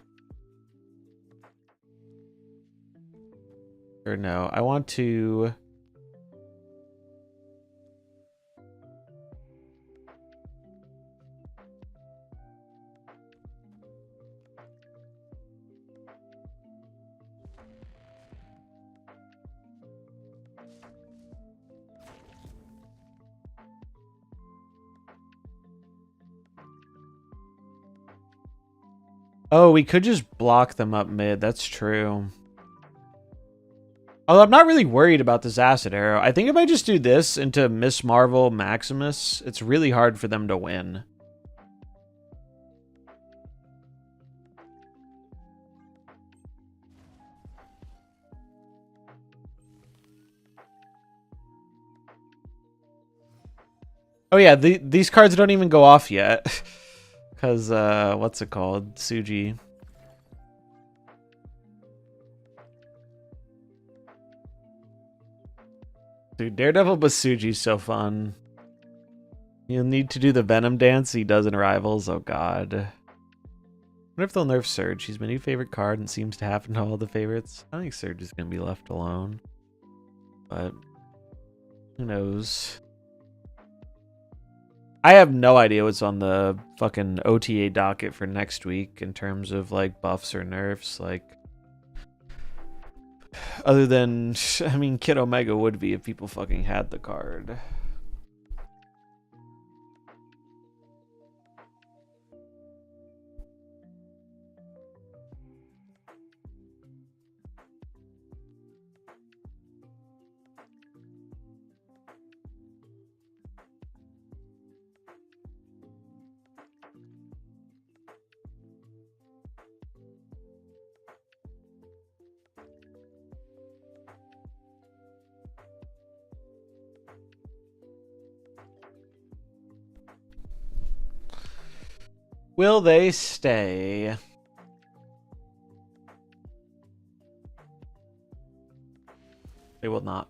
Or no, I want to... Oh, we could just block them up mid. That's true. Although I'm not really worried about this acid arrow. I think if I just do this into Miss Marvel Maximus, it's really hard for them to win. Oh yeah, these cards don't even go off yet. Because, what's it called? Suji. Dude, Daredevil Basuji's so fun. You'll need to do the Venom dance he does in Rivals. Oh god. I wonder if they'll nerf Surge. He's my new favorite card and seems to happen to all the favorites. I think Surge is going to be left alone. But, who knows? I have no idea what's on the fucking OTA docket for next week in terms of like buffs or nerfs. Like, other than, I mean, Kid Omega would be if people fucking had the card. Will they stay? They will not.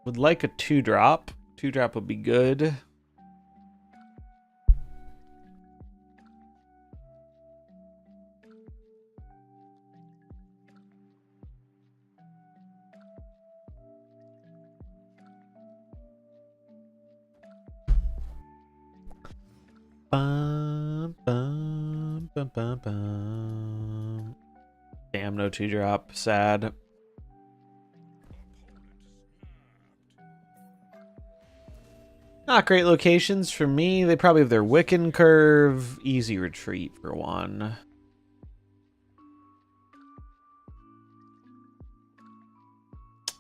Would like a 2-drop. 2-drop would be good. Bum, bum, bum, bum, bum. Damn, no 2-drop. Sad. Not great locations for me. They probably have their Wiccan Curve. Easy retreat for one.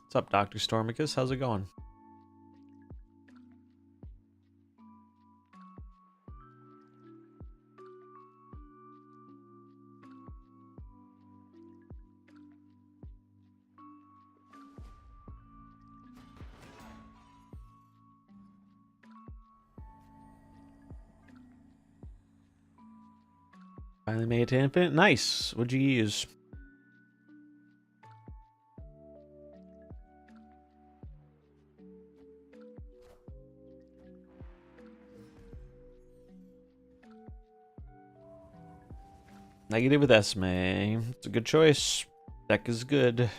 What's up, Dr. Stormicus? How's it going? Finally made it to Infinite. Nice. What'd you use? Negative with Esme. It's a good choice. Deck is good.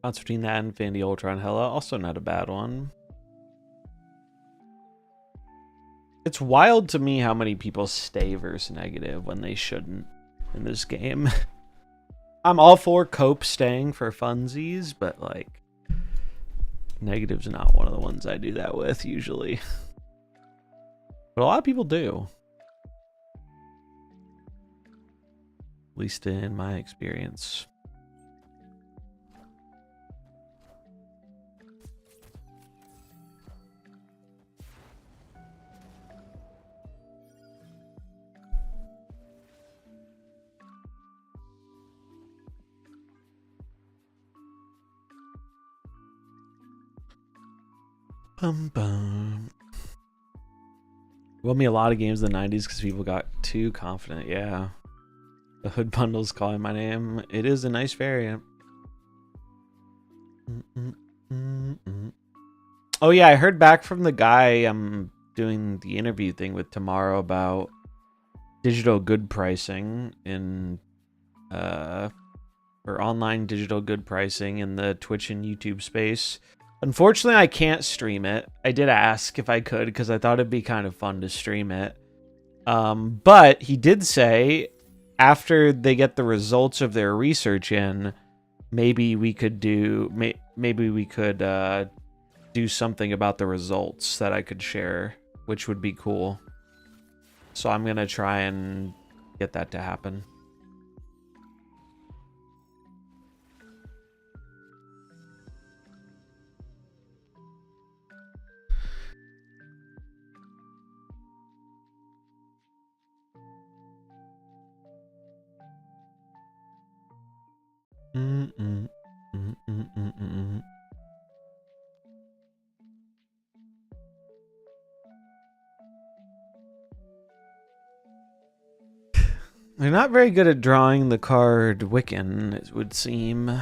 Odds between that and Infinity Ultron Hella, also not a bad one. It's wild to me how many people stay versus negative when they shouldn't in this game. I'm all for Cope staying for funsies, but like negative's not one of the ones I do that with usually. But a lot of people do. At least in my experience. Bum bum. Won me a lot of games in the 90s because people got too confident. Yeah. The hood bundle's calling my name. It is a nice variant. Oh yeah, I heard back from the guy I'm doing the interview thing with tomorrow about digital good pricing in or online digital good pricing in the Twitch and YouTube space. Unfortunately, I can't stream it. I did ask if I could because I thought it'd be kind of fun to stream it. But he did say after they get the results of their research in, maybe we could do do something about the results that I could share, which would be cool. So I'm gonna try and get that to happen. They're not very good at drawing the card Wiccan, it would seem.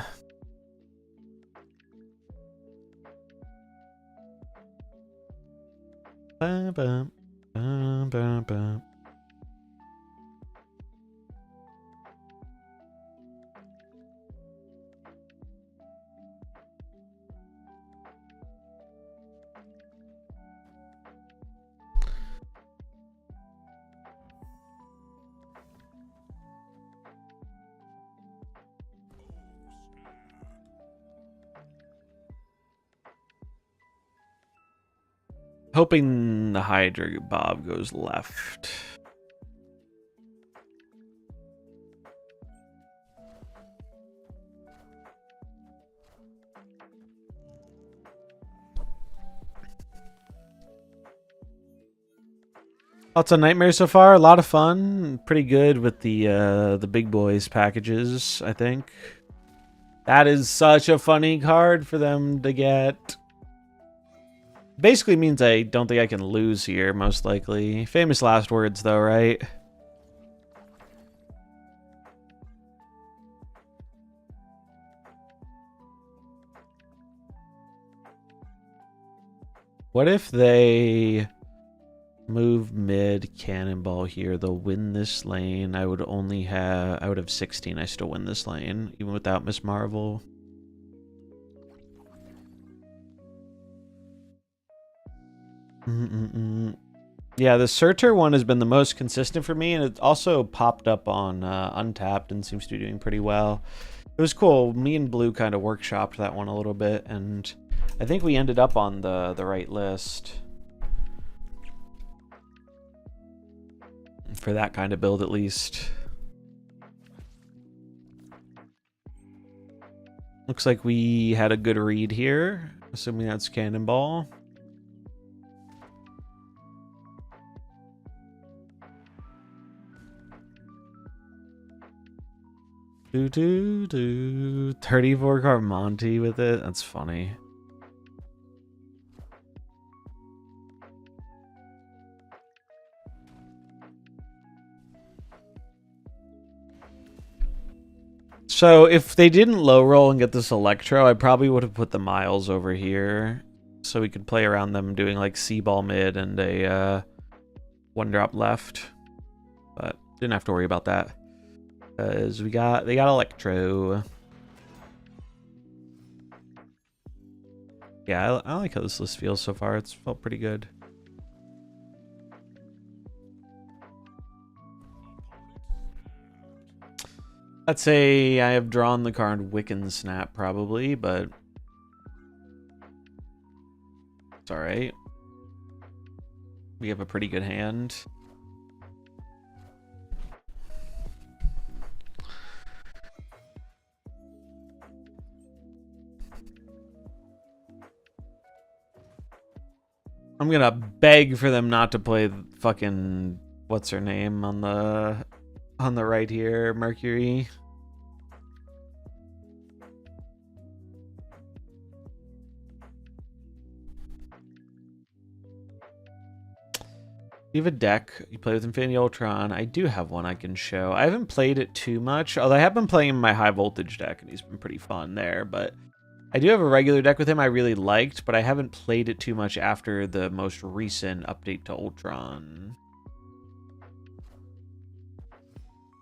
Hoping the Hydra Bob goes left. Lots of nightmares so far. A lot of fun. Pretty good with the big boys packages, I think. That is such a funny card for them to get. Basically means I don't think I can lose here, most likely. Famous last words, though, right? What if they move mid cannonball here? They'll win this lane. I would have 16. I still win this lane, even without Miss Marvel. Yeah, the Surtur one has been the most consistent for me, and it's also popped up on Untapped and seems to be doing pretty well. It was cool. Me and Blue kind of workshopped that one a little bit, and I think we ended up on the right list for that kind of build, at least. Looks like we had a good read here, assuming that's Cannonball. Do 34 card Monty with it. That's funny. So if they didn't low roll and get this Electro, I probably would have put the Miles over here, so we could play around them doing like C-ball mid and a 1-drop left. But didn't have to worry about that because they got Electro. Yeah, I like how this list feels so far. It's felt pretty good. I'd say I have drawn the card MarvelSnap probably, but it's alright. We have a pretty good hand. I'm gonna beg for them not to play fucking what's her name on the right here, Mercury. You have a deck. You play with Infinity Ultron. I do have one I can show. I haven't played it too much, although I have been playing my high voltage deck, and he's been pretty fun there. But I do have a regular deck with him I really liked, but I haven't played it too much after the most recent update to Ultron.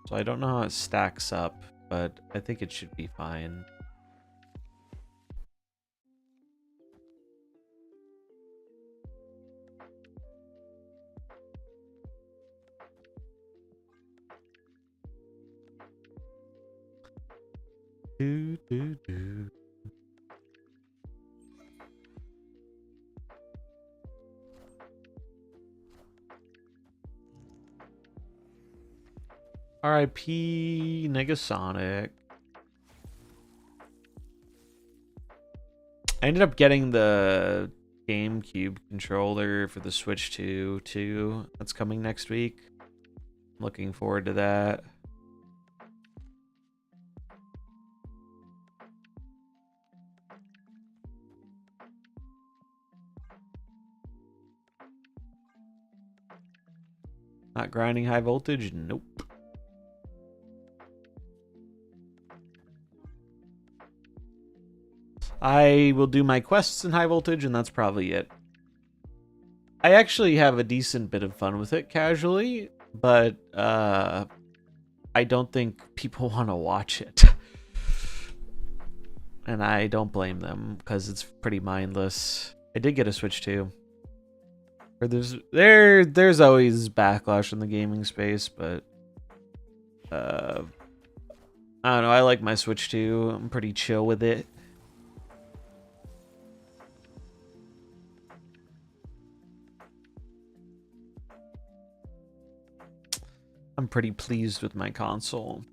So I don't know how it stacks up, but I think it should be fine. R.I.P. Negasonic. I ended up getting the GameCube controller for the Switch 2 too. That's coming next week. Looking forward to that. Not grinding high voltage? Nope. I will do my quests in high voltage, and that's probably it. I actually have a decent bit of fun with it casually, but I don't think people want to watch it. And I don't blame them, because it's pretty mindless. I did get a Switch 2. Or there's always backlash in the gaming space, but I don't know, I like my Switch 2. I'm pretty chill with it. I'm pretty pleased with my console.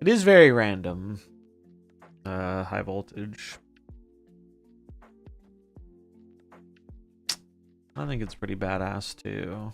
It is very random. High voltage. I think it's pretty badass too.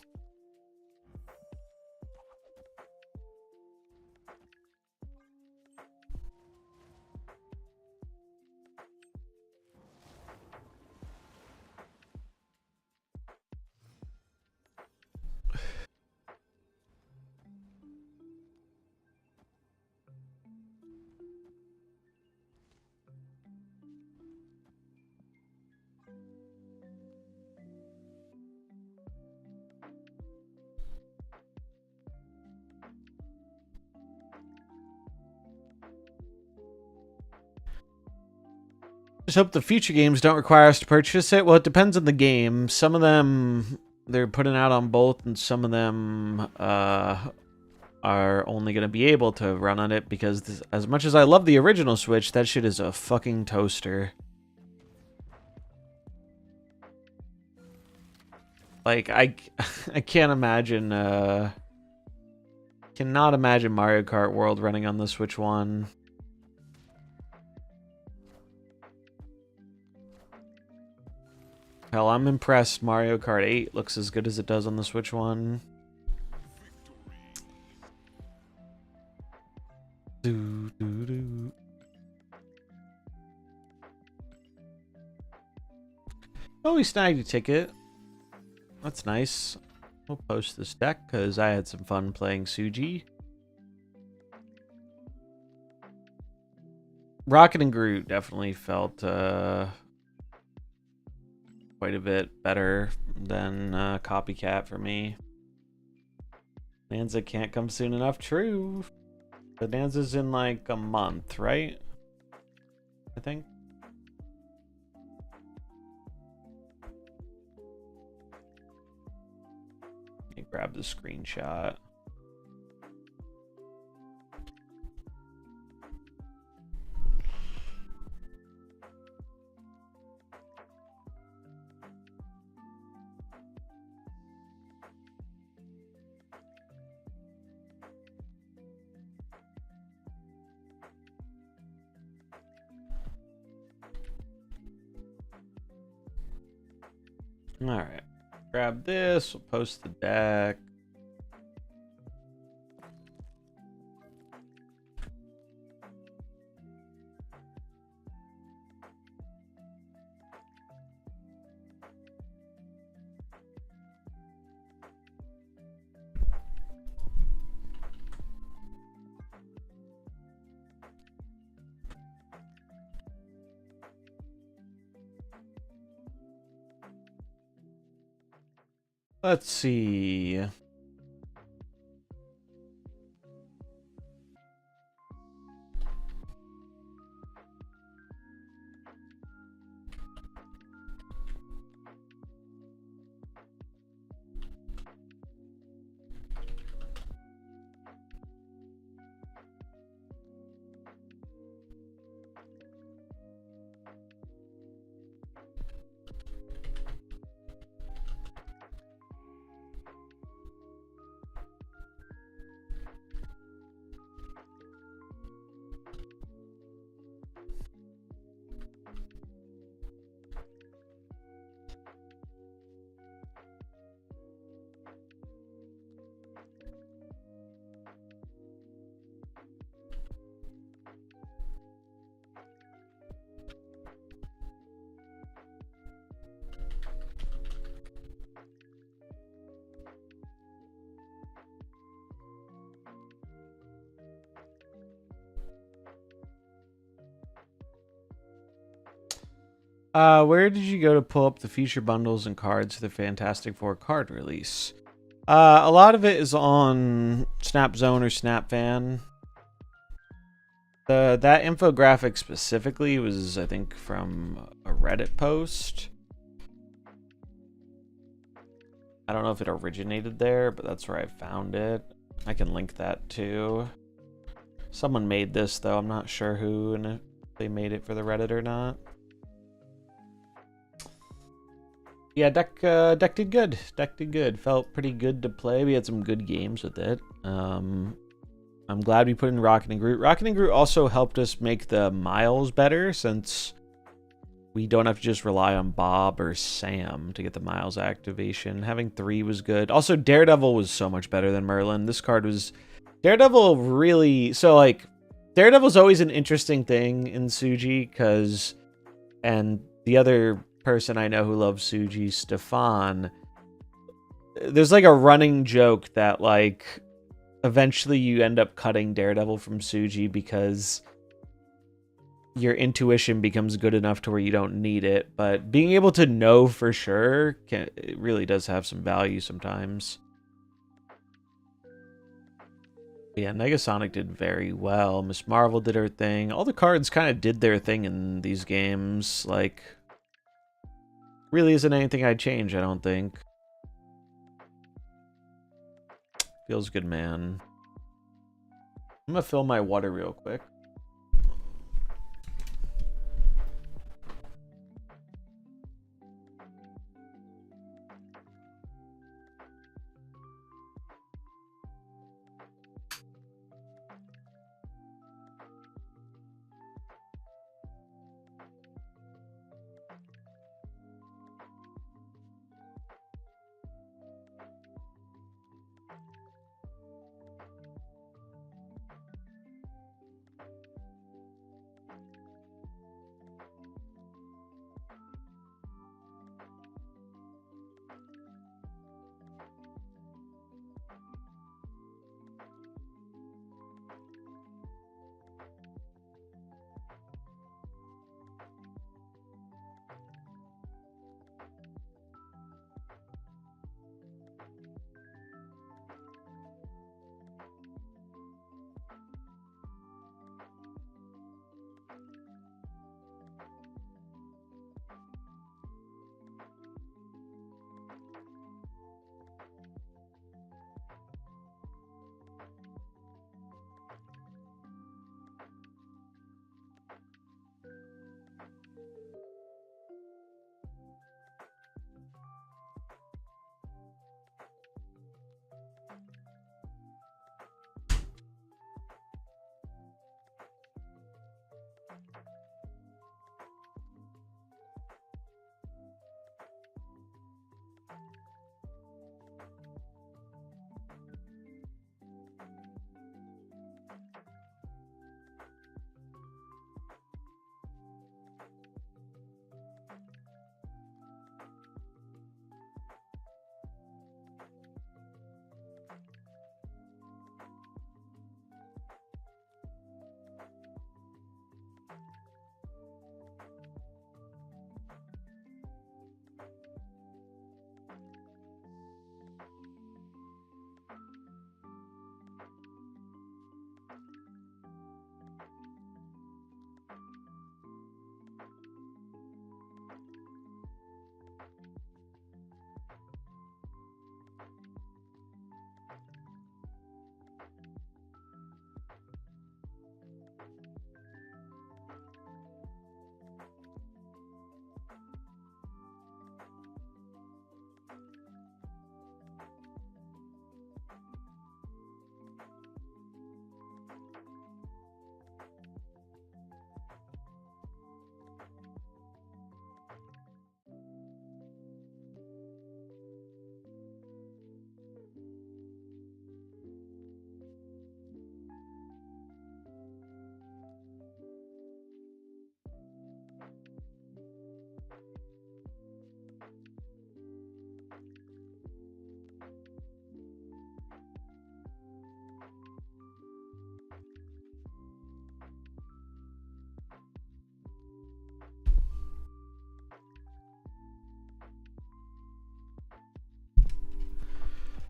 Just hope the future games don't require us to purchase it. Well, it depends on the game. Some of them they're putting out on both, and some of them are only going to be able to run on it because as much as I love the original Switch, that shit is a fucking toaster. Like, I can't imagine, cannot imagine Mario Kart World running on the Switch 1. Hell, I'm impressed Mario Kart 8 looks as good as it does on the Switch 1. Oh, we snagged a ticket. That's nice. We'll post this deck because I had some fun playing Suji. Rocket and Groot definitely felt quite a bit better than Copycat for me. Bonanza can't come soon enough. True. Bonanza's in like a month, right? I think. Let me grab the screenshot. All right, grab this. We'll post the deck. Let's see. Where did you go to pull up the feature bundles and cards for the Fantastic Four card release? A lot of it is on Snap Zone or Snap Fan. That infographic specifically was, I think, from a Reddit post. I don't know if it originated there, but that's where I found it. I can link that too. Someone made this, though. I'm not sure who and if they made it for the Reddit or not. Yeah, deck did good. Deck did good. Felt pretty good to play. We had some good games with it. I'm glad we put in Rocket and Groot. Rocket and Groot also helped us make the Miles better, since we don't have to just rely on Bob or Sam to get the Miles activation. Having 3 was good. Also, Daredevil was so much better than Merlin. This card was... Daredevil really... So, like, Daredevil's always an interesting thing in Suji, because... And the other person I know who loves Suji, Stefan, there's like a running joke that, like, eventually you end up cutting Daredevil from Suji because your intuition becomes good enough to where you don't need it. But being able to know for sure, it really does have some value sometimes. Yeah, Negasonic did very well. Miss Marvel did her thing. All the cards kind of did their thing in these games. Like, really isn't anything I'd change, I don't think. Feels good, man. I'm gonna fill my water real quick.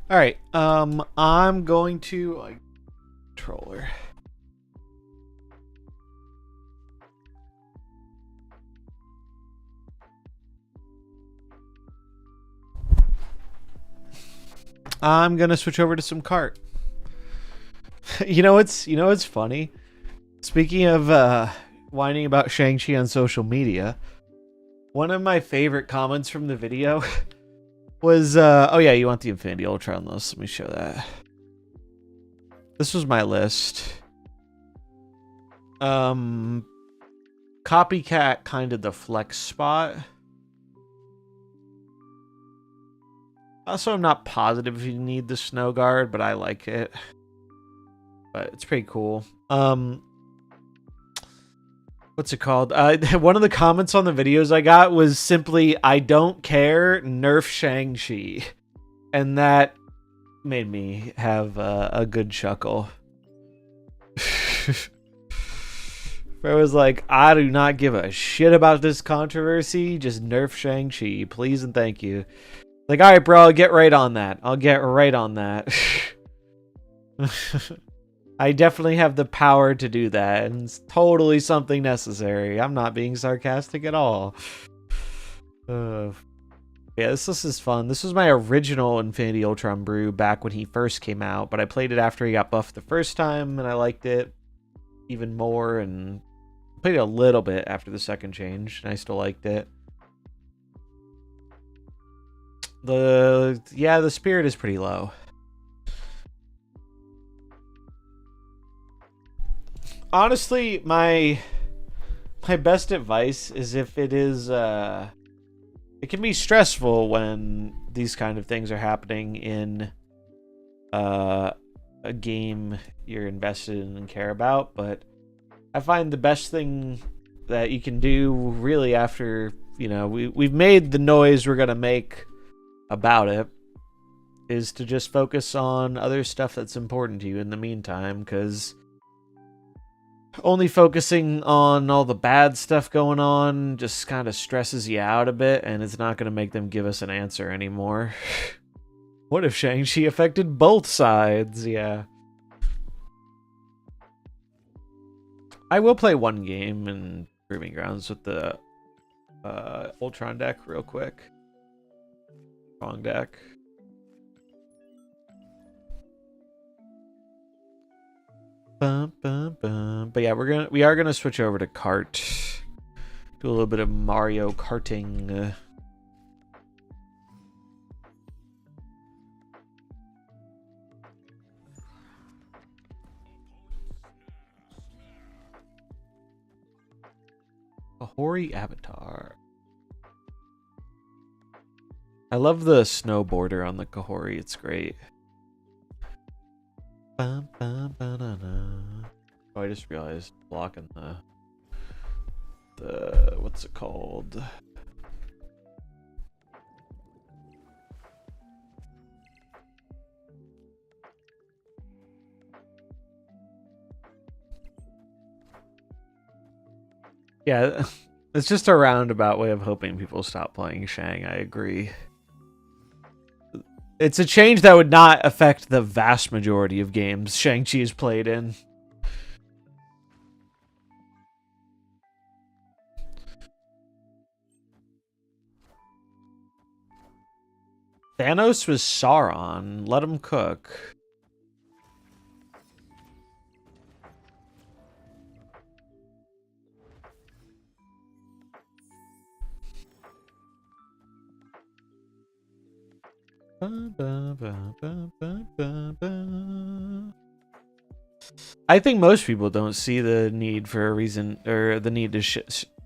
All right. I'm going to controller. I'm gonna switch over to some Kart. You know what's funny? Speaking of whining about Shang-Chi on social media, one of my favorite comments from the video was, oh yeah, you want the Infinity Ultron list? Let me show that. This was my list. Copycat kind of the flex spot. Also, I'm not positive if you need the snow guard, but I like it. But it's pretty cool. What's it called? One of the comments on the videos I got was simply, "I don't care, nerf Shang-Chi." And that made me have a good chuckle. I was like, I do not give a shit about this controversy. Just nerf Shang-Chi, please and thank you. Like, all right, bro, I'll get right on that. I'll get right on that. I definitely have the power to do that, and it's totally something necessary. I'm not being sarcastic at all. Yeah, this list is fun. This was my original Infinity Ultron brew back when he first came out, but I played it after he got buffed the first time, and I liked it even more, and played it a little bit after the second change, and I still liked it. The spirit is pretty low. Honestly, my best advice is if it is it can be stressful when these kind of things are happening in a game you're invested in and care about, but I find the best thing that you can do really after, you know, we've made the noise we're gonna make about it is to just focus on other stuff that's important to you in the meantime, because only focusing on all the bad stuff going on just kind of stresses you out a bit, and it's not going to make them give us an answer anymore. What if Shang-Chi affected both sides? Yeah. I will play one game in Proving Grounds with the Ultron deck real quick. Wrong deck. Bum, bum, bum. But yeah, we are gonna switch over to Kart. Do a little bit of Mario Karting. Kahori Avatar. I love the snow border on the Kahori. It's great. Oh, I just realized blocking the what's it called? Yeah, it's just a roundabout way of hoping people stop playing Shang. I agree. It's a change that would not affect the vast majority of games Shang-Chi is played in. Thanos was Sauron. Let him cook. I think most people don't see the need for a reason, or the need to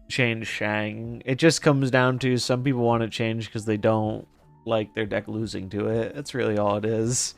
change Shang. It just comes down to some people want to change because they don't like their deck losing to it. That's really all it is.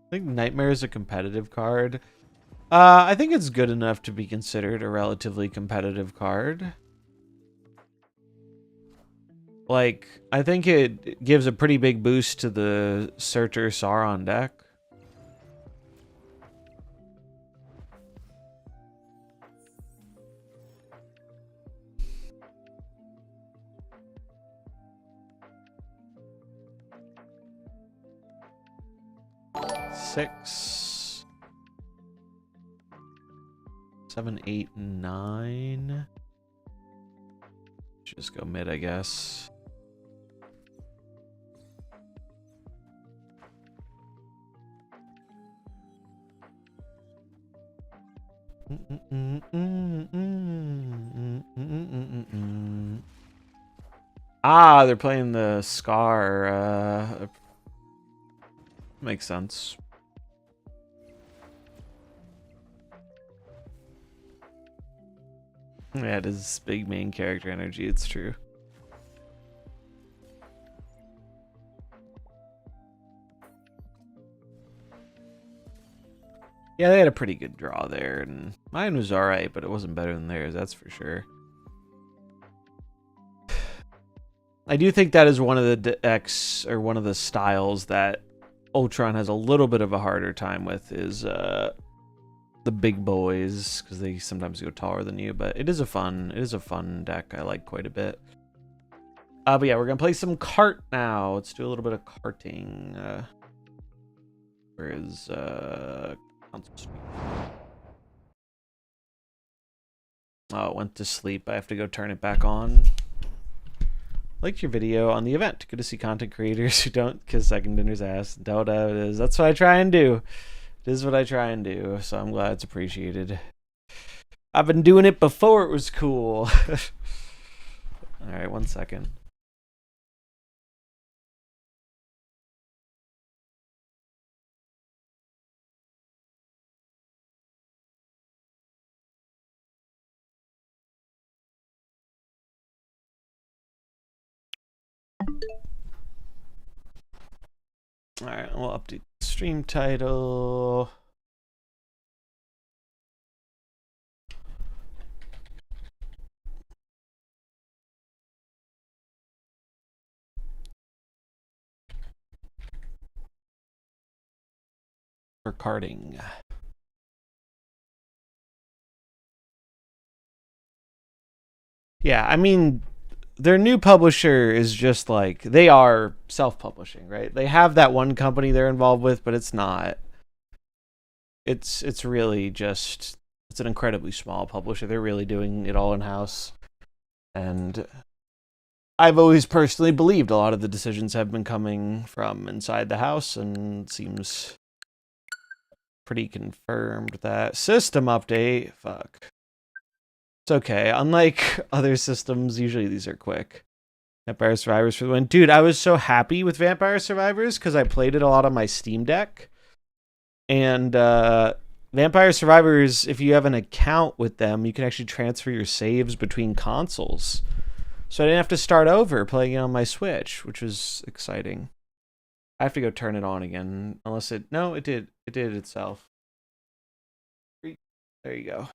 I think Nightmare is a competitive card. I think it's good enough to be considered a relatively competitive card. Like, I think it gives a pretty big boost to the Searcher Sauron deck. Six, 7, 8, 9. Just go mid, I guess. Ah, they're playing the Scar. Makes sense. Yeah, it is big main character energy, it's true. Yeah, they had a pretty good draw there, and mine was alright, but it wasn't better than theirs, that's for sure. I do think that is one of the decks, or one of the styles that Ultron has a little bit of a harder time with, is the big boys, because they sometimes go taller than you, but it is a fun deck I like quite a bit. But yeah, we're gonna play some Kart now. Let's do a little bit of karting. Where is console stream? Oh, it went to sleep. I have to go turn it back on. Liked your video on the event. Good to see content creators who don't kiss second dinner's ass. Doda it is. That's what I try and do. It is what I try and do, so I'm glad it's appreciated. I've been doing it before it was cool. Alright, 1 second. Alright, we'll update the stream title. For karting. Yeah, I mean, their new publisher is just like, they are self-publishing, right? They have that one company they're involved with, but it's not. It's really just, it's an incredibly small publisher. They're really doing it all in-house. And I've always personally believed a lot of the decisions have been coming from inside the house, and it seems pretty confirmed that system update, fuck. It's okay. Unlike other systems, usually these are quick. Vampire Survivors for the win. Dude, I was so happy with Vampire Survivors because I played it a lot on my Steam Deck. And Vampire Survivors, if you have an account with them, you can actually transfer your saves between consoles. So I didn't have to start over playing it on my Switch, which was exciting. I have to go turn it on again, unless it... No, it did. It did itself. There you go.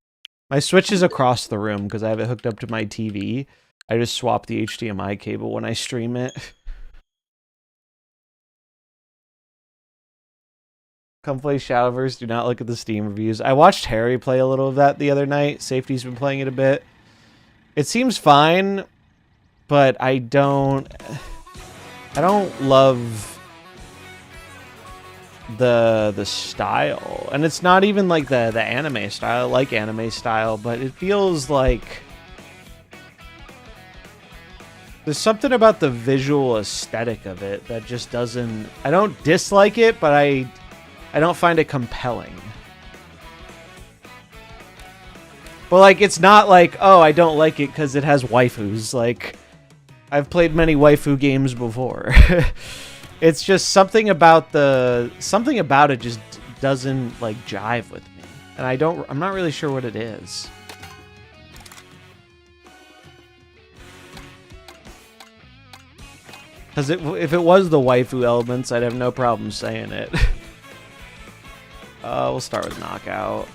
My Switch is across the room because I have it hooked up to my TV. I just swap the HDMI cable when I stream it. Come play Shadowverse. Do not look at the Steam reviews. I watched Harry play a little of that the other night. Safety's been playing it a bit. It seems fine, but I don't love the style, and it's not even like the anime style. I like anime style, but it feels like there's something about the visual aesthetic of it that just doesn't... I don't dislike it, but I don't find it compelling. But like, it's not like, oh, I don't like it because it has waifus. Like, I've played many waifu games before. It's just something about it just doesn't like jive with me, and I'm not really sure what it is. Because if it was the waifu elements, I'd have no problem saying it. We'll start with Knockout.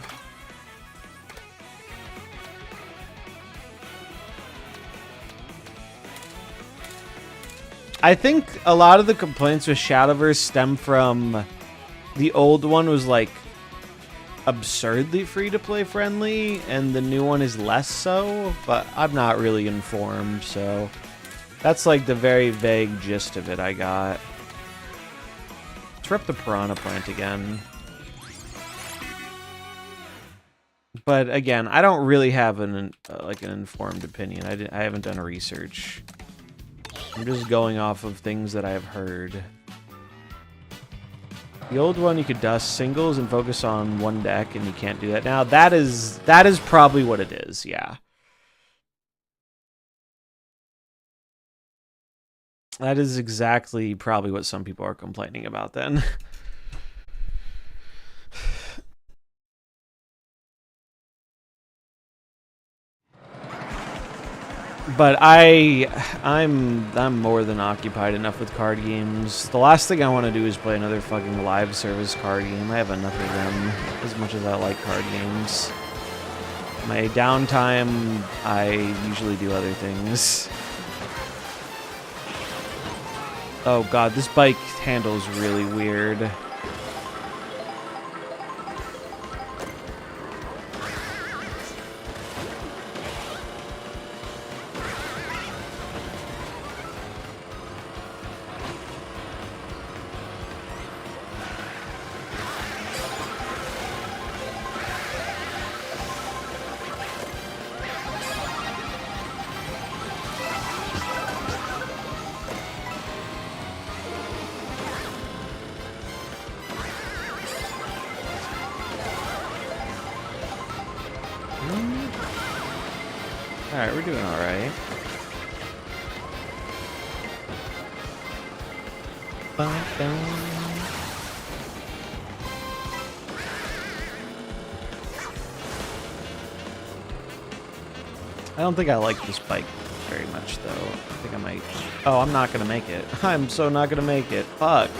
I think a lot of the complaints with Shadowverse stem from the old one was like absurdly free-to-play friendly, and the new one is less so, but I'm not really informed, so that's like the very vague gist of it I got. Let's rep the Piranha Plant again. But again, I don't really have an informed opinion. I haven't done research. I'm just going off of things that I've heard. The old one, you could dust singles and focus on one deck, and you can't do that now. That is probably what it is, yeah. That is exactly probably what some people are complaining about then. But I'm more than occupied enough with card games. The last thing I want to do is play another fucking live service card game. I have enough of them, as much as I like card games. My downtime, I usually do other things. Oh god, this bike handles really weird. Alright, we're doing alright. I don't think I like this bike very much, though. I think I might... Oh, I'm not gonna make it. I'm so not gonna make it. Fuck.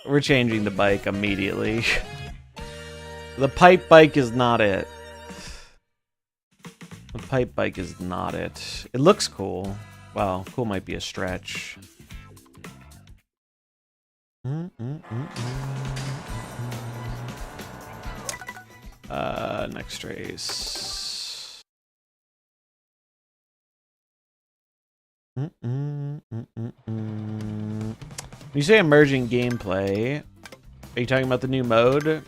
We're changing the bike immediately. The pipe bike is not it. The pipe bike is not it. It looks cool. Well, cool might be a stretch. Next race. When you say emerging gameplay, are you talking about the new mode?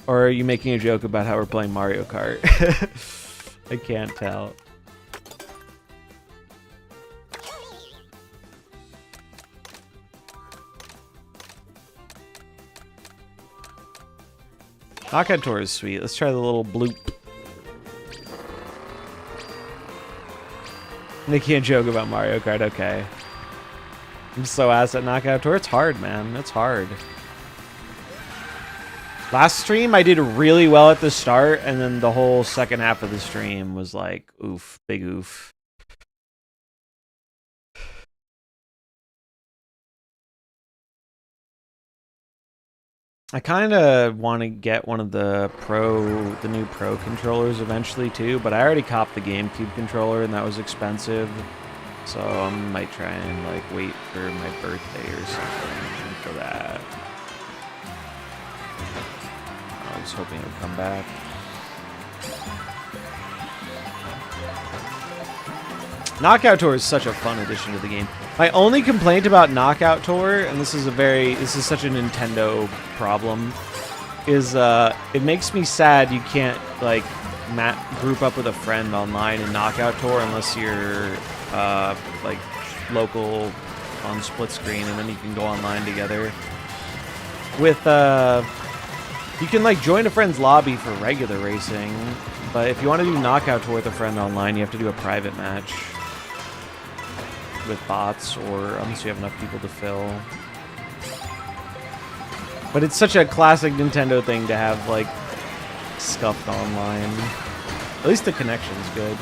Or are you making a joke about how we're playing Mario Kart? I can't tell. Knockout Tour is sweet. Let's try the little bloop. They can't joke about Mario Kart, okay. I'm so ass at Knockout Tour. It's hard, man. It's hard. Last stream, I did really well at the start, and then the whole second half of the stream was like, oof, big oof. I kind of want to get one of the new Pro controllers eventually too, but I already copped the GameCube controller, and that was expensive. So I might try and like wait for my birthday or something for that. I was hoping it would come back. Knockout Tour is such a fun addition to the game. My only complaint about Knockout Tour, and this is such a Nintendo problem, is it makes me sad you can't like group up with a friend online in Knockout Tour unless you're like local on split screen, and then you can go online together. With you can like join a friend's lobby for regular racing, but if you want to do Knockout Tour with a friend online, you have to do a private match with bots, or unless you have enough people to fill. But it's such a classic Nintendo thing to have like scuffed online. At least the connection's good.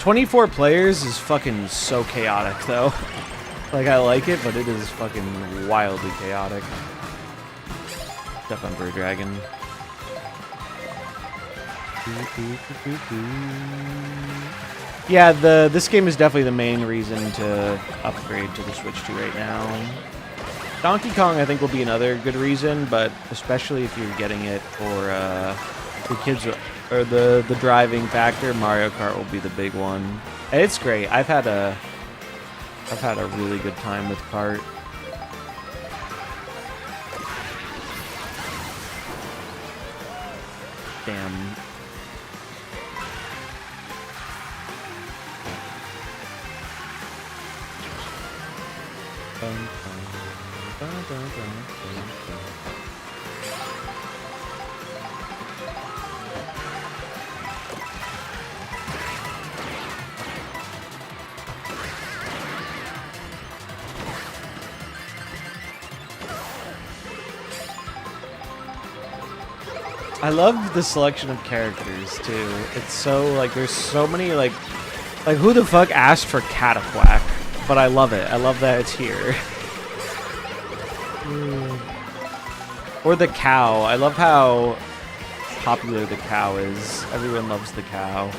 24 players is fucking so chaotic, though. Like, I like it, but it is fucking wildly chaotic. Step on Bird Dragon. Yeah, this game is definitely the main reason to upgrade to the Switch 2 right now. Donkey Kong, I think, will be another good reason, but especially if you're getting it for the kids or the driving factor, Mario Kart will be the big one. And it's great. I've had a really good time with Kart. Damn. I love the selection of characters too. It's so like there's so many like who the fuck asked for Cataquack? But I love it. I love that it's here. Or the cow. I love how popular the cow is. Everyone loves the cow.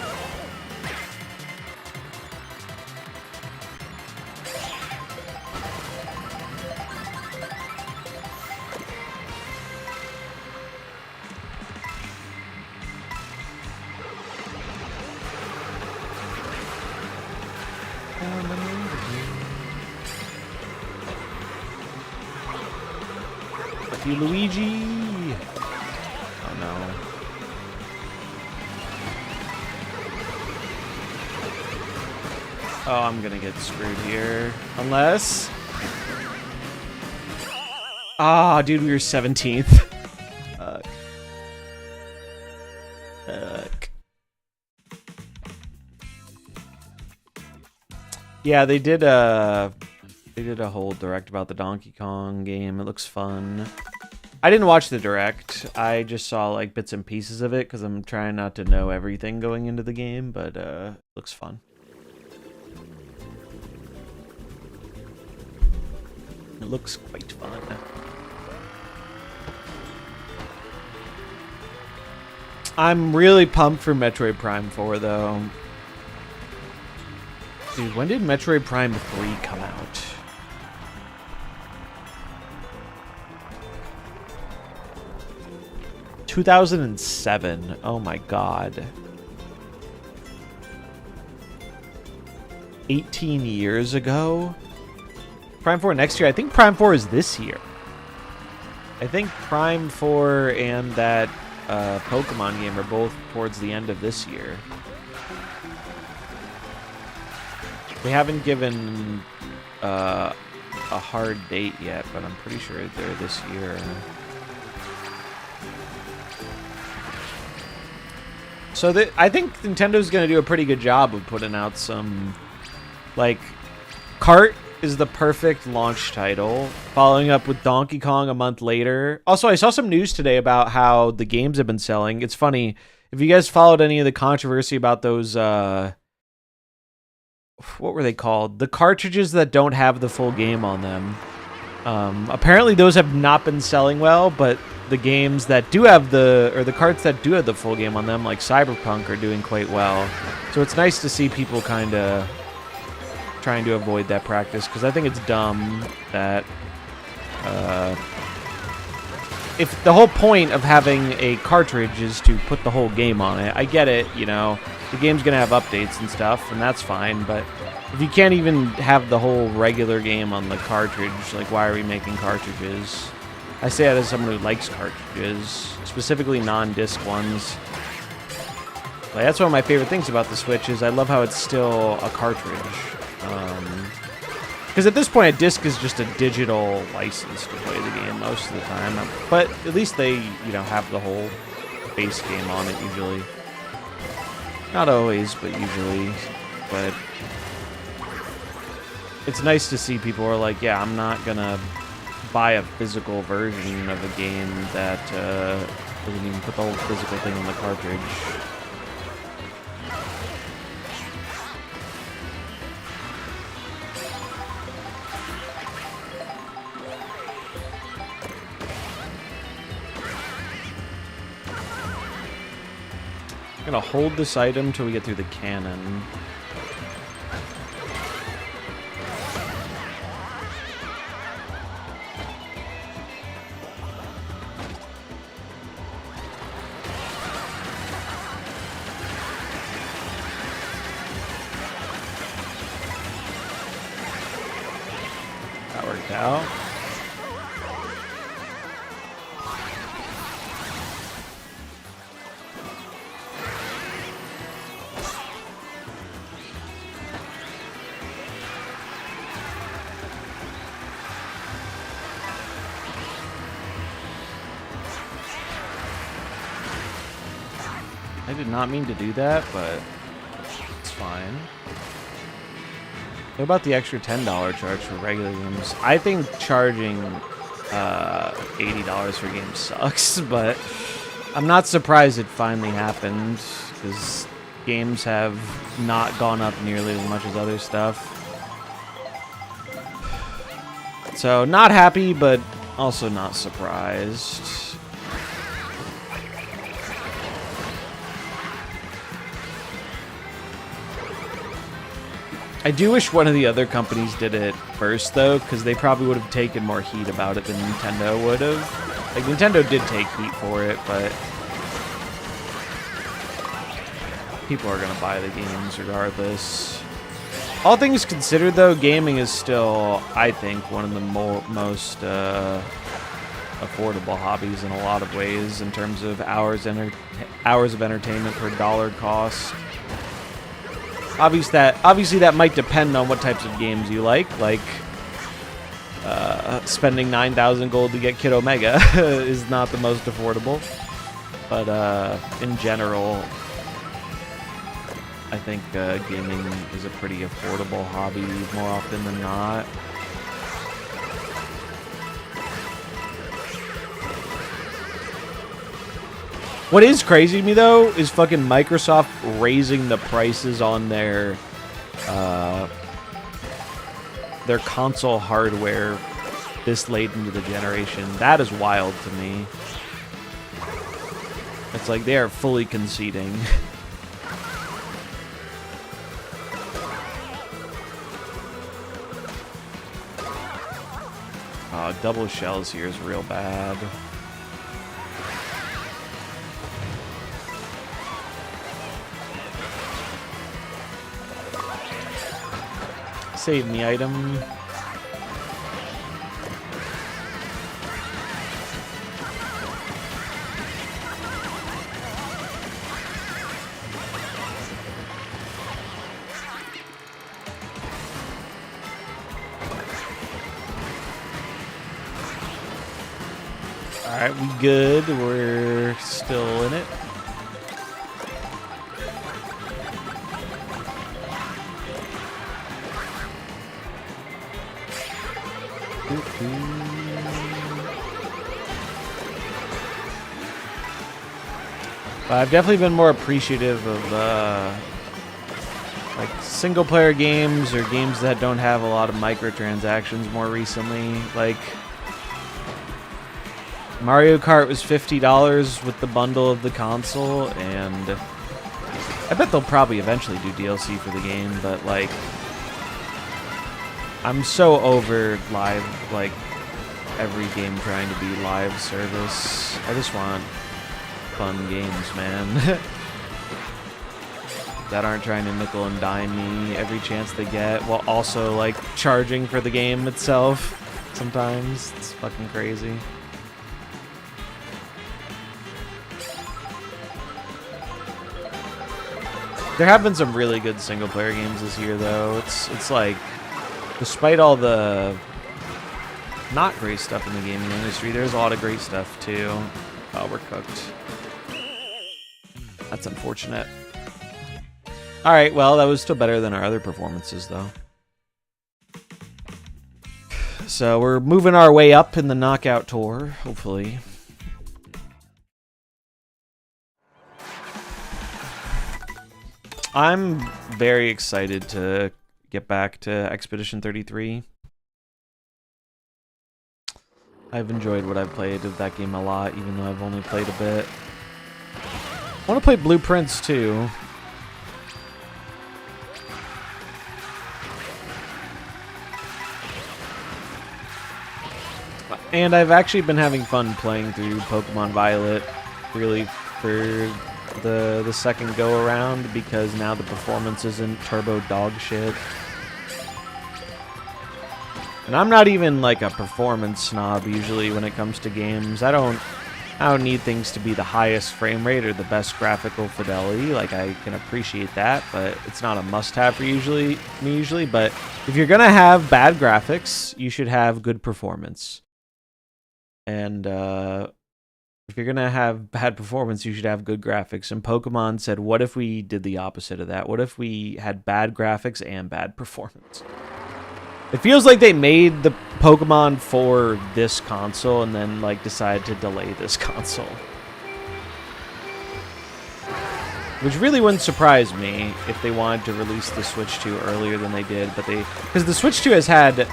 Fuck you, Luigi! Oh no. Oh, I'm gonna get screwed here. Unless... Ah, dude, we were 17th. Fuck. Fuck. Yeah, they did a whole direct about the Donkey Kong game. It looks fun. I didn't watch the direct. I just saw like bits and pieces of it because I'm trying not to know everything going into the game, but it looks fun. It looks quite fun. I'm really pumped for Metroid Prime 4 though. Dude, when did Metroid Prime 3 come out? ...2007. Oh my god. 18 years ago? Prime 4 next year? I think Prime 4 is this year. I think Prime 4 and that Pokemon game are both towards the end of this year. They haven't given a hard date yet, but I'm pretty sure they're this year. So I think Nintendo's going to do a pretty good job of putting out some, like, Kart is the perfect launch title, following up with Donkey Kong a month later. Also, I saw some news today about how the games have been selling. It's funny, if you guys followed any of the controversy about those, what were they called? The cartridges that don't have the full game on them. Apparently those have not been selling well, but the games that do have the carts that do have the full game on them, like Cyberpunk, are doing quite well. So it's nice to see people kind of trying to avoid that practice, because I think it's dumb that if the whole point of having a cartridge is to put the whole game on it, I get it, you know, the game's gonna have updates and stuff, and that's fine, but if you can't even have the whole regular game on the cartridge, like, why are we making cartridges? I say that as someone who likes cartridges, specifically non-disc ones. Like, that's one of my favorite things about the Switch, is I love how it's still a cartridge. Because at this point, a disc is just a digital license to play the game most of the time. But at least they, you know, have the whole base game on it usually. Not always, but usually. But it's nice to see people who are like, yeah, I'm not gonna buy a physical version of a game that doesn't even put the whole physical thing on the cartridge. I'm gonna hold this item till we get through the cannon. That worked out. I did not mean to do that, but it's fine. What about the extra $10 charge for regular games? I think charging $80 for games sucks, but I'm not surprised it finally happened, because games have not gone up nearly as much as other stuff. So, not happy, but also not surprised. I do wish one of the other companies did it first, though, because they probably would have taken more heat about it than Nintendo would have. Like, Nintendo did take heat for it, but people are going to buy the games regardless. All things considered, though, gaming is still, I think, one of the most affordable hobbies in a lot of ways in terms of hours of entertainment per dollar cost. Obviously that might depend on what types of games you like spending 9,000 gold to get Kid Omega is not the most affordable, but in general, I think gaming is a pretty affordable hobby more often than not. What is crazy to me, though, is fucking Microsoft raising the prices on their console hardware this late into the generation. That is wild to me. It's like they are fully conceding. Double shells here is real bad. Save me item. Alright, we good. We're still in it. I've definitely been more appreciative of like single-player games or games that don't have a lot of microtransactions more recently. Like Mario Kart was $50 with the bundle of the console, and I bet they'll probably eventually do DLC for the game, but like I'm so over live, like every game trying to be live service. I just want fun games, man. That aren't trying to nickel and dime me every chance they get, while also like charging for the game itself. Sometimes it's fucking crazy. There have been some really good single-player games this year, though. It's like, despite all the not great stuff in the gaming industry, there's a lot of great stuff too. Oh, we're cooked. That's unfortunate. Alright, well, that was still better than our other performances, though. So we're moving our way up in the knockout tour, hopefully. I'm very excited to get back to Expedition 33. I've enjoyed what I've played of that game a lot, even though I've only played a bit. want to play Blueprints too. And I've actually been having fun playing through Pokemon Violet, really, for the second go around, because now the performance isn't turbo dog shit. And I'm not even like a performance snob usually when it comes to games. I don't need things to be the highest frame rate or the best graphical fidelity. Like, I can appreciate that, but it's not a must-have for me usually. But if you're gonna have bad graphics, you should have good performance. And if you're gonna have bad performance, you should have good graphics. And Pokemon said, what if we did the opposite of that? What if we had bad graphics and bad performance? It feels like they made the Pokemon for this console and then like decided to delay this console. Which really wouldn't surprise me if they wanted to release the Switch 2 earlier than they did, but because the Switch 2 has had,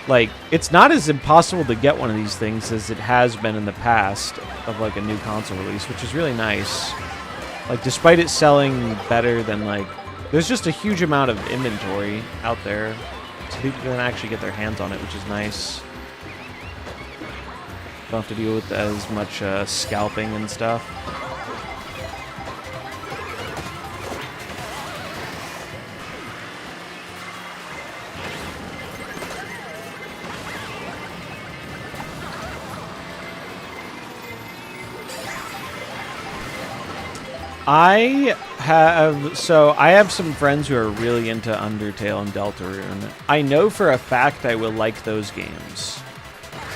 like, it's not as impossible to get one of these things as it has been in the past of like a new console release, which is really nice. Like, despite it selling better than, like, there's just a huge amount of inventory out there, so people can actually get their hands on it, which is nice. Don't have to deal with as much scalping and stuff. I have some friends who are really into Undertale and Deltarune. I know for a fact I will like those games.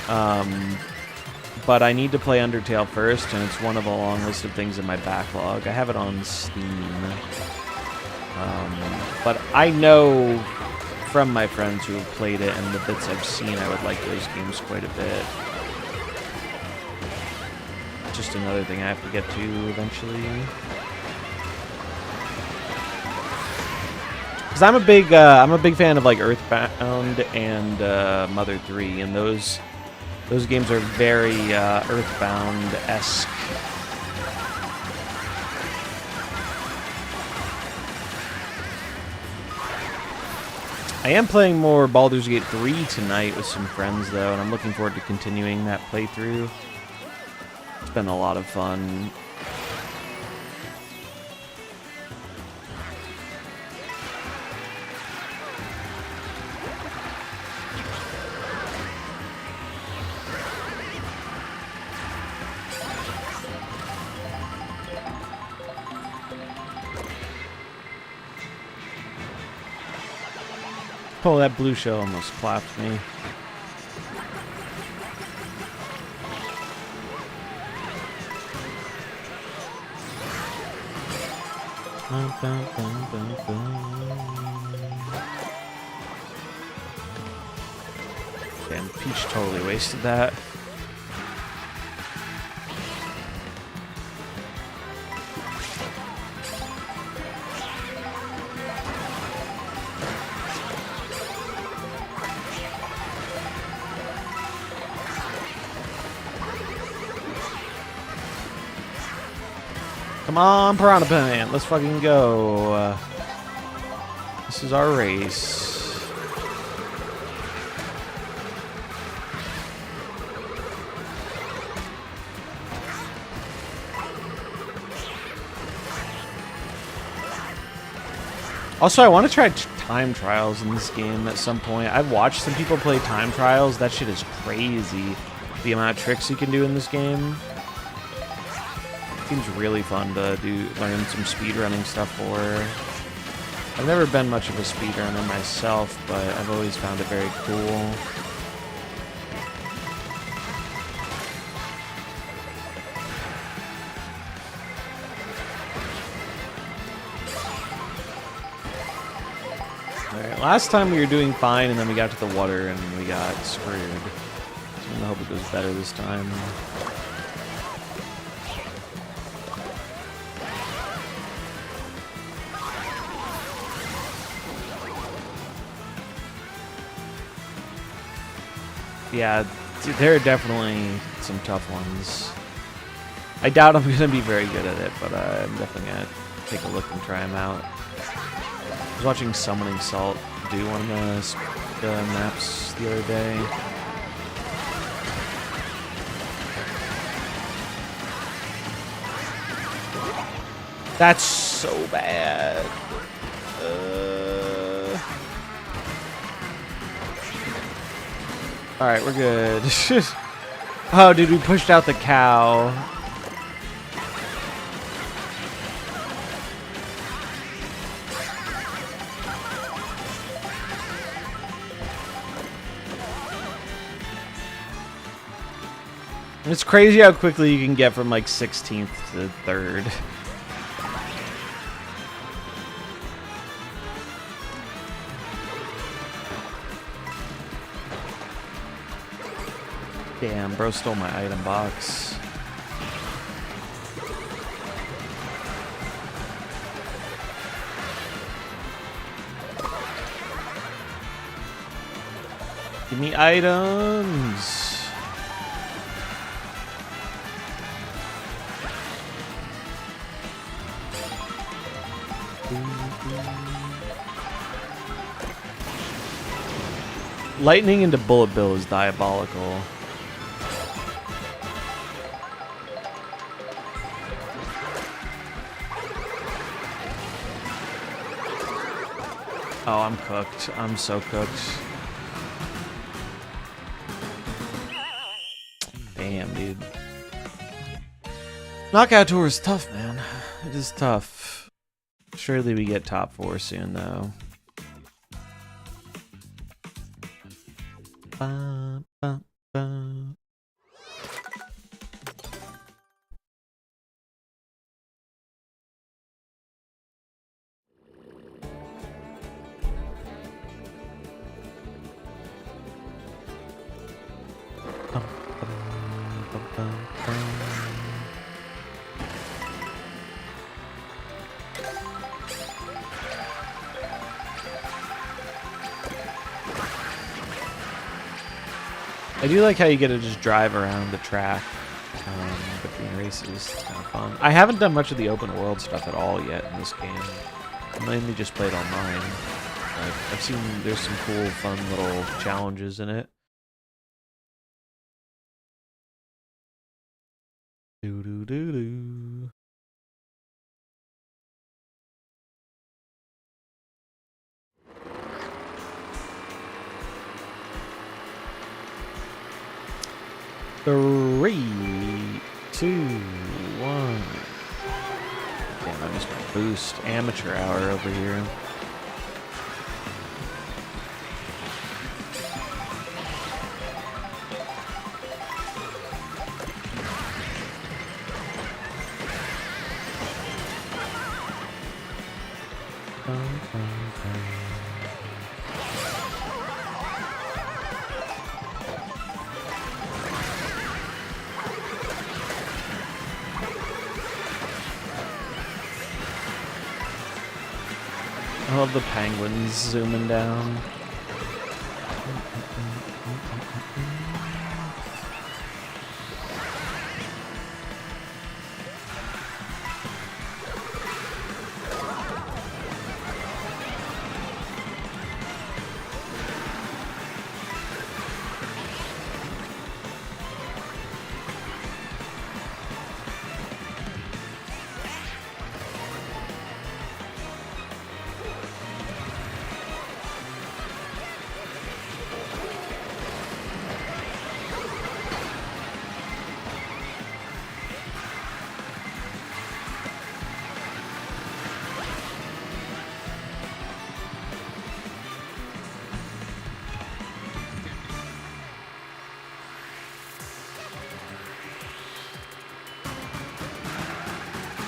But I need to play Undertale first, and it's one of a long list of things in my backlog. I have it on Steam. But I know from my friends who have played it and the bits I've seen, I would like those games quite a bit. Just another thing I have to get to eventually. Because I'm a big fan of like Earthbound and Mother 3, and those games are very Earthbound-esque. I am playing more Baldur's Gate 3 tonight with some friends though, and I'm looking forward to continuing that playthrough. It's been a lot of fun. Oh, that blue shell almost clapped me. Damn, Peach totally wasted that. Come on, Piranha Plant, let's fucking go. This is our race. Also, I want to try time trials in this game at some point. I've watched some people play time trials. That shit is crazy. The amount of tricks you can do in this game. Seems really fun to learn some speedrunning stuff for. I've never been much of a speedrunner myself, but I've always found it very cool. Alright, last time we were doing fine, and then we got to the water and we got screwed. So I hope it goes better this time. Yeah, there are definitely some tough ones. I doubt I'm going to be very good at it, but I'm definitely going to take a look and try them out. I was watching Summoning Salt do one of the maps the other day. That's so bad. Alright, we're good. Oh, dude, we pushed out the cow. It's crazy how quickly you can get from like 16th to 3rd. Damn, bro stole my item box. Give me items. Lightning into Bullet Bill is diabolical. Oh, I'm cooked. I'm so cooked. Damn, dude. Knockout Tour is tough, man. It is tough. Surely we get top 4 soon, though. Ba, ba, ba. I do like how you get to just drive around the track between races. It's kind of fun. I haven't done much of the open world stuff at all yet in this game. I mainly just played online. I've seen there's some cool, fun little challenges in it. Do do do do. Three, 2, 1. Damn, I missed my boost. Amateur hour over here. I love the penguins zooming down.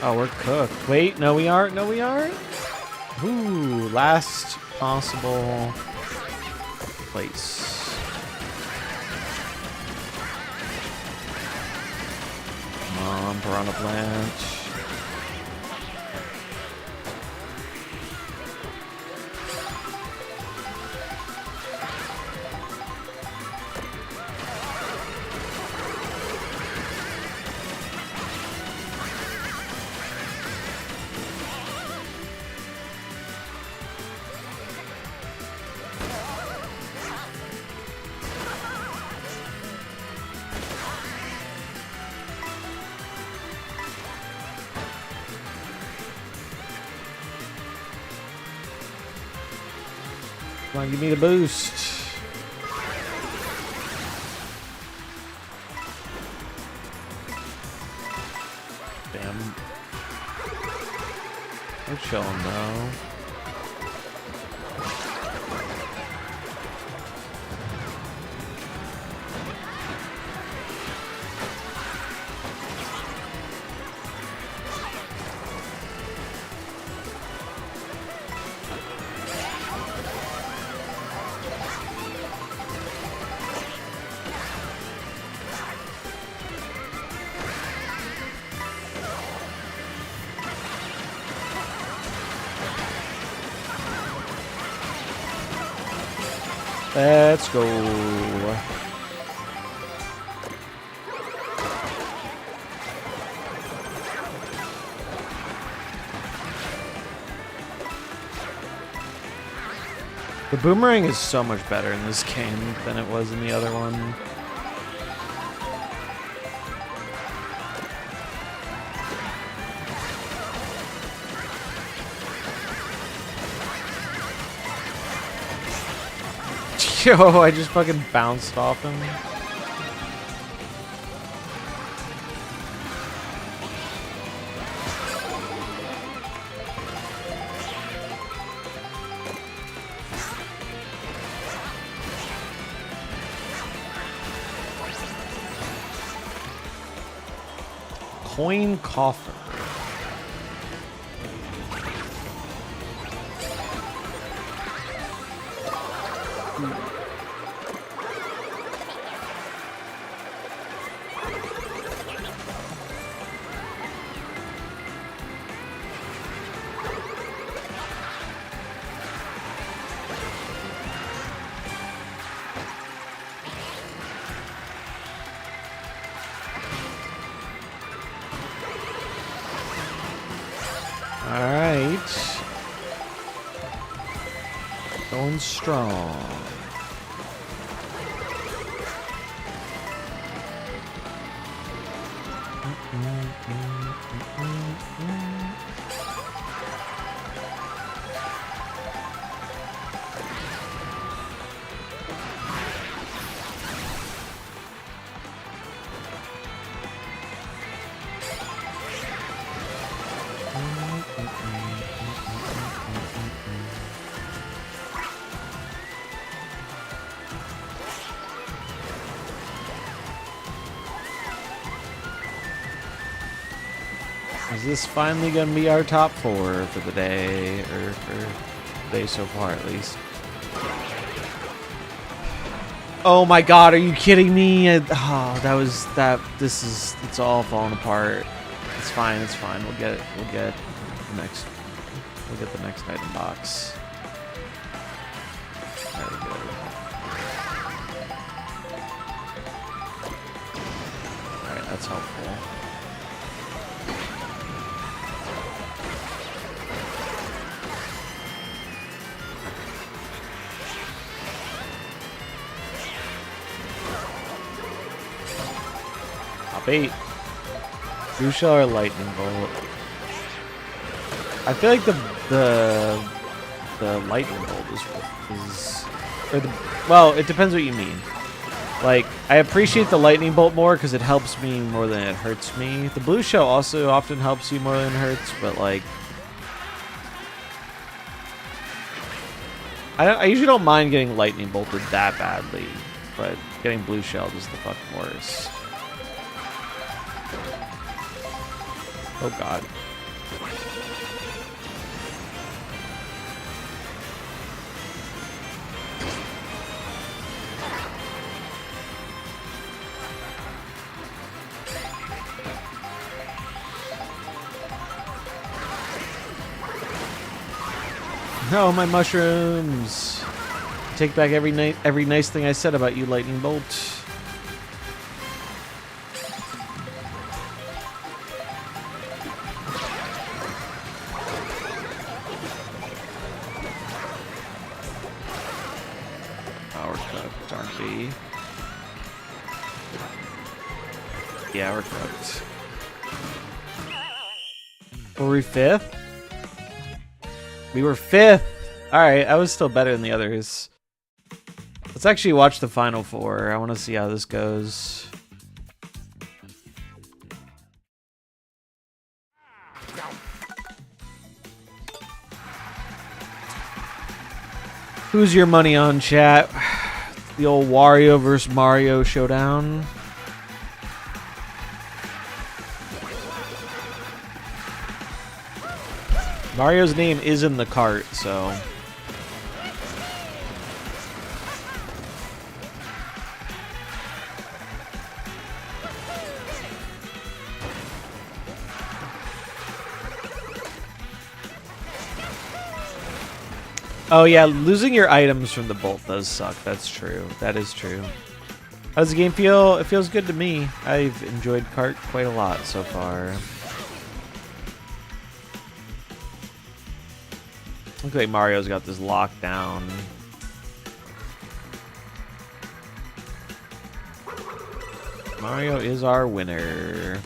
Oh, we're cooked. Wait, no we aren't. No we aren't. Ooh, last possible place. Come on, Piranha Plant. Come on, give me the boost. Damn. We're chilling though. Let's go. The boomerang is so much better in this game than it was in the other one. Yo, I just fucking bounced off him. Coin coffer. Alright. Going strong. Is this finally going to be our top 4 for the day, or for the day so far at least? Oh my god, are you kidding me? It's all falling apart. It's fine, we'll get the next item box. There we go. Alright, that's helpful. Bait. Blue shell or lightning bolt? I feel like the lightning bolt is well, it depends what you mean. Like, I appreciate the lightning bolt more because it helps me more than it hurts me. The blue shell also often helps you more than it hurts, but like, I usually don't mind getting lightning bolted that badly, but getting blue shelled is the fucking worst. Oh god. No, my mushrooms. Take back every nice thing I said about you, lightning bolt. Yeah, we're cooked. Were we 5th? We were 5th! Alright, I was still better than the others. Let's actually watch the final four. I want to see how this goes. Who's your money on, chat? The old Wario versus Mario showdown. Mario's name is in the cart, so... Oh yeah, losing your items from the bolt does suck. That's true. That is true. How does the game feel? It feels good to me. I've enjoyed Kart quite a lot so far. Looks like Mario's got this locked down. Mario is our winner.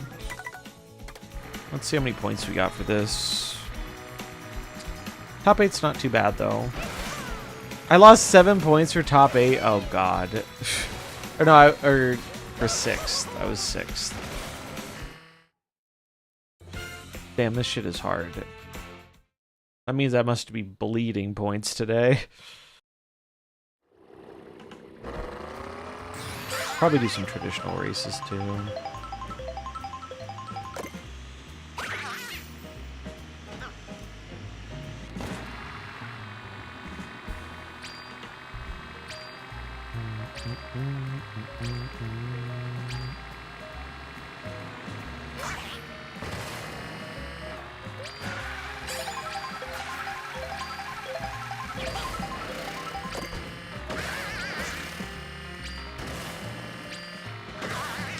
Let's see how many points we got for this. Top 8's not too bad, though. I lost 7 points for top 8. Oh, God. Or no, or for 6th. I was 6th. Damn, this shit is hard. That means I must be bleeding points today. Probably do some traditional races, too.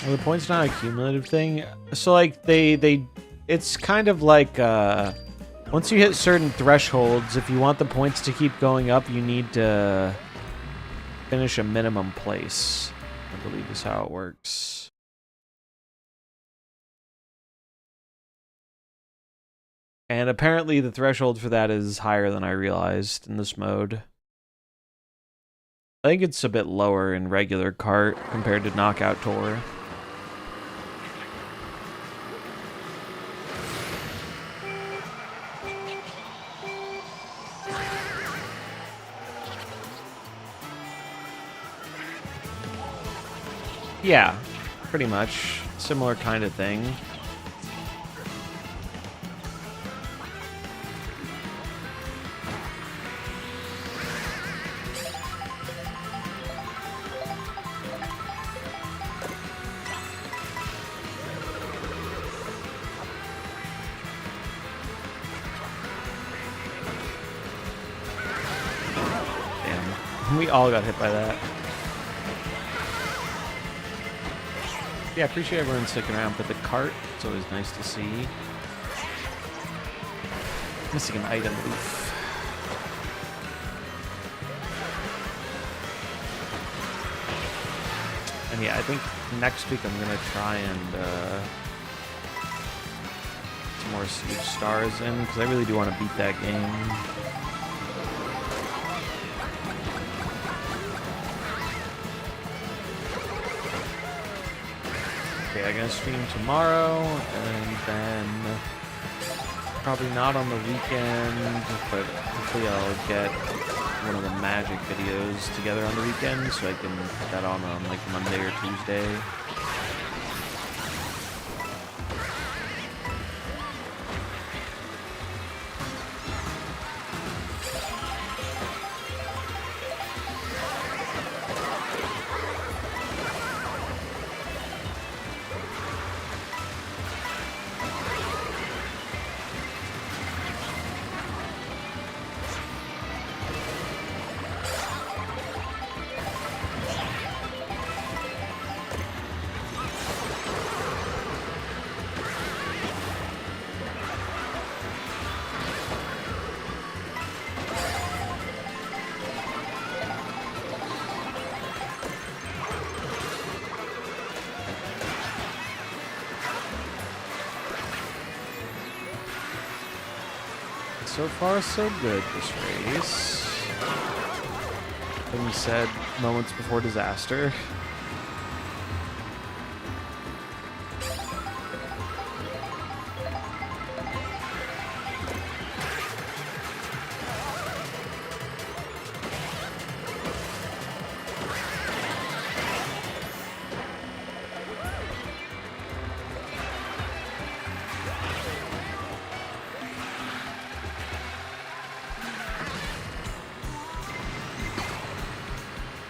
Well, the point's not a cumulative thing. So like it's kind of like once you hit certain thresholds, if you want the points to keep going up, you need to finish a minimum place, I believe is how it works. And apparently the threshold for that is higher than I realized in this mode. I think it's a bit lower in regular Kart compared to Knockout Tour. Yeah, pretty much. Similar kind of thing. Damn, we all got hit by that. Yeah, I appreciate everyone sticking around for the cart. It's always nice to see. Missing an item. Oof. And yeah, I think next week I'm going to try and some more Siege Stars in, because I really do want to beat that game. I'm gonna stream tomorrow, and then probably not on the weekend, but hopefully I'll get one of the magic videos together on the weekend, so I can put that on like Monday or Tuesday. So far, so good this race. Things said moments before disaster.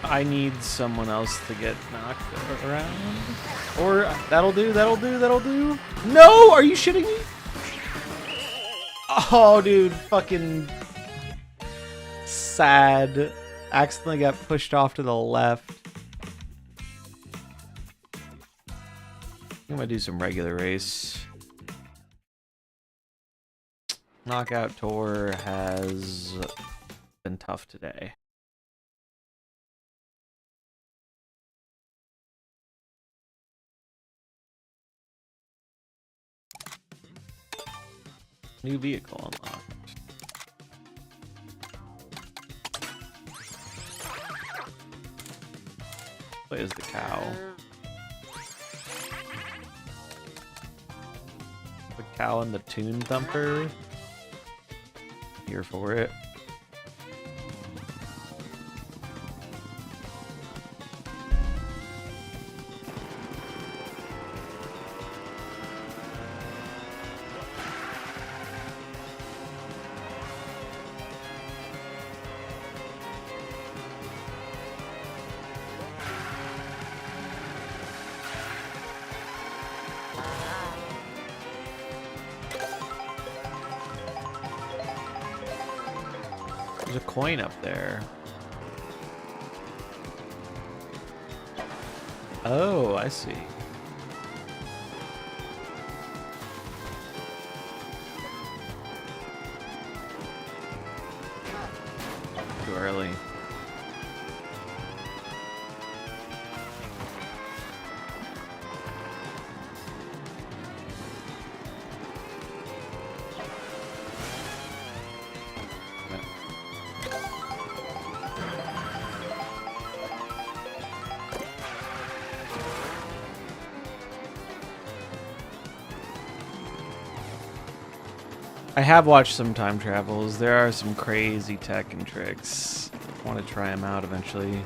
I need someone else to get knocked around. Or that'll do, that'll do, that'll do. No, are you shitting me? Oh, dude, fucking sad. Accidentally got pushed off to the left. I'm gonna do some regular race. Knockout Tour has been tough today. New vehicle unlocked. Plays the cow. The cow and the tune thumper. Here for it. There's a coin up there. Oh, I see. Too early. I have watched some time travels. There are some crazy tech and tricks. I want to try them out eventually.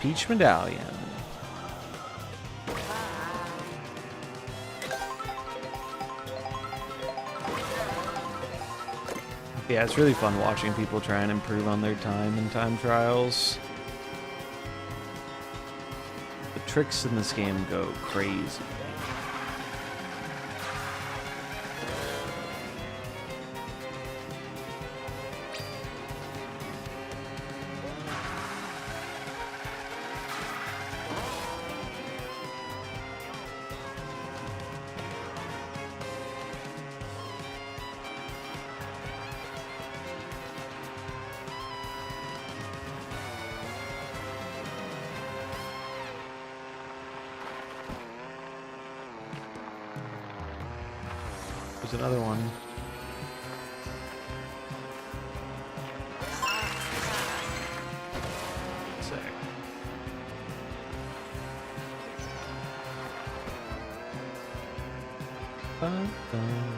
Peach Medallion. Yeah, it's really fun watching people try and improve on their time in time trials. The tricks in this game go crazy. There's another one. Sick. Bum, bum.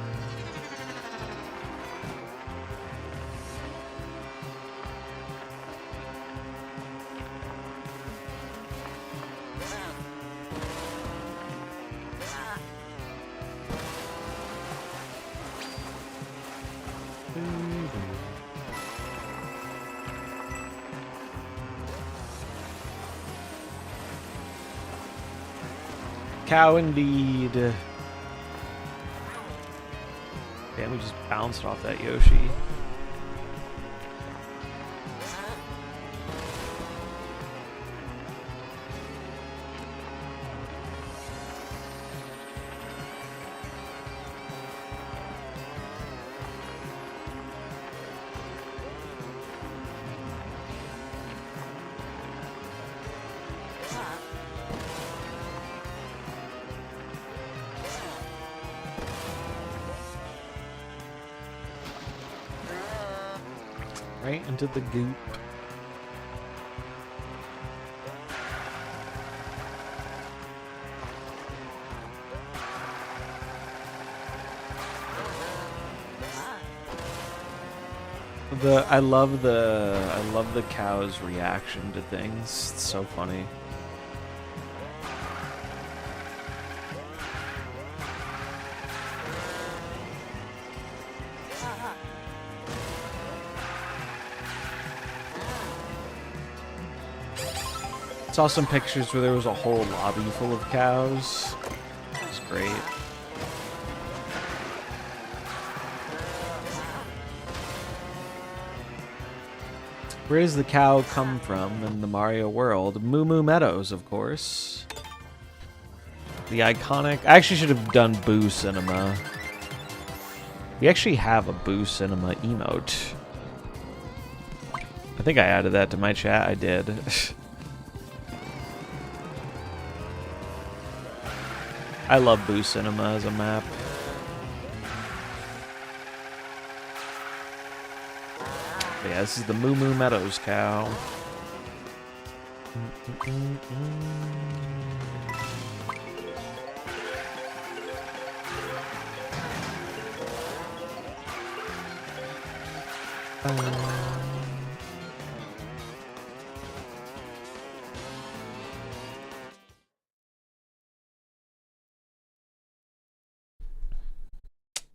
Cow indeed. Damn, we just bounced off that Yoshi. Right into the goop. I love the cow's reaction to things. It's so funny. Saw some pictures where there was a whole lobby full of cows. It was great. Where does the cow come from in the Mario world? Moo Moo Meadows, of course. The iconic... I actually should have done Boo Cinema. We actually have a Boo Cinema emote. I think I added that to my chat. I did. I love Boo Cinema as a map. But yeah, this is the Moo Moo Meadows cow.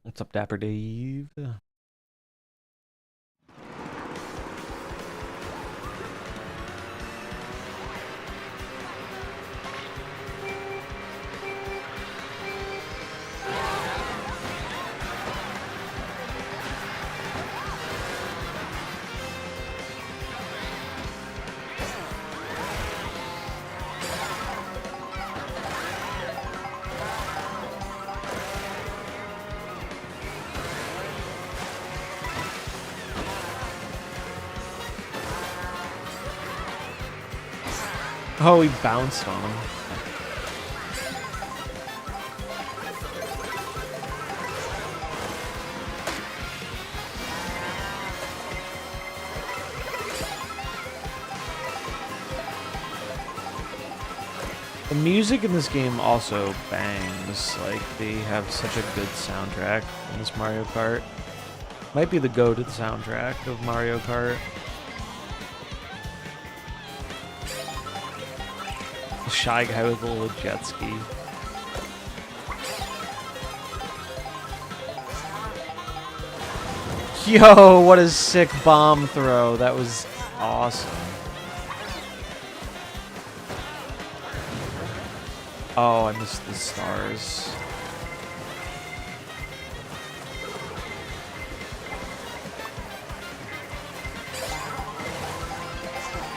What's up, Dapper Dave? Oh, he bounced on him. The music in this game also bangs. Like, they have such a good soundtrack in this Mario Kart. Might be the go-to soundtrack of Mario Kart. The shy guy with a little jet ski. Yo, what a sick bomb throw. That was awesome. Oh, I missed the stars.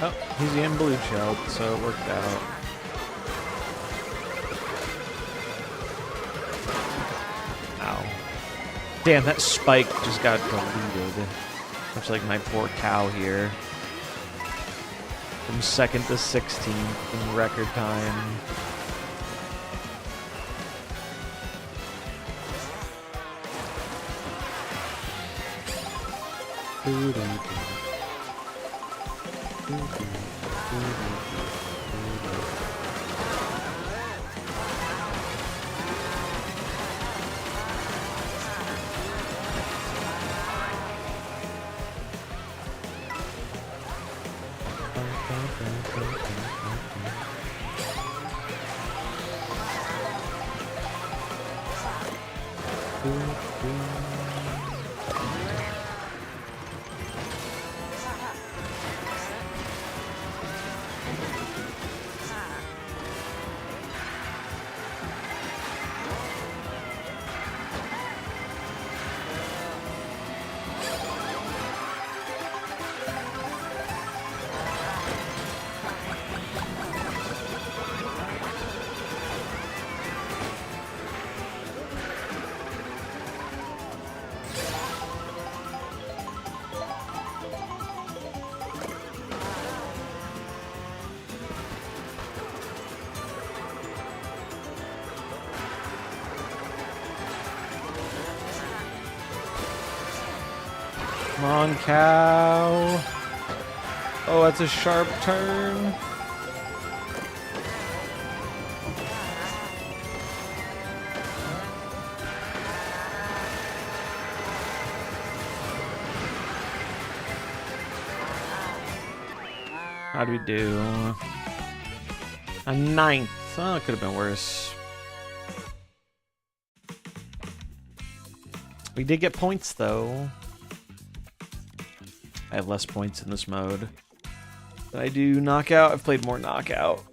Oh, he's in blue shell, so it worked out. Ow. Damn, that spike just got deleted. Much like my poor cow here. From 2nd to 16th in record time. on, cow. Oh, that's a sharp turn. How do we do? A 9th. Oh, it could have been worse. We did get points, though. I have less points in this mode. Did I do knockout? I've played more knockout.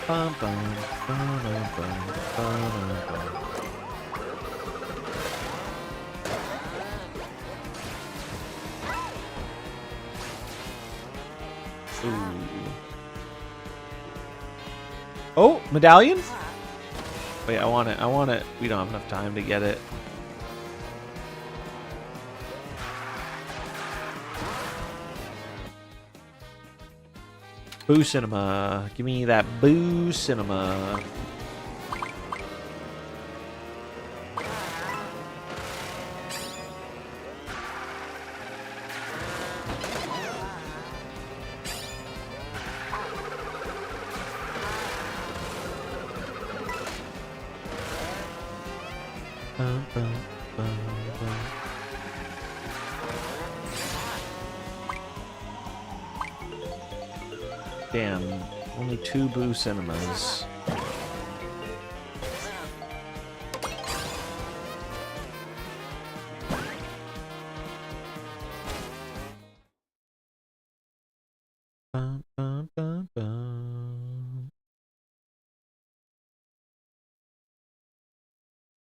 Bum, bum, bum, bum, bum, bum. Ooh. Oh, medallion? Wait, I want it. I want it. We don't have enough time to get it. Boo Cinema. Give me that Boo Cinema. Damn, only 2 Boo Cinemas. Bum, bum, bum, bum.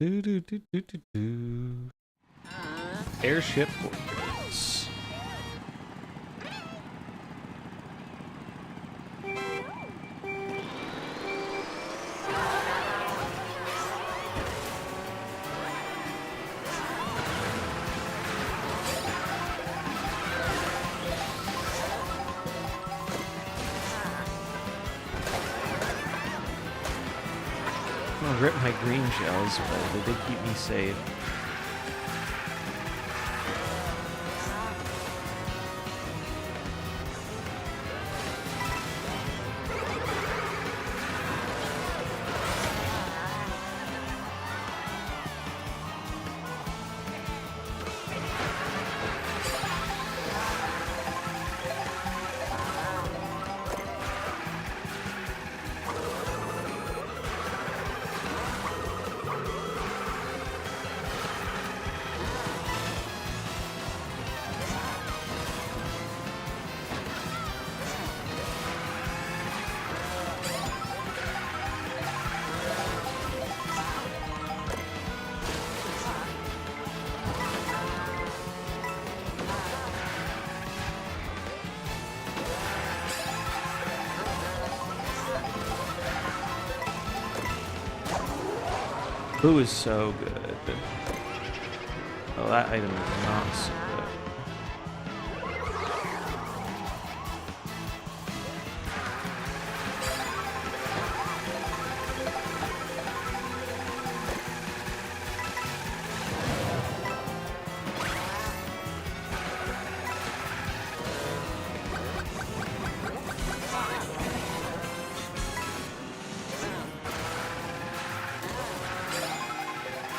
Do, do, do, do, do, do. Airship Warriors. I'll rip my green shells, but they did keep me safe. Boo is so good. Oh, that item is not so good.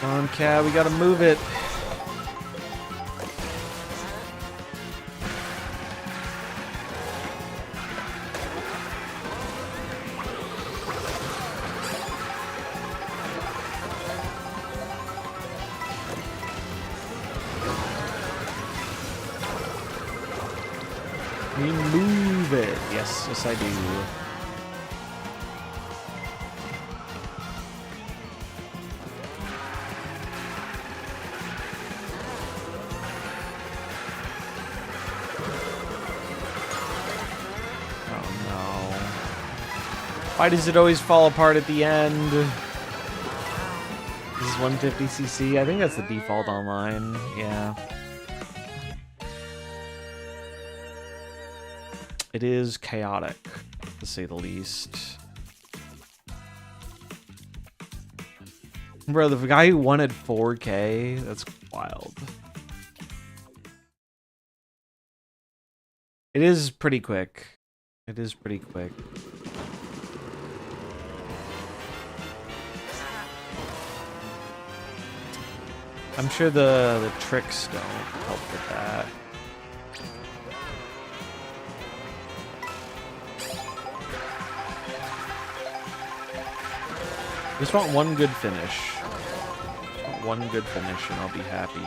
Come on, Cab, we gotta move it. Remove it. Yes, yes I do. Why does it always fall apart at the end? This is 150cc. I think that's the default online. Yeah. It is chaotic, to say the least. Bro, the guy who wanted 4K, that's wild. It is pretty quick. It is pretty quick. I'm sure the tricks don't help with that. Just want one good finish. Just want one good finish and I'll be happy.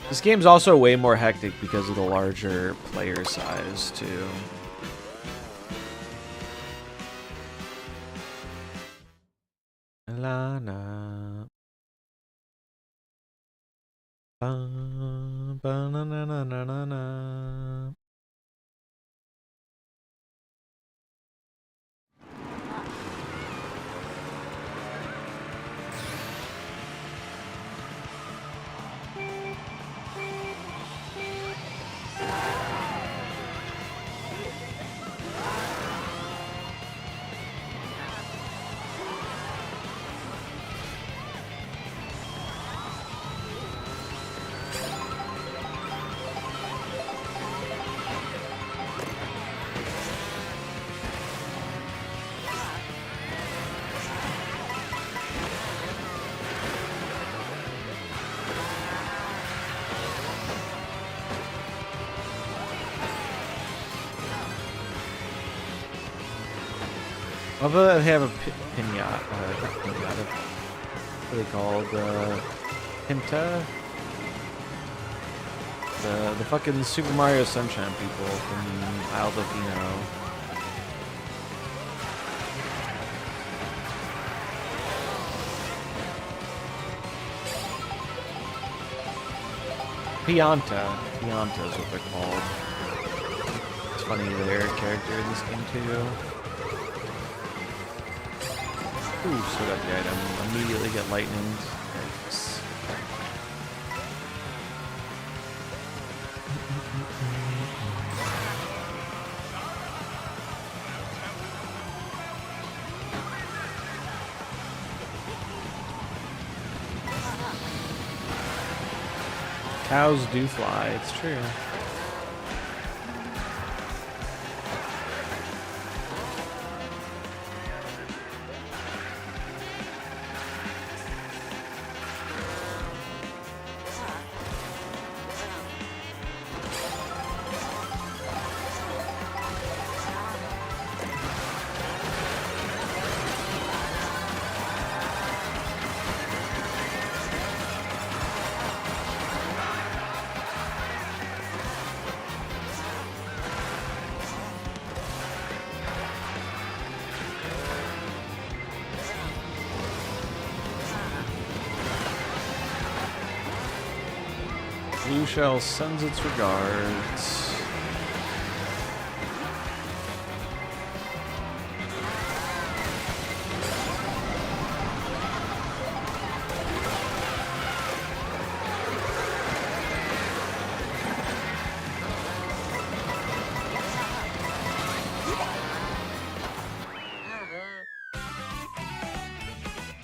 This game's also way more hectic because of the larger player size, too. La na. Ba ba na na na na na na. Although they have a pinata, what are they called? Pinta? The fucking Super Mario Sunshine people from Isle Delfino. Pianta is what they're called. It's funny, they're a character in this game too. Ooh, still got the item. Immediately get lightning. Nice. Cows do fly, it's true. Blue Shell sends its regards.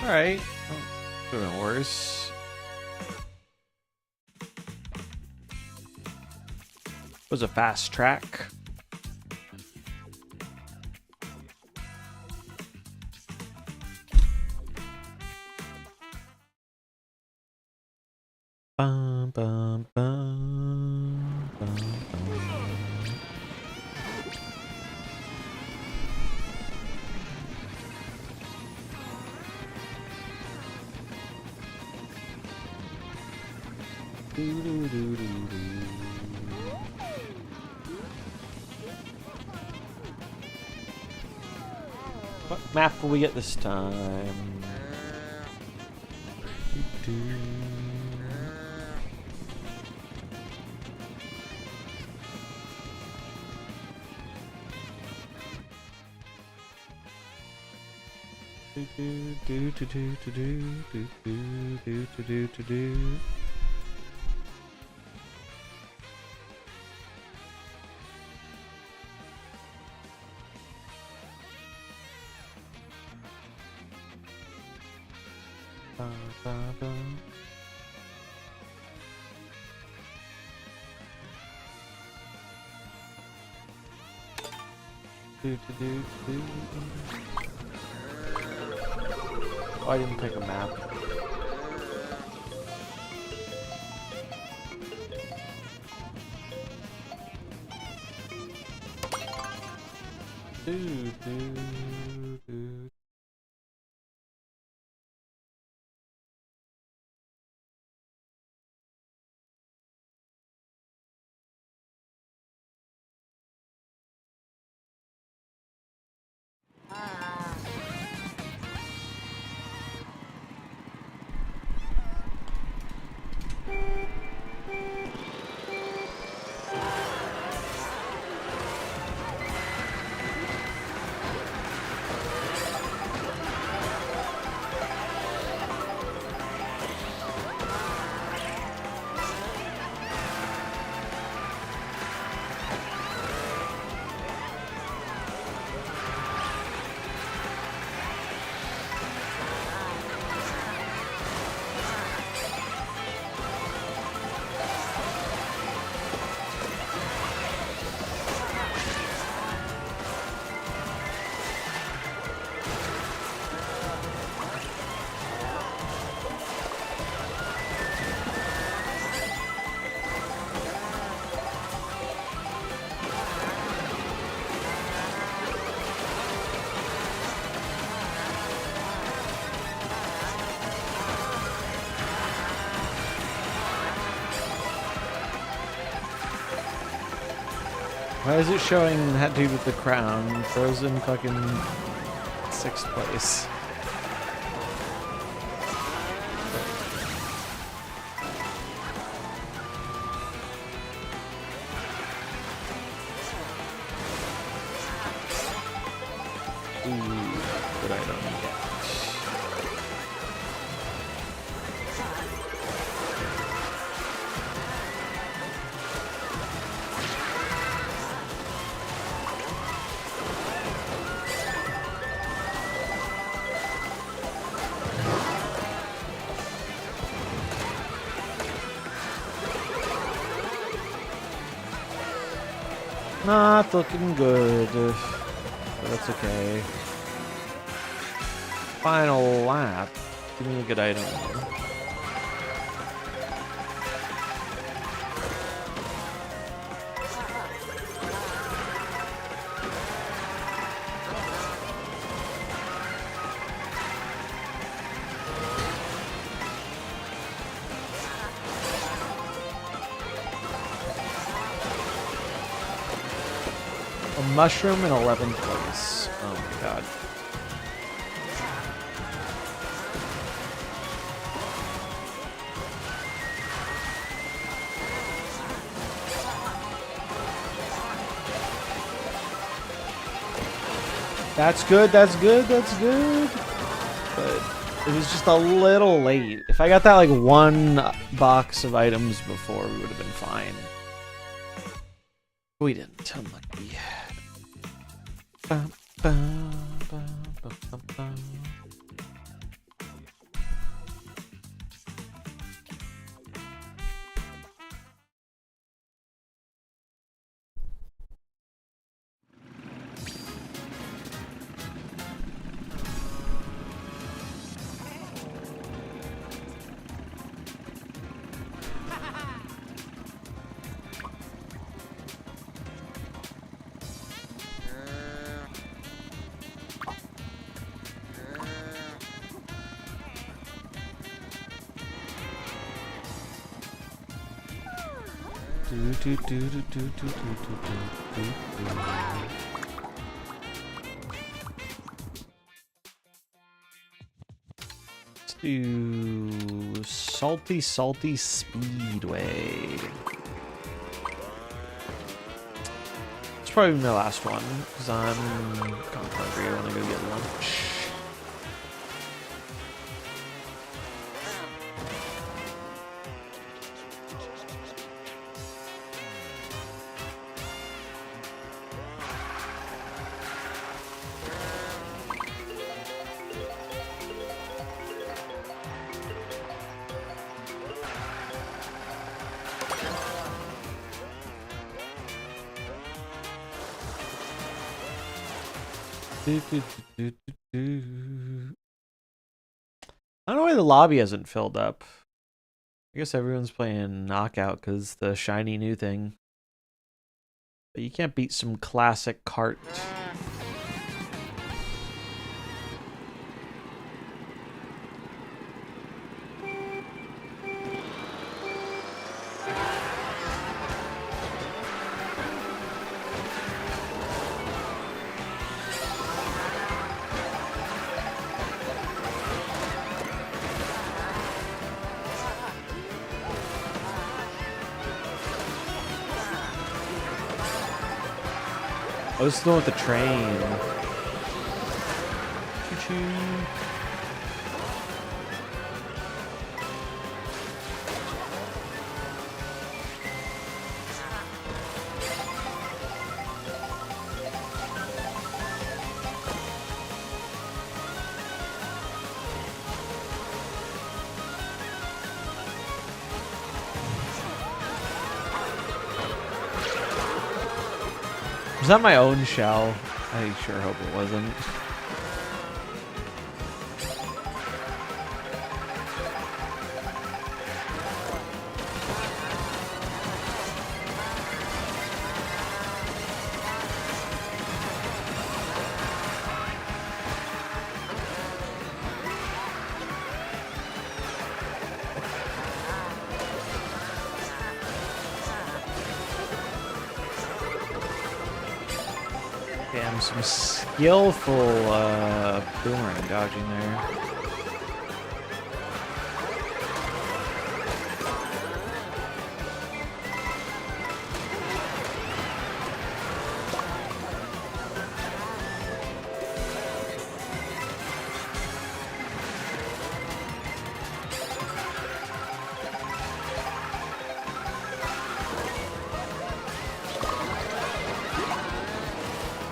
Alright. Oh, could have been worse. Was a fast track. Bum, bum, bum, bum, bum. What map will we get this time? Oh, I didn't pick a map. Why is it showing that dude with the crown? Frozen fucking 6th place. Ooh, good item. Not looking good, but that's okay. Final lap. Give me a good item. A mushroom in 11th place. Oh my god. That's good, that's good, that's good. But it was just a little late. If I got that like one box of items before, we would have been fine. We didn't. Unlucky. Bum, bum, bum, bum, bum, bum. Let's do Salty Speedway. It's probably my last one because I'm kind of hungry. I want to go get lunch. I don't know why the lobby hasn't filled up. I guess everyone's playing Knockout because the shiny new thing. But you can't beat some classic Kart. Oh, this is the one with the train. Choo-choo. Was that my own shell? I sure hope it wasn't. Damn, some skillful boomerang dodging there.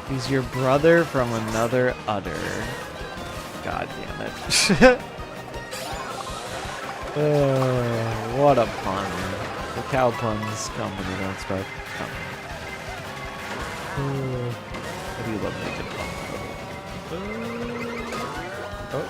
He's your brother from another udder. God damn it. What a pun. The cow puns come when they don't start coming. I do love making fun. Oh.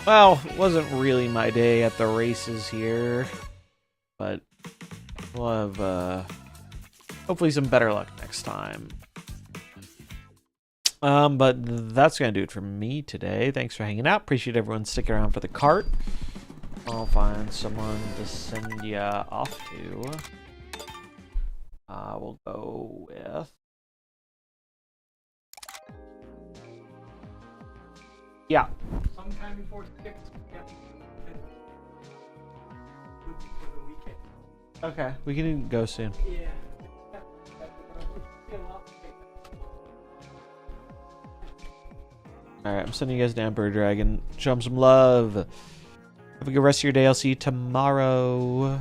Well, it wasn't really my day at the races here, but we'll have hopefully some better luck next time. But that's gonna do it for me today. Thanks for hanging out. Appreciate everyone sticking around for the cart. I'll find someone to send ya off to. We'll go with. Yeah. Sometime before 6 for the weekend. Okay, we can go soon. Yeah. Alright, I'm sending you guys to Emperor Dragon. Show him some love. Have a good rest of your day. I'll see you tomorrow.